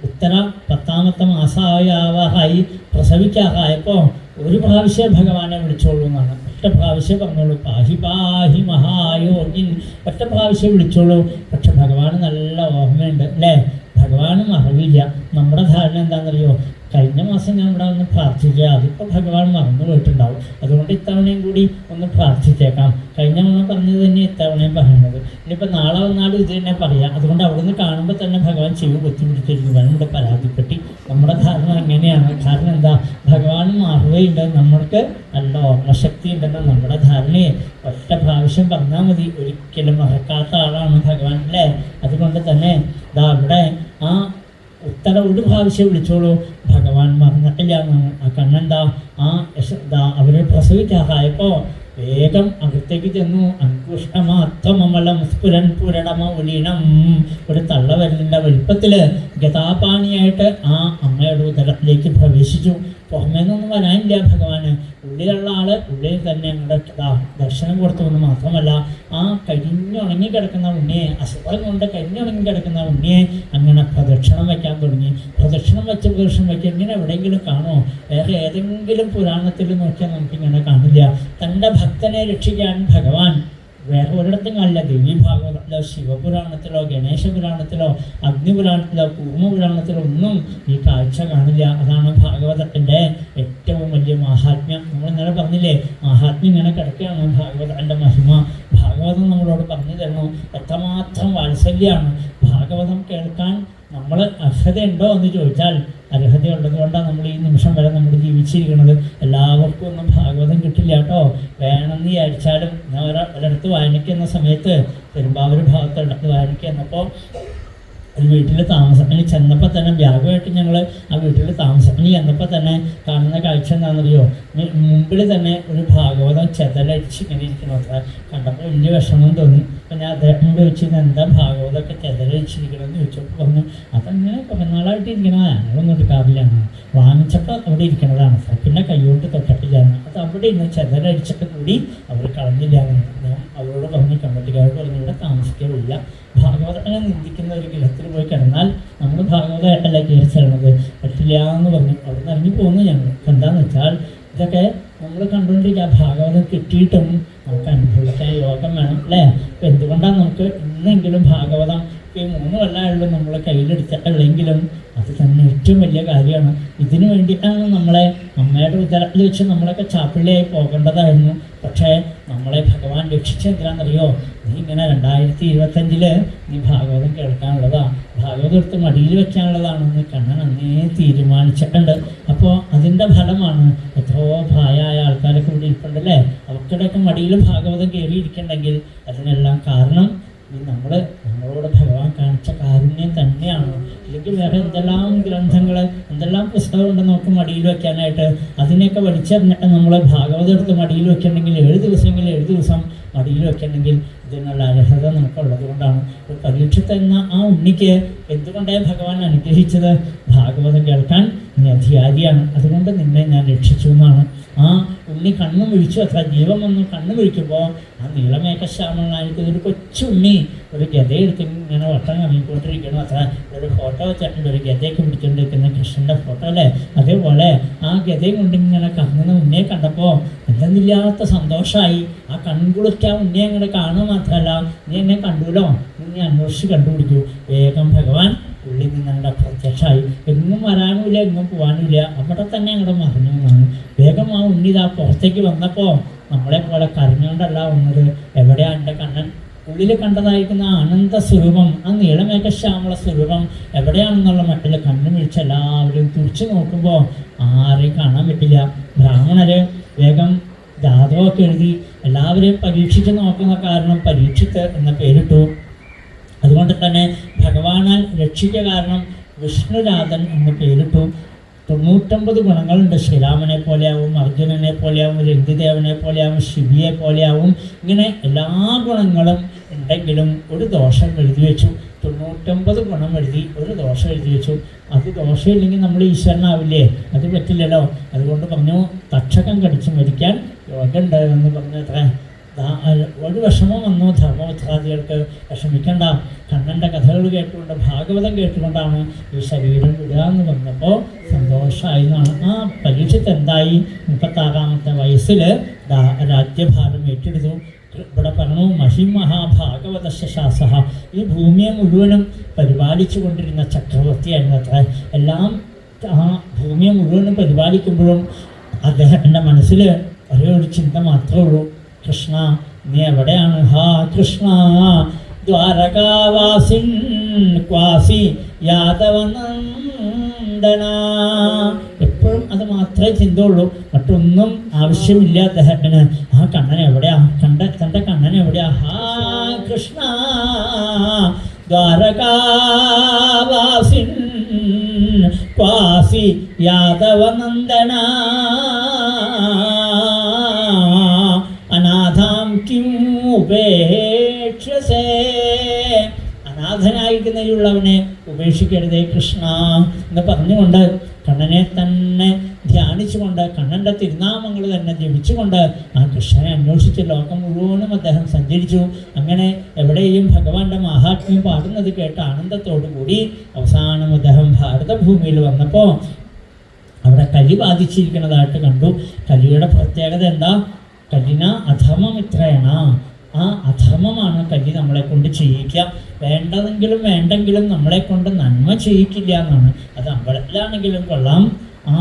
ഉത്തര 10-ാമത്തെ മാസമായി പ്രസവിക്കാറായപ്പോൾ ഒരു പ്രാവശ്യം ഭഗവാനെ വിളിച്ചോളൂ എന്നാണ്. ഒറ്റ പ്രാവശ്യം പറഞ്ഞോളൂ, പാഹി പാഹി മഹായോഗിൻ, ഒറ്റ പ്രാവശ്യം വിളിച്ചോളൂ. പക്ഷെ ഭഗവാന് നല്ല ഓർമ്മയുണ്ട് അല്ലേ? ഭഗവാനും അറിവില്ല. നമ്മുടെ ധാരണ എന്താണെന്നറിയോ? കഴിഞ്ഞ മാസം ഞാൻ ഇവിടെ ഒന്ന് പ്രാർത്ഥിക്കുക, അതിപ്പോൾ ഭഗവാൻ മറന്നു പോയിട്ടുണ്ടാവും. അതുകൊണ്ട് ഇത്തവണയും കൂടി ഒന്ന് പ്രാർത്ഥിച്ചേക്കാം. കഴിഞ്ഞ തവണ പറഞ്ഞത് തന്നെ ഇത്തവണയും പറയുന്നത്. ഇനിയിപ്പോൾ നാളെ വന്നാലും ഇത് തന്നെ പറയാം. അതുകൊണ്ട് അവിടുന്ന് കാണുമ്പോൾ തന്നെ ഭഗവാൻ ചെവി ബുദ്ധിമുട്ടിച്ചിരിക്കും. നമ്മുടെ പരാതിപ്പെട്ടി നമ്മുടെ ധാരണ എങ്ങനെയാണ്? കാരണം എന്താ? ഭഗവാനും അറിവുണ്ട്, നമ്മൾക്ക് നല്ല ഓർമ്മശക്തി ഉണ്ടെന്ന് നമ്മുടെ ധാരണയെ ഒറ്റ പ്രാവശ്യം പറഞ്ഞാൽ മതി. ഒരിക്കലും മറക്കാത്ത ആളാണ് ഭഗവാൻ അല്ലേ? അതുകൊണ്ട് തന്നെ ഇവിടെ ഉത്തര ഒരു പ്രാവശ്യം വിളിച്ചോളൂ, ഭഗവാൻ മറന്നിട്ടില്ല എന്നാണ്. ആ കണ്ണെന്താ അവരെ പ്രസവിക്കാറായപ്പോൾ വേഗം അകത്തേക്ക് ചെന്നു. അങ്കുഷ്ടമാത്വമമലം സ്ഫുരൻ പുരണമൗലീണം, ഒരു തള്ളവരലിൻ്റെ വലിപ്പത്തിൽ ഗതാപാണിയായിട്ട് ആ അമ്മയുടെ ഉദരത്തിലേക്ക് പ്രവേശിച്ചു. പുറമേന്നൊന്നും വരാനില്ല ഭഗവാന്. ഉള്ളിലുള്ള ആള് ഉള്ളിൽ തന്നെ ഞങ്ങളുടെ ദർശനം കൊടുത്തുവെന്ന് മാത്രമല്ല, ആ കരിഞ്ഞുണങ്ങി കിടക്കുന്ന ഉണ്ണിയെ, അസുഖം കൊണ്ട് കരിഞ്ഞുണങ്ങി കിടക്കുന്ന ഉണ്ണിയെ അങ്ങനെ പ്രദക്ഷിണം വയ്ക്കാൻ തുടങ്ങി. പ്രദക്ഷിണം വയ്ക്കുക ഇങ്ങനെ എവിടെയെങ്കിലും കാണുമോ? വേറെ ഏതെങ്കിലും പുരാണത്തിൽ നോക്കിയാൽ നമുക്കിങ്ങനെ കാണില്ല. തൻ്റെ ഭക്തനെ രക്ഷിക്കാൻ ഭഗവാൻ വേറെ ഒരിടത്തും കാണില്ല. ദേവി ഭാഗവതത്തിലോ ശിവപുരാണത്തിലോ ഗണേശപുരാണത്തിലോ അഗ്നിപുരാണത്തിലോ കൂർമ്മപുരാണത്തിലോ ഒന്നും ഈ കാഴ്ച കാണില്ല. അതാണ് ഭാഗവതത്തിൻ്റെ ഏറ്റവും വലിയ മഹാത്മ്യം. നമ്മൾ ഇന്നലെ പറഞ്ഞില്ലേ, മഹാത്മ്യം ഇങ്ങനെ കിടക്കുകയാണ് ഭാഗവതത്തിൻ്റെ മഹിമ. ഭാഗവതം നമ്മളോട് പറഞ്ഞു തരുന്നു എത്രമാത്രം വാത്സല്യമാണ്. ഭാഗവതം കേൾക്കാൻ നമ്മൾ അർഹതയുണ്ടോ എന്ന് ചോദിച്ചാൽ അർഹതയുള്ളത് കൊണ്ടാണ് നമ്മൾ ഈ നിമിഷം വരെ നമ്മൾ ജീവിച്ചിരിക്കുന്നത്. എല്ലാവർക്കും ഒന്നും ഭാഗവതം കിട്ടില്ല കേട്ടോ. വേണമെന്ന് വിചാരിച്ചാലും ഞാൻ ഒരിടത്ത് വായനയ്ക്കുന്ന സമയത്ത് പെരുമ്പാവൂർ ഭാഗത്ത് ഒരിടത്ത് വായനയ്ക്കുന്നപ്പോൾ ഒരു വീട്ടിൽ താമസത്തിന് ചെന്നപ്പോൾ തന്നെ വ്യാപകമായിട്ട് ഞങ്ങൾ ആ വീട്ടിൽ താമസത്തിന് ചെന്നപ്പോൾ തന്നെ കാണുന്ന കാഴ്ച എന്താണെന്നറിയോ? മുമ്പിൽ തന്നെ ഒരു ഭാഗവതം ചെതലടിച്ച് ഇങ്ങനെ ഇരിക്കണം. അത്ര കണ്ടപ്പോൾ വലിയ വിഷമം തോന്നി. അപ്പം ഞാൻ അദ്ദേഹം ചോദിച്ചിരുന്നു, എന്താ ഭാഗവതമൊക്കെ ചെതലടിച്ചിരിക്കണമെന്ന് ചോദിച്ചപ്പോൾ പറഞ്ഞു, അതങ്ങനെ കുറേ നാളായിട്ട് ഇരിക്കണതാണ്, ഞങ്ങളൊന്നും എടുക്കാറില്ല. വാങ്ങിച്ചപ്പോൾ അവിടെ ഇരിക്കണതാണ് സാർ, പിന്നെ കൈകൊണ്ട് തൊട്ടിട്ടില്ലായിരുന്നു. അത് അവിടെ ഇന്ന് ചെതലടിച്ചിട്ട് കൂടി അവർ കളഞ്ഞില്ല. ഞാൻ അവരോട് പറഞ്ഞു, കമ്മിറ്റിക്കാരോട് പറഞ്ഞു, ഇവിടെ താമസിക്കാറില്ല. ഭാഗവതനെ നിന്ദിക്കുന്ന ഒരു ഗൃഹത്തിൽ പോയി കിടന്നാൽ നമ്മൾ ഭാഗവതമായിട്ടല്ല കയറി ചെല്ലണത്, പറ്റില്ല എന്ന് പറഞ്ഞു. അവിടെ നിന്ന് ഇറങ്ങി പോകുന്നു ഞങ്ങൾ. എന്താണെന്ന് വെച്ചാൽ ഇതൊക്കെ നമ്മൾ കണ്ടുകൊണ്ടിരിക്കുക. ഭാഗവതം കിട്ടിയിട്ടും നമുക്ക് അനുഭവിക്കാൻ യോഗം വേണം അല്ലേ? അപ്പം എന്തുകൊണ്ടാണ് നമുക്ക് ഇന്നെങ്കിലും ഭാഗവതം ഈ 3 കൊല്ലമായുള്ളൂ നമ്മൾ കയ്യിലെടുത്തിട്ടുള്ളെങ്കിലും അത് തന്നെ ഏറ്റവും വലിയ കാര്യമാണ്. ഇതിനു വേണ്ടിയിട്ടാണ് നമ്മളെ അമ്മയുടെ ഉദരത്തിൽ വെച്ച് നമ്മളൊക്കെ ചാപ്പിള്ളിയായി പോകേണ്ടതായിരുന്നു. പക്ഷേ നമ്മളെ ഭഗവാൻ രക്ഷിച്ചെന്തിനാണെന്നറിയോ? നീ ഇങ്ങനെ 2025 നീ ഭാഗവതം കേൾക്കാനുള്ളതാ, ഭാഗവതം എടുത്ത് മടിയിൽ വെക്കാനുള്ളതാണെന്ന് കണ്ണൻ അന്നേ തീരുമാനിച്ചിട്ടുണ്ട്. അപ്പോൾ അതിൻ്റെ ഫലമാണ് എത്രയോ പ്രായമായ ആൾക്കാരൊക്കെ ഇവിടെ ഇരിപ്പുണ്ടല്ലേ, അവർക്കിടയൊക്കെ മടിയിൽ ഭാഗവതം കയറിയിരിക്കണമെങ്കിൽ അതിനെല്ലാം കാരണം നമ്മളോട് ഭഗവാൻ കാണിച്ച കാരുണ്യം തന്നെയാണ്. ഇല്ലെങ്കിൽ വേറെ എന്തെല്ലാം ഗ്രന്ഥങ്ങൾ, എന്തെല്ലാം പുസ്തകം ഉണ്ട് നമുക്ക് മടിയിൽ വെക്കാനായിട്ട്. അതിനെയൊക്കെ വലിച്ചെറിഞ്ഞിട്ട് നമ്മൾ ഭാഗവതം എടുത്ത് മടിയിൽ വെക്കണമെങ്കിൽ 7 ദിവസം മടിയിൽ വെക്കണമെങ്കിൽ ഇതിനുള്ള അർഹത നമുക്കുള്ളത് കൊണ്ടാണ്. പരീക്ഷിത്ത് എന്ന ആ ഉണ്ണിക്ക് എന്തുകൊണ്ടേ ഭഗവാൻ അനുഗ്രഹിച്ചത്? ഭാഗവതം കേൾക്കാൻ നീ അധികാരിയാണ്, അതുകൊണ്ട് നിന്നെ ഞാൻ രക്ഷിച്ചു എന്നാണ്. ആ ഉണ്ണി കണ്ണും വിഴിച്ചു. അത്ര ജീവൻ വന്ന് കണ്ണു വിഴിക്കുമ്പോൾ ആ നീളമേഘശ്യാമനായിരിക്കും ഒരു കൊച്ചുണ്ണി ഒരു ഗതയെടുത്ത് ഇങ്ങനെ വട്ടം കറങ്ങിക്കൊണ്ടിരിക്കണം. അത്ര ഒരു ഫോട്ടോ വെച്ചിട്ടുണ്ട്, ഒരു ഗതയൊക്കെ പിടിച്ചുകൊണ്ടിരിക്കുന്ന കൃഷ്ണൻ്റെ ഫോട്ടോ അല്ലേ? അതേപോലെ ആ ഗതയും കൊണ്ടിങ്ങനെ കറങ്ങുന്ന ഉണ്ണിയെ കണ്ടപ്പോൾ എന്തെന്നില്ലാത്ത സന്തോഷമായി. ആ കൺകുളിക്കാൻ ഉണ്ണിയെ അങ്ങനെ കാണുക മാത്രമല്ല, നീ എന്നെ കണ്ടുല്ലോ, നീ അന്വേഷിച്ച് കണ്ടുപിടിക്കൂ. വേഗം ഭഗവാൻ ഉള്ളിൽ നിന്നങ്ങടെ പ്രത്യക്ഷമായി. എങ്ങും വരാനുമില്ല, എങ്ങും പോകാനുമില്ല, അവിടെ തന്നെ അങ്ങോട്ട് മറിഞ്ഞു എന്നാണ്. വേഗം ആ ഉണ്ണിതാ പുറത്തേക്ക് വന്നപ്പോൾ നമ്മളെ പോലെ കരഞ്ഞുകൊണ്ടല്ല വന്നത്. എവിടെയാണ് എൻ്റെ കണ്ണൻ? ഉള്ളിൽ കണ്ടതായിരിക്കുന്ന ആനന്ദ സ്വരൂപം, ആ നീളമേഘശ്യാമള സ്വരൂപം എവിടെയാണെന്നുള്ള മട്ടിൽ കണ്ണു വിളിച്ച് എല്ലാവരും തുറച്ചു നോക്കുമ്പോൾ ആരെയും കാണാൻ പറ്റില്ല. ബ്രാഹ്മണര് വേഗം ജാതകമൊക്കെ എഴുതി എല്ലാവരെയും പരീക്ഷിച്ച് നോക്കുന്ന കാരണം പരീക്ഷിത്ത് എന്ന പേരിട്ടു. അതുകൊണ്ട് തന്നെ ഭഗവാനാൽ രക്ഷിക്ക കാരണം വിഷ്ണുരാധൻ എന്ന് പേരിട്ടു. 99 ഗുണങ്ങളുണ്ട്. ശ്രീരാമനെ പോലെയാവും, അർജുനനെ പോലെയാവും, രംഗദേവനെ പോലെയാവും, ശിവിയെ പോലെയാവും. ഇങ്ങനെ എല്ലാ ഗുണങ്ങളും ഉണ്ടെങ്കിലും ഒരു ദോഷം എഴുതി വെച്ചു. 99 ഗുണം എഴുതി ഒരു ദോഷം എഴുതി വെച്ചു. അത് ദോഷമില്ലെങ്കിൽ നമ്മൾ ഈശ്വരനാവില്ലേ? അത് പറ്റില്ലല്ലോ. അതുകൊണ്ട് പറഞ്ഞു തക്ഷകം കടിച്ച് മരിക്കാൻ യോഗമുണ്ട് എന്ന് പറഞ്ഞത്ര. ഒരു വിഷമം വന്നു ധർമ്മപുത്രാദികൾക്ക്. വിഷമിക്കണ്ട, കണ്ണൻ്റെ കഥകൾ കേട്ടുകൊണ്ട് ഭാഗവതം കേട്ടുകൊണ്ടാണ് ഈ ശരീരം വിടുക എന്ന് പറഞ്ഞപ്പോൾ സന്തോഷമായി എന്നാണ്. ആ പരീക്ഷത്ത് എന്തായി? 36-ാമത്തെ വയസ്സിൽ രാജ്യഭാരം ഏറ്റെടുത്തു. ഇവിടെ പറഞ്ഞു മഹിമഹാഭാഗവത ശാസ. ഈ ഭൂമിയെ മുഴുവനും പരിപാലിച്ചു കൊണ്ടിരുന്ന ചക്രവർത്തിയായിരുന്നു അത്ര. എല്ലാം ആ ഭൂമിയെ മുഴുവനും പരിപാലിക്കുമ്പോഴും അദ്ദേഹത്തിൻ്റെ മനസ്സിൽ ഒരേ ഒരു ചിന്ത മാത്രമേ ഉള്ളൂ, കൃഷ്ണ നീ എവിടെയാണ്? ഹാ കൃഷ്ണ ദ്വാരകാവാസിൻ ക്വാസി യാദവനന്ദന. എപ്പോഴും അത് മാത്രമേ ചിന്തയുള്ളൂ, മറ്റൊന്നും ആവശ്യമില്ല അദ്ദേഹത്തിന്. ആ കണ്ണൻ എവിടെയാ? തൻ്റെ കണ്ണൻ എവിടെയാ? ഹാ കൃഷ്ണ ദ്വാരകാവാസിൻ ക്വാസി യാദവനന്ദന അനാഥാം കിം ഉപേക്ഷസേ. അനാഥനായിരിക്കുന്നതിലുള്ളവനെ ഉപേക്ഷിക്കരുതേ കൃഷ്ണ എന്ന് പറഞ്ഞുകൊണ്ട് കണ്ണനെ തന്നെ ധ്യാനിച്ചുകൊണ്ട് കണ്ണൻ്റെ തിരുനാമങ്ങൾ തന്നെ ജപിച്ചുകൊണ്ട് ആ കൃഷ്ണനെ അന്വേഷിച്ച് ലോകം മുഴുവനും അദ്ദേഹം സഞ്ചരിച്ചു. അങ്ങനെ എവിടെയും ഭഗവാന്റെ മഹാത്മ്യം പാടുന്നത് കേട്ട് ആനന്ദത്തോടു കൂടി അവസാനം അദ്ദേഹം ഭാരതഭൂമിയിൽ വന്നപ്പോൾ അവിടെ കലി ബാധിച്ചിരിക്കുന്നതായിട്ട് കണ്ടു. കലിയുടെ പ്രത്യേകത എന്താ? കലിന അധർമ്മമിത്രേണ. ആ അധർമ്മമാണ് കലി നമ്മളെ കൊണ്ട് ചെയ്യിക്കുക. വേണ്ടെങ്കിലും നമ്മളെ കൊണ്ട് നന്മ ചെയ്യിക്കില്ല എന്നാണ്. അത് അമ്പലത്തിലാണെങ്കിലും കൊള്ളാം, ആ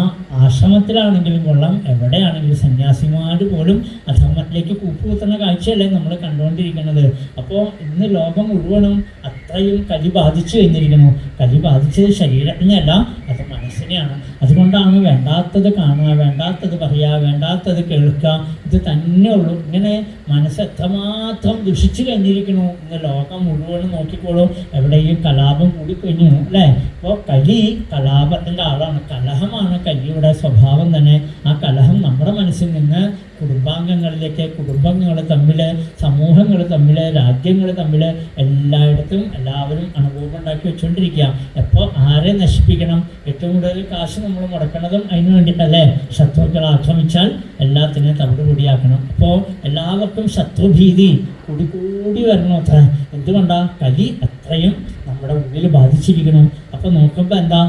ആശ്രമത്തിലാണെങ്കിലും കൊള്ളാം, എവിടെയാണെങ്കിലും സന്യാസിമാർ പോലും അധർമ്മത്തിലേക്ക് കൂപ്പുകുത്തുന്ന കാഴ്ചയല്ലേ നമ്മൾ കണ്ടുകൊണ്ടിരിക്കുന്നത്. അപ്പോൾ ഇന്ന് ലോകം മുഴുവനും അത്രയും കലി ബാധിച്ചു കഴിഞ്ഞിരിക്കുന്നു. കലി ബാധിച്ചത് ശരീരത്തിനെയല്ല, അത് മനസ്സിനെയാണ്. അതുകൊണ്ടാണ് വേണ്ടാത്തത് കാണുക, വേണ്ടാത്തത് പറയുക, വേണ്ടാത്തത് കേൾക്കുക, ഇത് തന്നെയുള്ളൂ. ഇങ്ങനെ മനസ്സ് എത്രമാത്രം ദുഷിച്ചു കഴിഞ്ഞിരിക്കുന്നു ഇന്ന് ലോകം മുഴുവനും നോക്കിക്കോളൂ. എവിടെയും കലാപം കൂടിക്കഴിഞ്ഞു അല്ലേ? അപ്പോൾ കലി കലാപത്തിൻ്റെ ആളാണ്. കലഹമാണ് കലിയുടെ സ്വഭാവം തന്നെ. ആ കലഹം നമ്മുടെ മനസ്സിൽ നിന്ന് കുടുംബാംഗങ്ങളിലേക്ക്, കുടുംബങ്ങൾ തമ്മിൽ, സമൂഹങ്ങൾ തമ്മിൽ, രാജ്യങ്ങൾ തമ്മിൽ എല്ലായിടത്തും എല്ലാവരും അനുഭവം ഉണ്ടാക്കി വെച്ചുകൊണ്ടിരിക്കുക. എപ്പോൾ ആരെ നശിപ്പിക്കണം? ഏറ്റവും കൂടുതൽ കാശ് നമ്മൾ മുടക്കണതും അതിന് വേണ്ടിയിട്ടല്ലേ? ശത്രുക്കളെ ആക്രമിച്ചാൽ എല്ലാത്തിനെയും തവിടുപൊടിയാക്കണം. അപ്പോൾ എല്ലാവർക്കും ശത്രുഭീതി കൂടി വരണം അത്ര. എന്തുകൊണ്ടാണ്? കലി അത്രയും നമ്മുടെ ഉള്ളിൽ ബാധിച്ചിരിക്കണം. അപ്പോൾ നോക്കുമ്പോൾ എന്താ?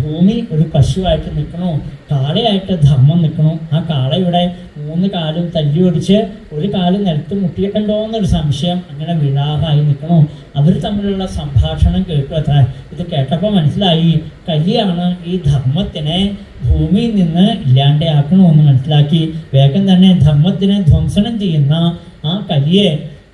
ഭൂമി ഒരു പശുവായിട്ട് നിൽക്കണു, കാളയായിട്ട് ധർമ്മം നിൽക്കണു. ആ കാളയുടെ 3 കാലും തല്ലി ഒടിച്ച് ഒരു കാല് നിലത്ത് മുട്ടിയിട്ടുണ്ടോ എന്നൊരു സംശയം. അങ്ങനെ വിഴാഹായി നിൽക്കണു. അവർ തമ്മിലുള്ള സംഭാഷണം കേട്ടു അത്ര. ഇത് കേട്ടപ്പോൾ മനസ്സിലായി കലിയാണ് ഈ ധർമ്മത്തിനെ ഭൂമിയിൽ നിന്ന് ഇല്ലാണ്ടാക്കണമെന്ന് മനസ്സിലാക്കി. വേഗം തന്നെ ധർമ്മത്തിനെ ധ്വംസനം ചെയ്യുന്ന ആ കലിയെ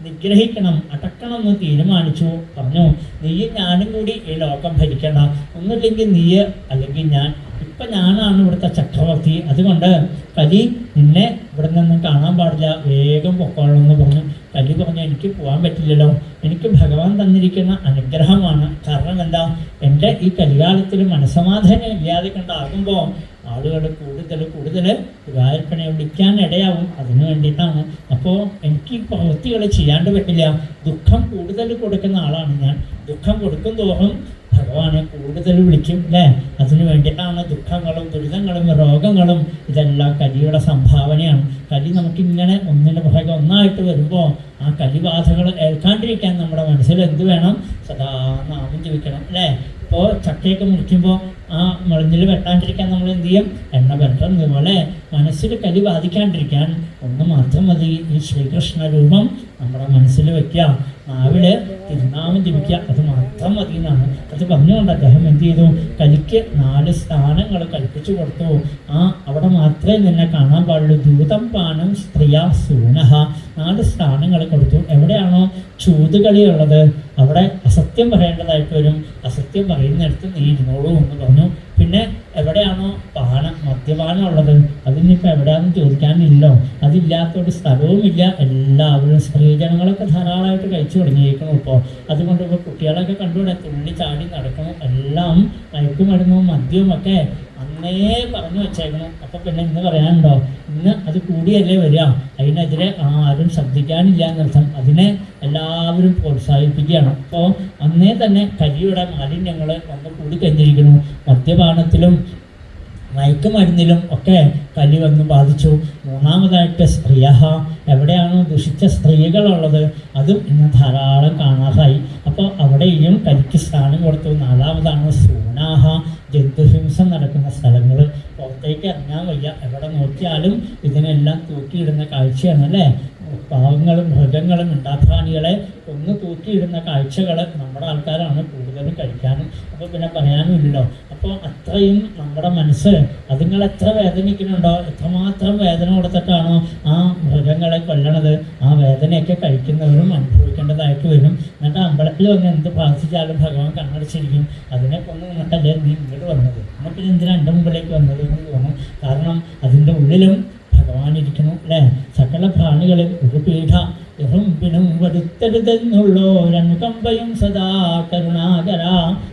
നിഗ്രഹിക്കണം, അടക്കണം എന്ന് തീരുമാനിച്ചു. പറഞ്ഞു നീയും ഞാനും കൂടി ഈ ലോകം ഭരിക്കണം. ഒന്നുമില്ലെങ്കിൽ നീ അല്ലെങ്കിൽ ഞാൻ. ഇപ്പം ഞാനാണ് ഇവിടുത്തെ ചക്രവർത്തി. അതുകൊണ്ട് കലി നിന്നെ ഇവിടെ നിന്നും കാണാൻ പാടില്ല, വേഗം പൊക്കോളെന്ന് പറഞ്ഞു. കലി പറഞ്ഞു എനിക്ക് പോകാൻ പറ്റില്ലല്ലോ, എനിക്ക് ഭഗവാൻ തന്നിരിക്കുന്ന അനുഗ്രഹമാണ്. കാരണം എന്താ? എൻ്റെ ഈ കലികാലത്തിൽ മനസ്സമാധാനം ഇല്ലാതെ കണ്ടാകുമ്പോൾ ആളുകൾ കൂടുതൽ ഗുരുവായൂരപ്പനെ വിളിക്കാൻ ഇടയാവും. അതിനു വേണ്ടിയിട്ടാണ്. അപ്പോൾ എനിക്ക് പ്രവൃത്തികൾ ചെയ്യാണ്ട് പറ്റില്ല. ദുഃഖം കൂടുതൽ കൊടുക്കുന്ന ആളാണ് ഞാൻ. ദുഃഖം കൊടുക്കും തോറും ഭഗവാനെ കൂടുതൽ വിളിക്കും അല്ലേ? അതിനു വേണ്ടിയിട്ടാണ് ദുഃഖങ്ങളും ദുരിതങ്ങളും രോഗങ്ങളും ഇതെല്ലാം കലിയുടെ സംഭാവനയാണ്. കലി നമുക്കിങ്ങനെ ഒന്നിൻ്റെ പുറകെ ഒന്നായിട്ട് വരുമ്പോൾ ആ കലിബാധകൾ ഏൽക്കാണ്ടിരിക്കാൻ നമ്മുടെ മനസ്സിൽ എന്ത് വേണം? സദാ നാമം ജപിക്കണം അല്ലേ? ഇപ്പോൾ ചക്കയൊക്കെ മുറിക്കുമ്പോൾ ആ മുളഞ്ഞിൽ വെട്ടാണ്ടിരിക്കാൻ നമ്മൾ എന്ത് ചെയ്യും? എണ്ണ വെട്ടം. ഇതുപോലെ മനസ്സിൽ കലി ബാധിക്കാണ്ടിരിക്കാൻ ഒന്ന് മാത്രം മതി, ഈ ശ്രീകൃഷ്ണ രൂപം നമ്മുടെ മനസ്സിൽ വയ്ക്കുക, നാവിൽ തിരുനാമം ജപിക്കുക, അത് മാത്രം മതി എന്നാണ്. അത് പറഞ്ഞുകൊണ്ട് അദ്ദേഹം എന്ത് ചെയ്തു? കലിക്ക് 4 സ്ഥാനങ്ങൾ കൽപ്പിച്ചു കൊടുത്തു. അവിടെ മാത്രമേ നിന്നെ കാണാൻ പാടുള്ളൂ. ദൂതം പാനം സ്ത്രീയ സൂനഹ 4 സ്ഥാനങ്ങൾ കൊടുത്തു. എവിടെയാണോ ചൂതുകളിയുള്ളത് അവിടെ അസത്യം പറയേണ്ടതായിട്ട് വരും. അസത്യം പറയുന്നിടത്ത് നീ ഇരുന്നോളൂ എന്ന് പറഞ്ഞു. പിന്നെ എവിടെയാണോ മദ്യപാനം ഉള്ളത് അതിനിപ്പോൾ എവിടെയാണെന്ന് ചോദിക്കാനില്ലോ. അതില്ലാത്തൊരു സ്ഥലവുമില്ല. എല്ലാവരും സ്ത്രീജനങ്ങളൊക്കെ ധാരാളമായിട്ട് കഴിച്ചു തുടങ്ങിയിരിക്കണം ഇപ്പോൾ. അതുകൊണ്ട് ഇപ്പോൾ കുട്ടികളൊക്കെ കണ്ടുകൂടെ തുള്ളി ചാടി നടക്കണം. എല്ലാം മയക്കുമരുന്നും മദ്യവും ഒക്കെ അന്നേ അന്നേ പറഞ്ഞു വെച്ചേക്കണം. അപ്പോൾ പിന്നെ ഇന്ന് പറയാനുണ്ടോ? ഇന്ന് അത് കൂടിയല്ലേ വരിക. അതിനെതിരെ ആരും ശബ്ദിക്കാനില്ല എന്നർത്ഥം. അതിനെ എല്ലാവരും പ്രോത്സാഹിപ്പിക്കുകയാണ്. അപ്പോൾ അന്നേ തന്നെ കലിയുടെ മാലിന്യങ്ങൾ വന്ന് കൂടിക്കഴിഞ്ഞിരിക്കുന്നു. മദ്യപാനത്തിലും മയക്കുമരുന്നിലും ഒക്കെ കലി വന്ന് ബാധിച്ചു. മൂന്നാമതായിട്ട് സ്ത്രീയഹ, എവിടെയാണോ ദുഷിച്ച സ്ത്രീകളുള്ളത് അതും ഇന്ന് ധാരാളം കാണാറായി. അപ്പോൾ അവിടെയും കലിക്ക് സ്ഥാനം കൊടുത്തു. നാലാമതാണ് സൂനാഹ, ജന്തുഹിംസ നടക്കുന്ന സ്ഥലങ്ങൾ. പുറത്തേക്ക് ഇറങ്ങാൻ വയ്യ, എവിടെ നോക്കിയാലും ഇതിനെല്ലാം തൂക്കിയിടുന്ന കാഴ്ചയാണ് അല്ലേ. പാവങ്ങളും മൃഗങ്ങളും മിണ്ടാപ്രാണികളെ ഒന്ന് തൂക്കിയിടുന്ന കാഴ്ചകൾ നമ്മുടെ ആൾക്കാരാണ് കൂടുതലും കഴിക്കാനും. അപ്പോൾ പിന്നെ പറയാനുമില്ലല്ലോ. അപ്പോൾ അത്രയും നമ്മുടെ മനസ്സ് അതുങ്ങൾ എത്ര വേദനിക്കുന്നുണ്ടോ, എത്രമാത്രം വേദന കൊടുത്തിട്ടാണോ ആ മൃഗങ്ങളെ കൊല്ലണത്, ആ വേദനയൊക്കെ കഴിക്കുന്നവരും അനുഭവിക്കേണ്ടതായിട്ട് വരും. എന്നിട്ട് അമ്പലത്തിൽ വന്ന് എന്ത് പ്രാർത്ഥിച്ചാലും ഭഗവാൻ കണ്ണടച്ചിരിക്കും. അതിനെ കൊന്ന് നിന്നിട്ടല്ലേ നീ ഇങ്ങോട്ട് വന്നത്, എന്നിട്ട് എന്തിനാ എൻ്റെ മുമ്പിലേക്ക് വന്നത് എന്ന് തോന്നും. കാരണം അതിൻ്റെ ഉള്ളിലും ഭഗവാൻ ഇരിക്കുന്നു അല്ലേ. സകല പ്രാണികളിൽ ഒരു പീഠ എറുമ്പിനും വരുത്തരുതെന്നുള്ളോരനുകമ്പയും സദാ കരുണാകര.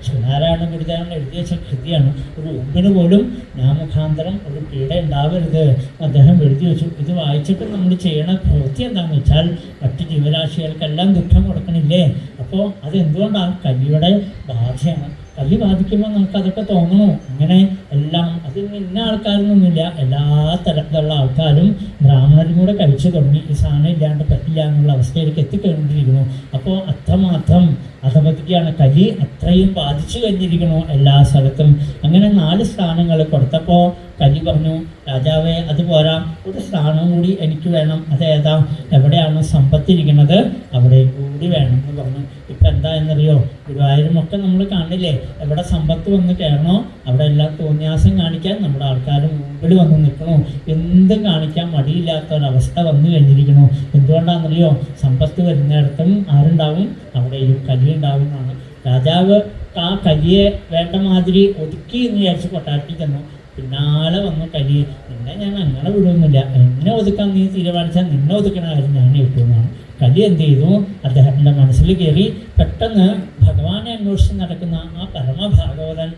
ശ്രീനാരായണ ഗുരുദേവൻ എഴുതിയ കൃതിയാണ്. ഒരു ഉമ്പിന് പോലും ഞാൻ മുഖാന്തരം ഒരു പീഡ ഉണ്ടാവരുത് അദ്ദേഹം എഴുതി വെച്ചു. ഇത് വായിച്ചിട്ട് നമ്മൾ ചെയ്യണ പ്രവൃത്തി എന്താണെന്ന് വെച്ചാൽ മറ്റ് ജീവരാശികൾക്കെല്ലാം ദുഃഖം കൊടുക്കണില്ലേ. അപ്പോൾ അതെന്തുകൊണ്ടാണ്? കലിയുടെ ബാധയാണ്. കലി ബാധിക്കുമ്പോൾ നമുക്കതൊക്കെ തോന്നണു. അങ്ങനെ എല്ലാം അത് ഇന്ന ആൾക്കാരൊന്നുമില്ല, എല്ലാ തരത്തിലുള്ള ആൾക്കാരും ബ്രാഹ്മണരും കൂടെ കഴിച്ചു തുടങ്ങി. ഈ സാധനം ഇല്ലാണ്ട് പറ്റില്ല എന്നുള്ള അവസ്ഥയിലേക്ക് എത്തിക്കഴിഞ്ഞിരിക്കുന്നു. അപ്പോൾ അത്രമാത്രം അധപതിക്കാണ്. കലി അത്രയും ബാധിച്ചു കഴിഞ്ഞിരിക്കണു എല്ലാ സ്ഥലത്തും. അങ്ങനെ 4 സ്ഥാനങ്ങൾ കൊടുത്തപ്പോൾ കലി പറഞ്ഞു, രാജാവേ അത് പോരാ, ഒരു സ്ഥാനം കൂടി എനിക്ക് വേണം. അതേതാ? എവിടെയാണ് സമ്പത്തിരിക്കുന്നത് അവിടെ കൂടി വേണം എന്ന് പറഞ്ഞു. ഇപ്പം എന്താ എന്നറിയോ? ഗുരുവായൂരുമൊക്കെ നമ്മൾ കാണില്ലേ, എവിടെ സമ്പത്ത് വന്ന് കയറണോ അവിടെ എല്ലാം തോന്നിയാസം കാണിക്കാൻ നമ്മുടെ ആൾക്കാർ മുമ്പിൽ വന്ന് നിൽക്കണോ, എന്തും കാണിക്കാൻ മടിയില്ലാത്ത ഒരവസ്ഥ വന്നു കഴിഞ്ഞിരിക്കണു. എന്തുകൊണ്ടാണെന്നറിയോ? സമ്പത്ത് വരുന്നിടത്തും ആരുണ്ടാവും? അവിടെയും കലി ഉണ്ടാവും എന്നാണ്. രാജാവ് ആ കലിയെ വേണ്ട മാതിരി ഒതുക്കി എന്ന് വിചാരിച്ച് കൊട്ടാരത്തിൽ ചെന്നു. പിന്നാലെ വന്നു കലി, നിന്നെ ഞാൻ അങ്ങനെ വിടുന്നില്ല, എന്നെ ഒതുക്കാൻ നീ തീരുമാനിച്ചാൽ നിന്നെ ഒതുക്കണ കാര്യം ഞാൻ കിട്ടുമെന്നാണ്. കലി എന്ത് ചെയ്തു? അദ്ദേഹത്തിൻ്റെ മനസ്സിൽ കയറി. പെട്ടെന്ന് ഭഗവാനെ അന്വേഷിച്ച് നടക്കുന്ന ആ പരമഭാഗവതൻ,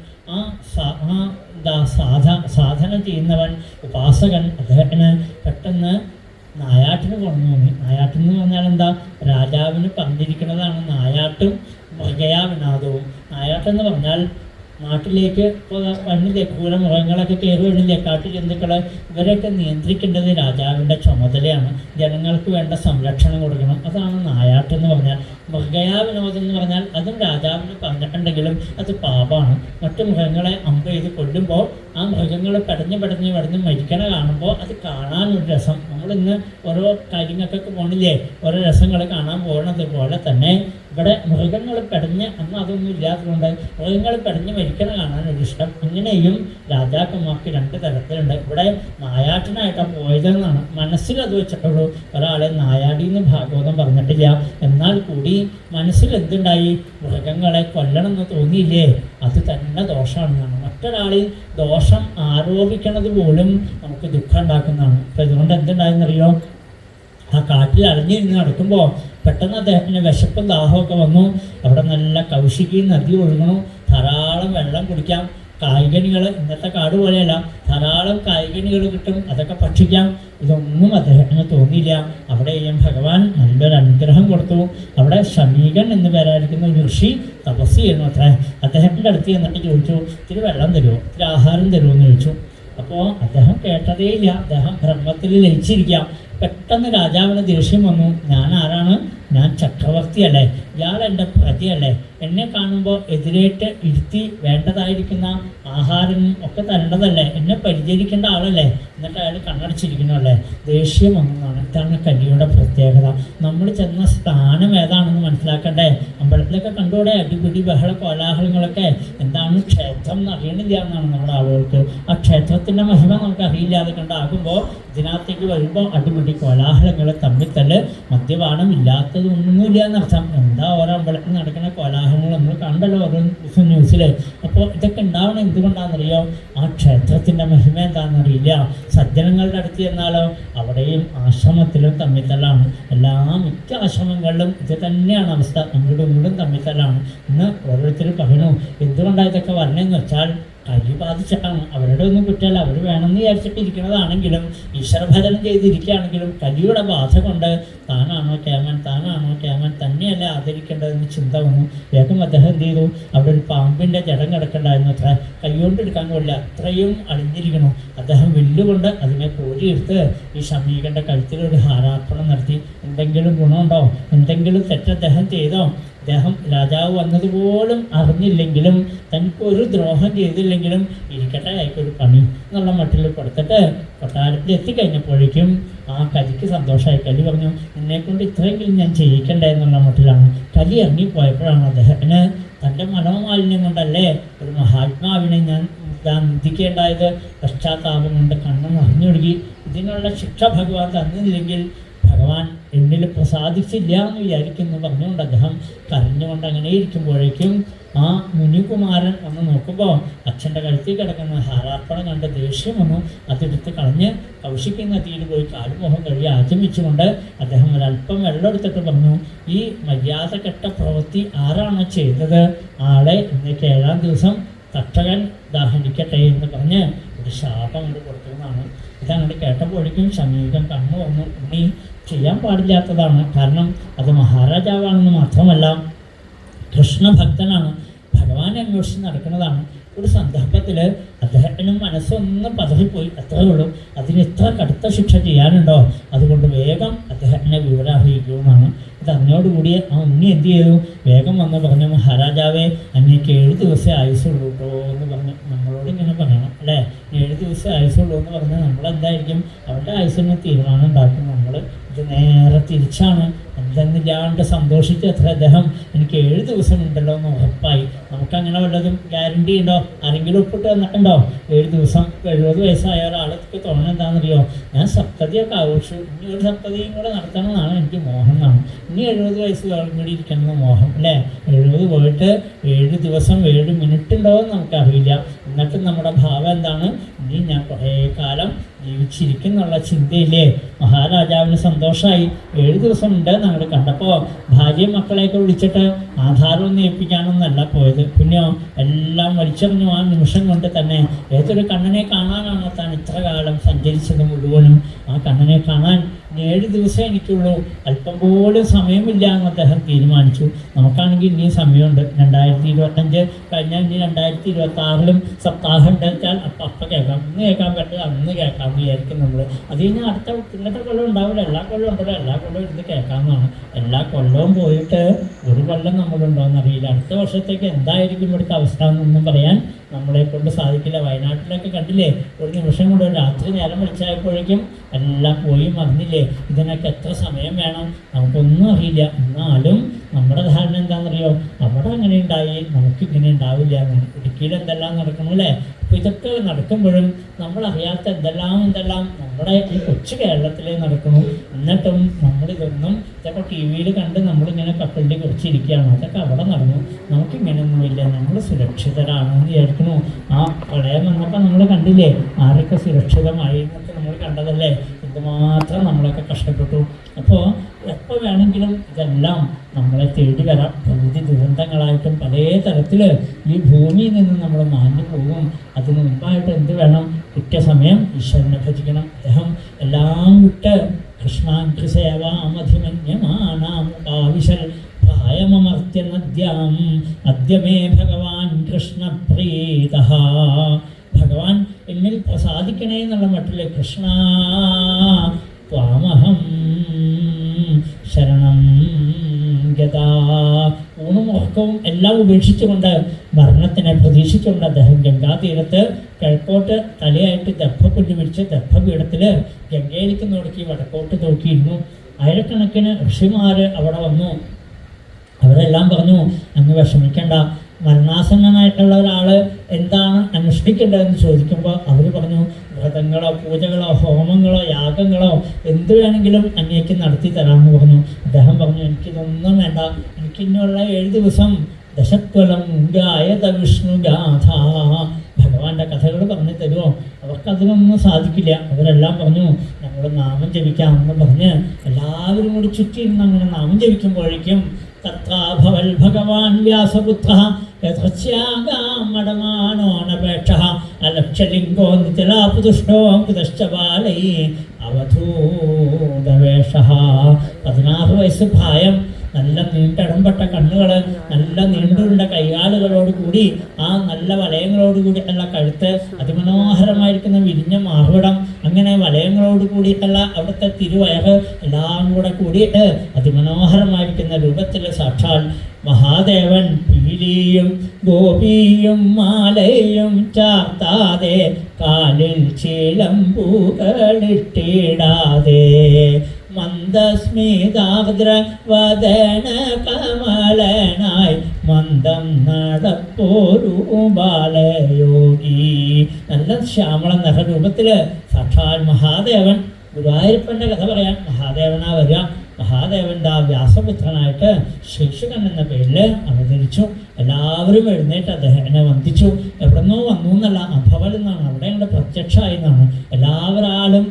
സാധന ചെയ്യുന്നവൻ, ഉപാസകൻ, അദ്ദേഹത്തിന് പെട്ടെന്ന് നായാട്ടിന് കൊണ്ടു തോന്നി. നായാട്ടെന്ന് പറഞ്ഞാൽ എന്താ? രാജാവിന് പറഞ്ഞിരിക്കുന്നതാണ് നായാട്ടും മൃഗയാവിനാദവും. നായാട്ടെന്ന് പറഞ്ഞാൽ നാട്ടിലേക്ക് ഇപ്പോൾ വന്നില്ലേ ക്രൂരമൃഗങ്ങളൊക്കെ കയറി വന്നില്ലേ, കാട്ടുജന്തുക്കൾ, ഇവരെയൊക്കെ നിയന്ത്രിക്കേണ്ടത് രാജാവിൻ്റെ ചുമതലയാണ്. ജനങ്ങൾക്ക് വേണ്ട സംരക്ഷണം കൊടുക്കണം. അതാണ് നായാട്ടെന്ന് പറഞ്ഞാൽ. മൃഗയാവിനോദം എന്ന് പറഞ്ഞാൽ അതും രാജാവിന് പറഞ്ഞിട്ടുണ്ടെങ്കിലും അത് പാപമാണ്. മറ്റു മൃഗങ്ങളെ അമ്പ് ചെയ്ത് കൊല്ലുമ്പോൾ ആ മൃഗങ്ങൾ പടഞ്ഞ് പടഞ്ഞ് മരിക്കണ കാണുമ്പോൾ അത് കാണാനൊരു രസം. നമ്മളിന്ന് ഓരോ കാര്യങ്ങൾക്കൊക്കെ പോകണില്ലേ, ഓരോ രസങ്ങൾ കാണാൻ പോകുന്നത് പോലെ തന്നെ ഇവിടെ മൃഗങ്ങൾ പടഞ്ഞ് അന്ന് അതൊന്നും ഇല്ലാത്തതുകൊണ്ട് മൃഗങ്ങൾ പടഞ്ഞ് മരിക്കണ കാണാനൊരിഷ്ടം. അങ്ങനെയും രാജാക്കന്മാർക്ക് 2 തരത്തിലുണ്ട്. ഇവിടെ നായാട്ടിനായിട്ടാണ് പോയതെന്നാണ് മനസ്സിലത് വെച്ചിട്ടുള്ളൂ. ഒരാളെ നായാടിന്ന് ഭാഗവതം പറഞ്ഞിട്ടില്ല. എന്നാൽ കൂടി മനസ്സിൽ എന്തുണ്ടായി? മൃഗങ്ങളെ കൊല്ലണമെന്ന് തോന്നിയില്ലേ, അത് തന്നെ ദോഷമാണെന്നാണ്. മറ്റൊരാളിൽ ദോഷം ആരോപിക്കണത് പോലും നമുക്ക് ദുഃഖം ഉണ്ടാക്കുന്നതാണ്. അപ്പം ഇതുകൊണ്ട് എന്തുണ്ടായെന്നറിയോ? ആ കാട്ടിൽ അലഞ്ഞിരുന്ന് നടക്കുമ്പോൾ പെട്ടെന്ന് അദ്ദേഹത്തിന് വിശപ്പും ദാഹമൊക്കെ വന്നു. അവിടെ നല്ല കൗശികി നദി ഒഴുകണു, ധാരാളം വെള്ളം കുടിക്കാം. കായ്കനികൾ ഇന്നത്തെ കാട് പോലെയല്ല, ധാരാളം കായ്കനികൾ കിട്ടും, അതൊക്കെ ഭക്ഷിക്കാം. ഇതൊന്നും അദ്ദേഹത്തിന് തോന്നിയില്ല. അവിടെയും ഭഗവാൻ നല്ലൊരു അനുഗ്രഹം കൊടുത്തു. അവിടെ ശമീകൻ എന്ന് പേരായിരിക്കുന്ന ഒരു ഋഷി തപസ് ചെയ്യുന്നു അത്ര. അദ്ദേഹത്തിൻ്റെ അടുത്ത് ചെന്നിട്ട് ചോദിച്ചു, ഇത്തിരി വെള്ളം തരുമോ, ഇത്തിരി ആഹാരം തരുമോ എന്ന് ചോദിച്ചു. അപ്പോൾ അദ്ദേഹം കേട്ടതേയില്ല, അദ്ദേഹം ബ്രഹ്മത്തിൽ ലയിച്ചിരിക്കാം. പെട്ടെന്ന് രാജാവിന് ദേഷ്യം വന്നു. ഞാൻ ആരാണ്? ഞാൻ ചക്രവർത്തിയല്ലേ, ഇയാൾ എൻ്റെ പ്രജയല്ലേ, എന്നെ കാണുമ്പോൾ എതിരേറ്റ് ഇരുത്തി വേണ്ടതായിരിക്കുന്ന ആഹാരം ഒക്കെ തരേണ്ടതല്ലേ, എന്നെ പരിചരിക്കേണ്ട ആളല്ലേ, എന്നിട്ട് അയാൾ കണ്ണടച്ചിരിക്കണമല്ലേ. ദേഷ്യം വന്നതാണ്. ഇതാണ് കലിയുടെ പ്രത്യേകത. നമ്മൾ ചെന്ന സ്ഥാനം ഏതാണെന്ന് മനസ്സിലാക്കണ്ടേ. അമ്പലത്തിലൊക്കെ കണ്ടുകൂടെ അടിപിടി ബഹള കോലാഹലങ്ങളൊക്കെ. എന്താണ് ക്ഷേത്രം എന്ന് അറിയണില്ല എന്നാണ് നമ്മുടെ ആളുകൾക്ക്. ആ ക്ഷേത്രത്തിൻ്റെ മഹിമ നമുക്ക് അറിയില്ലാതെ കണ്ടാകുമ്പോൾ ഇതിനകത്തേക്ക് വരുമ്പോൾ അടിപിടി കോലാഹലങ്ങൾ, തമ്മിത്തല്ല്, മദ്യപാനം ഇല്ലാത്തതൊന്നുമില്ല എന്നർത്ഥം. എന്താ ഓരോ അമ്പലത്തിൽ നടക്കുന്ന കോലാഹലങ്ങൾ നമ്മൾ കണ്ടല്ലോ ഓരോ ദിവസം ന്യൂസിൽ. അപ്പോൾ ഇതൊക്കെ ഉണ്ടാവണം എന്തുകൊണ്ടാണെന്നറിയോ? ആ ക്ഷേത്രത്തിൻ്റെ മഹിമ എന്താണെന്നറിയില്ല. സജ്ജനങ്ങളുടെ അടുത്ത് ചെന്നാലോ അവിടെയും ആശ്രമത്തിലും തമ്മിത്തല്ലാണ്. മിക്ക ആശ്രമങ്ങളിലും ഇത് തന്നെയാണ് അവസ്ഥ. അങ്ങോട്ടും ഇങ്ങോട്ടും തമ്മിത്തല്ലാണ്. ഇന്ന് ഓരോരുത്തരും പറയണു എന്തുകൊണ്ടാണ് ഇതൊക്കെ വരണമെന്ന് വെച്ചാൽ കലി ബാധിച്ചിട്ടാണ്. അവരുടെ ഒന്നും കുറ്റമല്ല, അവർ വേണമെന്ന് വിചാരിച്ചിട്ട് ഇരിക്കുന്നതാണെങ്കിലും ഈശ്വരഭജനം ചെയ്തിരിക്കുകയാണെങ്കിലും കലിയുടെ ബാധ കൊണ്ട് താനാണോ കേമൻ തന്നെയല്ല ആദരിക്കേണ്ടതെന്ന് ചിന്ത വന്നു. വേഗം അദ്ദേഹം എന്ത് ചെയ്തു, അവിടെ ഒരു പാമ്പിൻ്റെ ജഡം കിടക്കണ്ടായിരുന്നു അത്ര, കൈകൊണ്ട് എടുക്കാൻ കൊള്ളില്ല, അത്രയും അണിഞ്ഞിരിക്കണം. അദ്ദേഹം വില്ലുകൊണ്ട് അതിനെ കോരിയെടുത്ത് ഈ ശമീകൻ്റെ കഴുത്തിലൊരു ഹാരാർപ്പണം നടത്തി. എന്തെങ്കിലും ഗുണമുണ്ടോ, എന്തെങ്കിലും തെറ്റ് അദ്ദേഹം ചെയ്തോ? അദ്ദേഹം രാജാവ് വന്നതുപോലും അറിഞ്ഞില്ലെങ്കിലും തനിക്കൊരു ദ്രോഹം ചെയ്തില്ലെങ്കിലും ഇരിക്കട്ടെ അയാൾക്കൊരു പണി എന്നുള്ള മട്ടിൽ കൊടുത്തിട്ട് കൊട്ടാരത്തിൽ എത്തിക്കഴിഞ്ഞപ്പോഴേക്കും ആ കലിക്ക് സന്തോഷമായി. കലി പറഞ്ഞു, എന്നെക്കൊണ്ട് ഇത്രയെങ്കിലും ഞാൻ ചെയ്യിക്കണ്ടേ എന്നുള്ള മട്ടിലാണ്. കലി ഇറങ്ങിപ്പോയപ്പോഴാണ് അദ്ദേഹത്തിന് തൻ്റെ മനോമാലിന്യം കൊണ്ടല്ലേ ഒരു മഹാത്മാവിനെ ഞാൻ നിന്ദിക്കേണ്ടായത്, പശ്ചാത്താപം കൊണ്ട് കണ്ണ് നിറഞ്ഞൊഴുകി. ഇതിനുള്ള ശിക്ഷ ഭഗവാൻ തന്നില്ലെങ്കിൽ ഭഗവാൻ എന്നിൽ പ്രസാദിച്ചില്ല എന്ന് വിചാരിക്കുന്നു പറഞ്ഞുകൊണ്ട് അദ്ദേഹം കരഞ്ഞുകൊണ്ട് അങ്ങനെ ഇരിക്കുമ്പോഴേക്കും ആ മുനികുമാരൻ വന്ന് നോക്കുമ്പോൾ അച്ഛൻ്റെ കഴുത്തിൽ കിടക്കുന്ന ഹാരാർപ്പണം കണ്ട് ദേഷ്യം വന്നു. അതെടുത്ത് കളഞ്ഞ് കൗശികി നദിയിൽ പോയി കാലുമുഖം കഴുകി ആചമിച്ചുകൊണ്ട് അദ്ദേഹം ഒരല്പം വെള്ളം എടുത്തിട്ട് പറഞ്ഞു, ഈ മര്യാദ കെട്ട പ്രവൃത്തി ആരാണ് ചെയ്തത്? ആളെ ഇന്നേക്ക് 7-ാം ദിവസം തട്ടകൻ ദാഹനിക്കട്ടെ എന്ന് പറഞ്ഞ് ഒരു ശാപം കൊണ്ട് കൊടുക്കുന്നതാണ്. ഇതങ്ങോട്ട് കേട്ടപ്പോഴേക്കും ശമീകൻ കണ്ണു വന്നു. ഉണ്ണി ചെയ്യാൻ പാടില്ലാത്തതാണ്. കാരണം അത് മഹാരാജാവാണെന്ന് മാത്രമല്ല കൃഷ്ണഭക്തനാണ്, ഭഗവാനെ അന്വേഷിച്ച് നടക്കുന്നതാണ്. ഒരു സന്ദർഭത്തിൽ അദ്ദേഹത്തിനും മനസ്സൊന്ന് പതറിപ്പോയി, അത്രേ ഉള്ളൂ. അതിന് ഇത്ര കടുത്ത ശിക്ഷ ചെയ്യാനുണ്ടോ? അതുകൊണ്ട് വേഗം അദ്ദേഹത്തിനെ വിവരം അറിയിക്കുമെന്നാണ്. ഇത് അതിനോടുകൂടി ആ ഉണ്ണി എന്ത് ചെയ്തു, വേഗം വന്ന് പറഞ്ഞു, മഹാരാജാവേ അങ്ങേക്ക് 7 ദിവസമേ ആയുസുള്ളൂ കേട്ടോ എന്ന് പറഞ്ഞു. നമ്മളോട് ഇങ്ങനെ പറയണം അല്ലേ, 7 ദിവസമേ ആയുസുള്ളൂ എന്ന് പറഞ്ഞാൽ നമ്മളെന്തായിരിക്കും അവരുടെ ആയുസ്സിന് തീരുമാനം ഉണ്ടാക്കും. നമ്മൾ ഇത് നേരെ തിരിച്ചാണ്. എന്തെന്നില്ലാണ്ട് സന്തോഷിച്ച് അത്ര അദ്ദേഹം എനിക്ക് 7 ദിവസം ഉണ്ടല്ലോ എന്ന് ഉറപ്പായി. നമുക്കങ്ങനെ വല്ലതും ഗ്യാരണ്ടി ഉണ്ടോ? ആരെങ്കിലും ഒപ്പിട്ട് വന്നിട്ടുണ്ടോ? 7 ദിവസം 70 വയസ്സായ ഒരാൾക്ക് തോന്നുന്നത് എന്താണെന്നറിയോ, ഞാൻ സപ്തതിയൊക്കെ ആഘോഷിച്ചു, ഇനി ഒരു സപ്തതിയും കൂടെ നടത്തണമെന്നാണ് എനിക്ക് മോഹം എന്നാണ്. ഇനി 70 വയസ്സ് കൂടി ഇരിക്കണമെന്ന് മോഹം അല്ലേ. 70 പോയിട്ട് 7 ദിവസം 7 മിനിറ്റ് ഉണ്ടോ എന്ന് നമുക്കറിയില്ല. എന്നിട്ട് നമ്മുടെ ഭാവം എന്താണ്, ഇനി ഞാൻ കുറേ കാലം ജീവിച്ചിരിക്കുന്നുള്ള ചിന്തയില്ലേ. മഹാരാജാവിന് സന്തോഷമായി. 7 ദിവസം ഉണ്ട് ഞങ്ങൾ കണ്ടപ്പോൾ ഭാര്യയും മക്കളെയൊക്കെ വിളിച്ചിട്ട് ആധാരമൊന്നും ഏൽപ്പിക്കാനൊന്നല്ല പോയത്. പിന്നെയോ എല്ലാം വലിച്ചെറിഞ്ഞു. ആ നിമിഷം കൊണ്ട് തന്നെ ഏതൊരു കണ്ണനെ കാണാനാണോ താൻ ഇത്ര കാലം സഞ്ചരിച്ചത് മുഴുവനും, ആ കണ്ണനെ കാണാൻ 7 ദിവസം എനിക്കുള്ളൂ, അല്പം പോലും സമയമില്ല എന്ന് അദ്ദേഹം തീരുമാനിച്ചു. നമുക്കാണെങ്കിൽ ഇനിയും സമയമുണ്ട്. 2025 കഴിഞ്ഞാൽ ഇനി 2026 സപ്താഹം ഉണ്ടാച്ചാൽ അപ്പം കേൾക്കാം. ഇന്ന് കേൾക്കാൻ പറ്റില്ല, അന്ന് കേൾക്കാം വിചാരിക്കും നമ്മൾ. അത് കഴിഞ്ഞാൽ അടുത്ത ഇന്നത്തെ കൊല്ലം ഉണ്ടാവില്ല, എല്ലാ കൊല്ലം ഉണ്ടല്ലോ, എല്ലാ കൊല്ലവും ഇരുന്ന് കേൾക്കാമെന്നാണ്. എല്ലാ കൊല്ലവും പോയിട്ട് ഒരു കൊല്ലം നമ്മളുണ്ടോയെന്നറിയില്ല. അടുത്ത വർഷത്തേക്ക് എന്തായിരിക്കും ഇവിടുത്തെ അവസ്ഥ എന്നൊന്നും പറയാൻ നമ്മളെ കൊണ്ട് സാധിക്കില്ല. വയനാട്ടിലൊക്കെ കണ്ടില്ലേ, ഒരു നിമിഷം കൊണ്ട് രാത്രി നേരം വിളിച്ചായപ്പോഴേക്കും എല്ലാം പോയി മറിഞ്ഞില്ലേ. ഇതിനൊക്കെ എത്ര സമയം വേണം നമുക്കൊന്നും അറിയില്ല. എന്നാലും നമ്മുടെ ധാരണ എന്താണെന്നറിയോ, അവിടെ അങ്ങനെ ഉണ്ടായി നമുക്കിങ്ങനെ ഉണ്ടാവില്ല എന്നാണ്. ഇടുക്കിയിൽ എന്തെല്ലാം നടക്കണം അല്ലേ. അപ്പോൾ ഇതൊക്കെ നടക്കുമ്പോഴും നമ്മളറിയാത്ത എന്തെല്ലാം നമ്മുടെ ഈ കൊച്ചു കേരളത്തിലേ നടക്കുന്നു. എന്നിട്ടും നമ്മളിതൊന്നും ഇതൊക്കെ ടി വിയിൽ കണ്ട് നമ്മളിങ്ങനെ കപ്പലിൻ്റെ കുറിച്ചിരിക്കുകയാണ്. അതൊക്കെ അവിടെ നടന്നു, നമുക്കിങ്ങനെയൊന്നുമില്ല, നമ്മൾ സുരക്ഷിതരാണെന്ന് വിചാരിക്കുന്നു. ആ പ്രളയം വന്നപ്പോൾ നമ്മൾ കണ്ടില്ലേ ആരൊക്കെ സുരക്ഷിതമായി എന്നൊക്കെ നമ്മൾ കണ്ടതല്ലേ. എന്തുമാത്രം നമ്മളൊക്കെ കഷ്ടപ്പെട്ടു. അപ്പോൾ എപ്പോൾ വേണമെങ്കിലും ഇതെല്ലാം നമ്മളെ തേടി വരാം. പ്രകൃതി ദുരന്തങ്ങളായിട്ടും പല തരത്തിൽ ഈ ഭൂമിയിൽ നിന്ന് നമ്മൾ മാഞ്ഞു പോകും. അതിന് മുമ്പായിട്ട് എന്ത് വേണം, കൃത്യസമയം ഈശ്വരനെ ഭജിക്കണം. അദ്ദേഹം എല്ലാം വിട്ട് കൃഷ്ണാങ്കി സേവാമധിമന്യമാനാമുപാവിശൽ പ്രായമമർത്യനദ്യാം അദ്യമേ ഭഗവാൻ കൃഷ്ണപ്രീതഃ. ഭഗവാൻ എന്നിൽ പ്രസാദിക്കണേ എന്നുള്ള മട്ടിൽ കൃഷ്ണ ത്വാമഹം ശരണം ഗതാ. ഊണും ഉറക്കവും എല്ലാം ഉപേക്ഷിച്ചുകൊണ്ട് മരണത്തിനെ പ്രതീക്ഷിച്ചുകൊണ്ട് അദ്ദേഹം ഗംഗാതീരത്ത് കിഴക്കോട്ട് തലയായിട്ട് ദർഭപ്പുല്ല് പിടിച്ച് ദർഭപീഠത്തിൽ ഗംഗയിലേക്ക് നോക്കി വടക്കോട്ട് നോക്കിയിരുന്നു. ആയിരക്കണക്കിന് ഋഷിമാർ അവിടെ വന്നു. അവരെല്ലാം പറഞ്ഞു, അങ്ങ് വിഷമിക്കേണ്ട, മരണാസന്നനായിട്ടുള്ള ഒരാൾ എന്താണ് അനുഷ്ഠിക്കേണ്ടതെന്ന് ചോദിക്കുമ്പോൾ അവർ പറഞ്ഞു, വ്രതങ്ങളോ പൂജകളോ ഹോമങ്ങളോ യാഗങ്ങളോ എന്ത് വേണമെങ്കിലും അങ്ങേക്ക് നടത്തി തരാമെന്ന് പറഞ്ഞു. അദ്ദേഹം പറഞ്ഞു, എനിക്കിതൊന്നും വേണ്ട, എനിക്കിന്നുള്ള 7 ദിവസം ദശത്വലം ഗായത വിഷ്ണുഗാഥ, ഭഗവാന്റെ കഥകൾ പറഞ്ഞു തരുമോ? അവർക്കതിനൊന്നും സാധിക്കില്ല. അവരെല്ലാം പറഞ്ഞു, ഞങ്ങൾ നാമം ജപിക്കാമെന്ന് പറഞ്ഞ് എല്ലാവരും കൂടി ചുറ്റിയിരുന്ന് അങ്ങനെ നാമം ജപിക്കുമ്പോഴേക്കും കർത്താഭവൽ ഭഗവാൻ വ്യാസപുത്രഃ യഥസ്യാഗാമടമാനോനപേക്ഷഃ അലക്ഷ്യലിംഗോ നിത്യലാപുതുഷ്ടോ കുതശ്ച ബാലൈ അവധൂതവേഷഃ. 16 വയസ്സ് പ്രായം, നല്ല നീണ്ടടംപെട്ട കണ്ണുകൾ, നല്ല നീണ്ടുള്ള കൈകാലുകളോട് കൂടി, ആ നല്ല വലയങ്ങളോടുകൂടി ഉള്ള കഴുത്ത്, അതിമനോഹരമായിരിക്കുന്ന വിരിഞ്ഞ മാർവിടം, അങ്ങനെ വലയങ്ങളോട് കൂടിയിട്ടുള്ള അവിടുത്തെ തിരുവയറ് എല്ലാം കൂടെ കൂടിയിട്ട് അതിമനോഹരമായിരിക്കുന്ന രൂപത്തിൽ സാക്ഷാൽ മഹാദേവൻ പീലിയും ഗോപിയും മാലയും ചാർത്താതെ കാലിൽ ചിലമ്പൂകളിട്ടിടാതെ മന്ദസ്മിതാദ്രവദന കമലനായി മന്ദം നടപ്പോരു ബാലയോഗി. നല്ല ശ്യാമള നഖരൂപത്തിൽ സാക്ഷാൽ മഹാദേവൻ, ഗുരുവായൂരപ്പൻ്റെ കഥ പറയാൻ മഹാദേവനാ വരിക. മഹാദേവൻ വ്യാസപുത്രനായിട്ട് ശേഷുകൻ എന്ന പേരിൽ അവതരിച്ചു. എല്ലാവരും എഴുന്നേറ്റ് അദ്ദേഹത്തിനെ വന്ദിച്ചു. എവിടെന്നോ വന്നു എന്നല്ല, അഭവൽ എന്നാണ്, അവിടെ അങ്ങോട്ട് പ്രത്യക്ഷമായി എന്നാണ്. എല്ലാവരാലും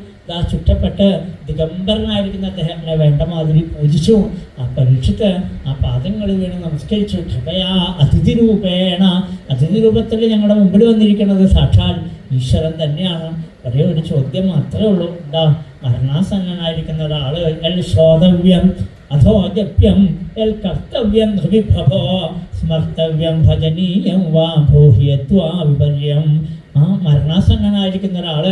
ചുറ്റപ്പെട്ട് ദിഗംബരനായിരിക്കുന്ന അദ്ദേഹത്തിനെ വേണ്ട മാതിരി പൂജിച്ചു. ആ പരീക്ഷിച്ച് ആ പാദങ്ങൾ വീണ് നമസ്കരിച്ചു. കൃപയാ അതിഥി രൂപേണ, അതിഥി രൂപത്തിൽ ഞങ്ങളുടെ മുമ്പിൽ വന്നിരിക്കുന്നത് സാക്ഷാൽ ഈശ്വരൻ തന്നെയാണ്. ഒരേ ഒരു ചോദ്യം മാത്രമേ ഉള്ളൂ. മരണാസന്നനായിരിക്കുന്ന ഒരാൾ എൽ ശ്രോതവ്യം അഥോ ജപ്യം എൽ കർത്തവ്യം ധൃവിഭവോ സ്മർത്തവ്യം ഭജനീയം വാ ഭൂഹ്യത്വാ വിപര്യം. ആ മരണാസന്നനായിരിക്കുന്ന ഒരാൾ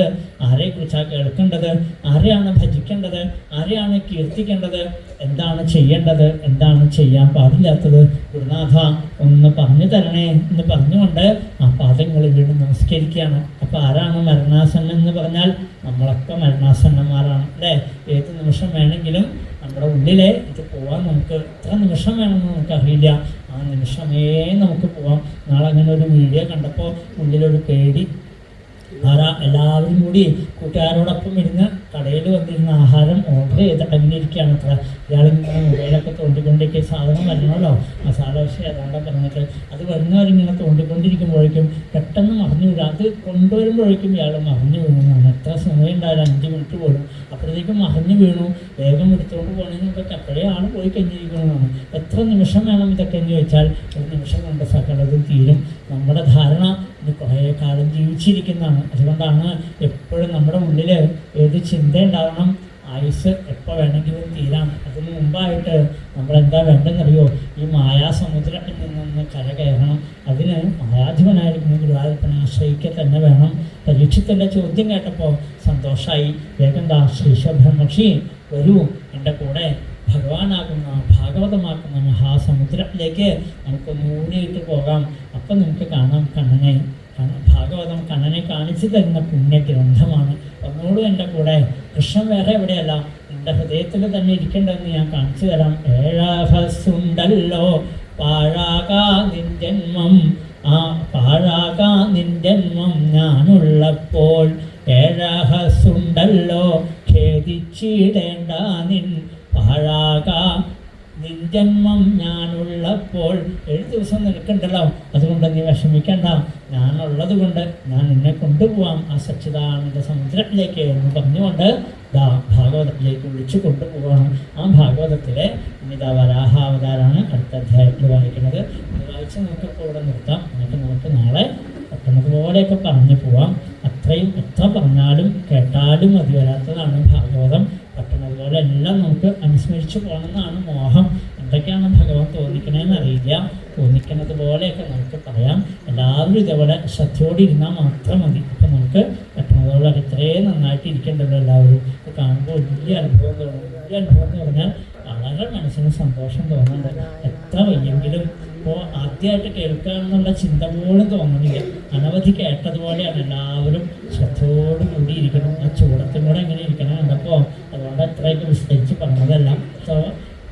ആരെക്കുറിച്ചാണ് കേൾക്കേണ്ടത്, ആരെയാണ് ഭജിക്കേണ്ടത്, ആരെയാണ് കീർത്തിക്കേണ്ടത്, എന്താണ് ചെയ്യേണ്ടത്, എന്താണ് ചെയ്യാൻ പാടില്ലാത്തത്, ഗുരുനാഥ ഒന്ന് പറഞ്ഞു തരണേ എന്ന് പറഞ്ഞുകൊണ്ട് ആ പാദങ്ങൾ വീണ്ടും നമസ്കരിക്കുകയാണ്. അപ്പോൾ ആരാണ് മരണാസന്നൻ എന്ന് പറഞ്ഞാൽ നമ്മളൊക്കെ മരണാസന്നന്മാരാണ് അല്ലേ. ഏത് നിമിഷം വേണമെങ്കിലും നമ്മുടെ ഉള്ളിലെ ഇത് പോവാൻ നമുക്ക് എത്ര നിമിഷം വേണമെന്ന് നമുക്കറിയില്ല. ആ നിമിഷമേ നമുക്ക് പോവാം. നാളെ അങ്ങനെ ഒരു വീഡിയോ കണ്ടപ്പോൾ ഉള്ളിലൊരു പേടി. എല്ലാവരും കൂടി കൂട്ടുകാരോടൊപ്പം ഇരുന്ന് കടയിൽ വന്നിരുന്ന ആഹാരം ഓർഡർ ചെയ്ത് അങ്ങിരിക്കുകയാണ്. അത്ര ഇയാളിങ്ങനെ മൊബൈലൊക്കെ തോണ്ടിക്കൊണ്ടിരിക്കുക, സാധനം വരണമല്ലോ, മസാല ദോശ ഏതാണ്ട് പറഞ്ഞിട്ട് അത് വരുന്നവരിങ്ങനെ തോണ്ടിക്കൊണ്ടിരിക്കുമ്പോഴേക്കും പെട്ടെന്ന് മറിഞ്ഞു വീഴും. അത് കൊണ്ടുവരുമ്പോഴേക്കും ഇയാൾ മറിഞ്ഞു വീഴുന്നതാണ്. എത്ര സമയം ഉണ്ടായാലും 5 മിനിറ്റ് പോലും. അപ്പോഴത്തേക്കും മറിഞ്ഞു വീണു. വേഗം എടുത്തുകൊണ്ട് പോകണമെന്നൊക്കെ അപ്പോഴേ ആൾ പോയി കഴിഞ്ഞിരിക്കുന്നതാണ്. എത്ര നിമിഷം വേണം ഇതൊക്കെ എന്ന് ചോദിച്ചാൽ ഒരു നിമിഷം കൊണ്ട് സകലതും തീരും. നമ്മുടെ ധാരണ ഇത് കുറേ കാലം ജീവിച്ചിരിക്കുന്നതാണ്. അതുകൊണ്ടാണ് എപ്പോഴും നമ്മുടെ ഉള്ളിൽ ഏത് ചിന്ത ഉണ്ടാവണം, ആയുസ് എപ്പോൾ വേണമെങ്കിലും തീരാണ്. അതിന് മുമ്പായിട്ട് നമ്മളെന്താ വേണ്ടെന്നറിയോ, ഈ മായാസമുദ്രത്തിൽ നിന്നൊന്ന് കരകയറണം. അതിന് മായാധിപനായിരിക്കുന്ന ഗുരുവായൂരപ്പനെ ആശ്രയിക്കുക തന്നെ വേണം. പരീക്ഷത്തിൻ്റെ ചോദ്യം കേട്ടപ്പോൾ സന്തോഷമായി. വേഗം ശ്രീശബ്രഹ്മർഷി വരൂ, എൻ്റെ കൂടെ ഭഗവാനാകുന്ന ഭാഗവതമാക്കുന്ന മഹാസമുദ്രത്തിലേക്ക് നമുക്ക് മൂടിയിട്ട് പോകാം. അപ്പം നമുക്ക് കാണാം കണ്ണനെ. ഭാഗവതം കണ്ണനെ കാണിച്ചു തരുന്ന പുണ്യഗ്രന്ഥമാണ്. ഒന്നോടും എൻ്റെ കൂടെ. കൃഷ്ണൻ വേറെ എവിടെയല്ല, എൻ്റെ ഹൃദയത്തിൽ തന്നെ ഇരിക്കേണ്ടതെന്ന് ഞാൻ കാണിച്ചു തരാം. ഏഴാഹസുണ്ടല്ലോ പാഴാകാ നിൻ ജന്മം, ആ പാഴാകാ നിൻ ജന്മം ഞാനുള്ളപ്പോൾ. ഏഴാഹസുണ്ടല്ലോ ഖേദിച്ചിടേണ്ട നിൻ പാഴാകാ നിൻ ജന്മം ഞാനുള്ളപ്പോൾ. 7 ദിവസം നിൽക്കണ്ടല്ലോ, അതുകൊണ്ട് നീ വിഷമിക്കണ്ട. ഞാനുള്ളത് കൊണ്ട് ഞാൻ നിന്നെ കൊണ്ടുപോവാം ആ സച്ചിദാനന്ദ സമുദ്രത്തിലേക്ക് എന്ന് പറഞ്ഞുകൊണ്ട് ഭാഗവതത്തിലേക്ക് വിളിച്ചു കൊണ്ടുപോവാണ്. ആ ഭാഗവതത്തിലെ ഇനിതാ വരാഹാവതാരാണ് അടുത്ത അധ്യായത്തിൽ വായിക്കുന്നത്. ഇത് വായിച്ച് നമുക്കിപ്പോൾ ഇവിടെ നിർത്താം. എന്നിട്ട് നമുക്ക് നാളെ പറ്റുന്നതുപോലെയൊക്കെ പറഞ്ഞു പോവാം. അത്രയും എത്ര പറഞ്ഞാലും കേട്ടാലും മതി വരാത്തതാണ് ഭാഗവതം. പറ്റുന്നതുപോലെ എല്ലാം നമുക്ക് അനുസ്മരിച്ച് പോകണമെന്നാണ് മോഹം. എന്തൊക്കെയാണ് ഭഗവാൻ തോന്നിക്കണേന്ന് അറിയില്ല. തോന്നിക്കുന്നത് പോലെയൊക്കെ നമുക്ക് പറയാം. എല്ലാവരും ഇതേപോലെ ശ്രദ്ധയോടെ ഇരുന്നാൽ മാത്രം മതി. അപ്പം നമുക്ക് പറ്റുന്നതോടെ ഇത്രയും നന്നായിട്ട് ഇരിക്കേണ്ടല്ലോ എല്ലാവരും. ഇപ്പോൾ കാണുമ്പോൾ വലിയ അനുഭവം തോന്നും. വലിയ അനുഭവം എന്ന് പറഞ്ഞാൽ വളരെ മനസ്സിന് സന്തോഷം തോന്നുന്നുണ്ട്. എത്ര വയ്യെങ്കിലും ഇപ്പോൾ ആദ്യമായിട്ട് കേൾക്കുക എന്നുള്ള ചിന്ത പോലും തോന്നുന്നില്ല. അനവധി കേട്ടതുപോലെയാണ് എല്ലാവരും ശ്രദ്ധയോട് കൂടി ഇരിക്കണം. ആ ചൂടത്തും കൂടെ എങ്ങനെ ഇരിക്കണം കണ്ടപ്പോൾ അതുകൊണ്ട് അത്രയൊക്കെ വിസ്തരിച്ച് പറഞ്ഞതല്ല. സോ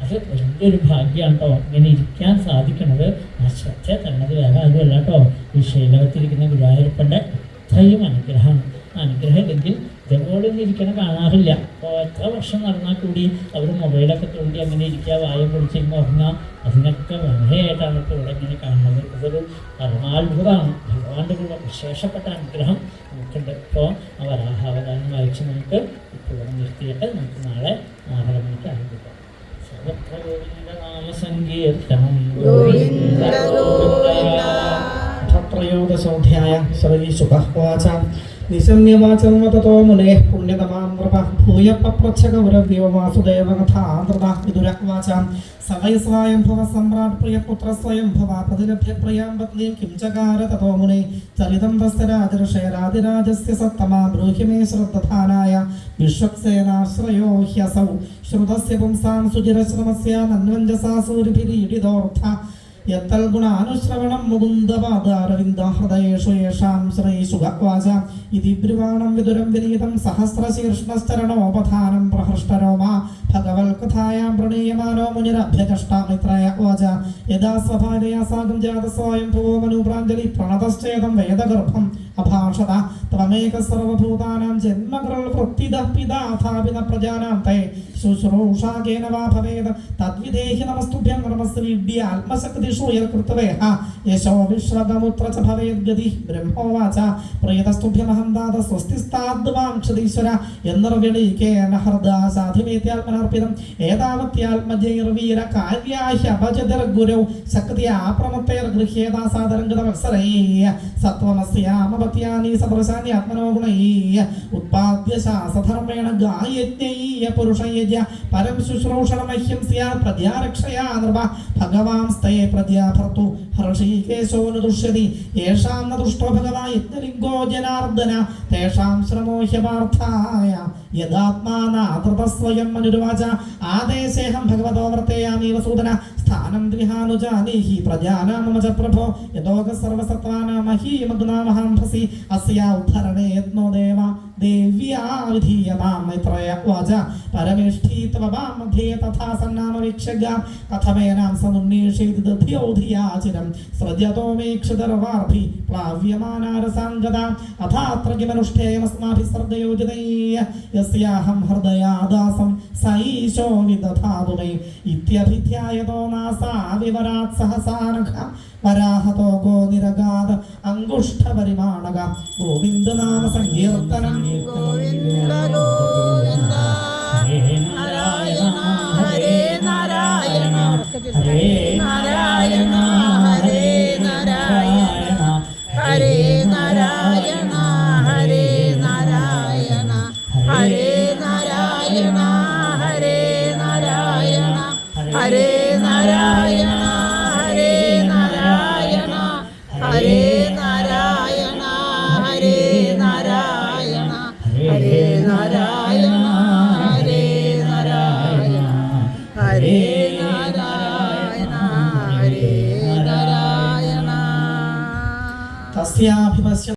അത് വലിയൊരു ഭാഗ്യമാണ് കേട്ടോ. ഇങ്ങനെ ഇരിക്കാൻ സാധിക്കുന്നത് ആ ശ്രദ്ധ തന്നത് വേറെ അതുമല്ല കേട്ടോ. ഈ ശൈലവത്തിരിക്കുന്ന ഗുരുവായൂരപ്പൻ്റെ അത്രയും അനുഗ്രഹമാണ്. അനുഗ്രഹം ഇല്ലെങ്കിൽ ഇതേപോലെ ഒന്നും ഇരിക്കണം കാണാറില്ല. അപ്പോൾ എത്ര വർഷം നടന്നാൽ കൂടി അവർ മൊബൈലൊക്കെ തോണ്ടി അങ്ങനെ ഇരിക്കുക, വായം പൊടിച്ചിരുന്ന് ഉറങ്ങുക, അതിനൊക്കെ വളരെയായിട്ടാണ് ഇപ്പോൾ ഇവിടെ ഇങ്ങനെ കാണുന്നത്. ഇതൊരു പരമാത്ഭുതമാണ്. ഭഗവാന്റെ കൂടെ വിശേഷപ്പെട്ട അനുഗ്രഹം നമുക്കുണ്ട്. ഇപ്പോൾ ആ വരാഹാവതാരം വായിച്ച് നമുക്ക് ഇപ്പോൾ ഇവിടെ നിർത്തിയിട്ട് നമുക്ക് നാളെ 4 മണിക്ക് ആരംഭിക്കാം. സങ്കീർത്തനം ഗോവിന്ദ ഗോവിന്ദ. ത്രയോദശോധ്യായ ശ്രീശുകവാച നിശമ്യവാചം വതതോ മുനേഃ പുണ്യതമാം നൃപ ഭൂയ പപ്രച്ഛകൗരവ്യോ വാസുദേവകഥാനൃത വിദുരവാച സവൈസ്വായം ഭവ സമ്രാട് പ്രിയപുത്ര സ്വയം ഭവ പ്രതിലഭ്യ പ്രിയാം പത്നീം കിം ചകാര തതോ മുനെ ചരിതം തസ്യ രാജർഷയരാതിരാജസ്യ സത്തമാ ബ്രൂഹി മേ ശ്രദ്ധധാനായ വിശ്വക്സേനാശ്രയോ ഹ്യസൗ ശ്രുതസ്യ പുംസാം സുചിരശ്രമസ്യ നന്വഞ്ജസാ സൂരിഭിരീഡിതോർത്ഥ യത്തൽ ഗുണാനുശ്രവണം മുകുന്ദപാദാരവിന്ദഹൃദയേഷു യേഷാം ശ്രീശുകവാച ഇതി ബ്രുവാണം വിദുരം വിനീതം സഹസ്രശീർഷ്ണശ്ചരണോപധാനം പ്രഹൃഷ്ടരോമാ ഭഗവത്കഥായാം പ്രണീയമാനോ മുനിരഭ്യചഷ്ടാമിത്രയ വാച യഥാ സ്വഭാര്യയാ സാഗം ജാതസ്വയം ഭുവോ മനൂപ്രാഞ്ജലി പ്രണതശ്ചേദം വേദഗർഭം അഭാഷത ത്വമേക സർവഭൂതാനാം ജന്മകൃൽ വൃത്തിദഃ പിതാഥാപിന പ്രജാനാം തേ ശുശ്രൂഷാകേന വാ ഭവേത് തദ്വിദേഹി നമസ്തുഭ്യം നമസ്വിഡ്യ ആത്മശക്തിഷു യൽകൃത്വേഹ യശോ വിശ്വഗമുത്ര ച ഭവേത് ഗതി ബ്രഹ്മോവാച പ്രിയതസ്തുഭ്യമഹം ദാത സ്വസ്തിസ്താദ്വാം ക്ഷതീശ്വര എന്നർവിളീകേന ഹൃദാ സാധിമേത്യാത്മനർപ്പിതം ഏതാവത്യാത്മജൈർവീര കാര്യാഹ്യഭജതിർഗുരൗ ശക്തിയാ പ്രമത്തേർഗൃഹ്യേതാ സാദരംഗതവത്സരൈ സത്വമസ്യാമപത്യാനി സദൃശാനി ആത്മനോ ഗുണൈ ഉത്പാദ്യ ശാസധർമ്മേണ ഗായജ്ഞൈ പുരുഷയജ്ഞ പരം ശുശ്രൂഷണമഹ്യം സ്യാത് പ്രജാരക്ഷയാ നൃപ ഭഗവാംസ്തേ പ്രജാഭർത്തു ഹർഷീകേശോ ന ദുഷ്യതി യേഷാം ന ദുഷ്ടോ ഭഗവാ യജ്ഞലിംഗോ ജനാർദ്ദന തേഷാം ശ്രമോ ഹ്യപാർത്ഥായ യദാത്മാനാദൃതസ്വയം മനുരുവാച ആദേശേഹം ഭഗവതോ വർത്തേയാമി വസൂദന സ്ഥാനം ദ്വിഹാനുജാനീഹി പ്രജാനാം മമ ച പ്രഭോ യതോക സർവസത്വാനാം മഹീമഗ്നാമഹാംഭസി അസ്യാ ഉദ്ധരണേ യത്നോ ദേവ ദേവ്യാ വിധീയതാം മൈത്രയ വാച പരമേഷ്ഠീ തവ വാം മധ്യേ തഥാ സന്നാമ വീക്ഷക കഥമേനാം സമുന്നീഷേതി ദധ്യോധിയാചിരം സൃജതോ മേക്ഷതർവാർഭി പ്ലാവ്യമാനാരസാംഗത അഥാത്ര കിമനുഷ്ഠേയമസ്മാഭിः സർഗയോജിതൈ യസ്യാഹം ഹൃദയാദാസം സൈശോ വിദധാതു മേ ഇത്യഭിധ്യായതോ നാസാ വിവരാത് സഹസാനഘ വരാഹതോ ഗോ നിരഗാത അങ്കുഷ്ഠ പരിമാണക ഗോവിന്ദനാമ സങ്കീർത്തനം ഗോവിന്ദ ഗോവിന്ദ. നാരായണ ഹരേ നാരായണ ഹരേ നാരായണ ഹരേ നാരായണ ഹരേ നാരായണ ഹരേ നാരായണ ഹരേ നാരായണ ഹരേ നാരായണ ഹരേ നാരായണ ഹരേ നാരായണ ഹരേ നാരായണ ഹരേ നാരായണ ഹരേ നാരായണ ഹരേ നാരായണ ഹരേ നാരായണ ഹരേ നാരായണ. തസ്യാഭിപശ്യ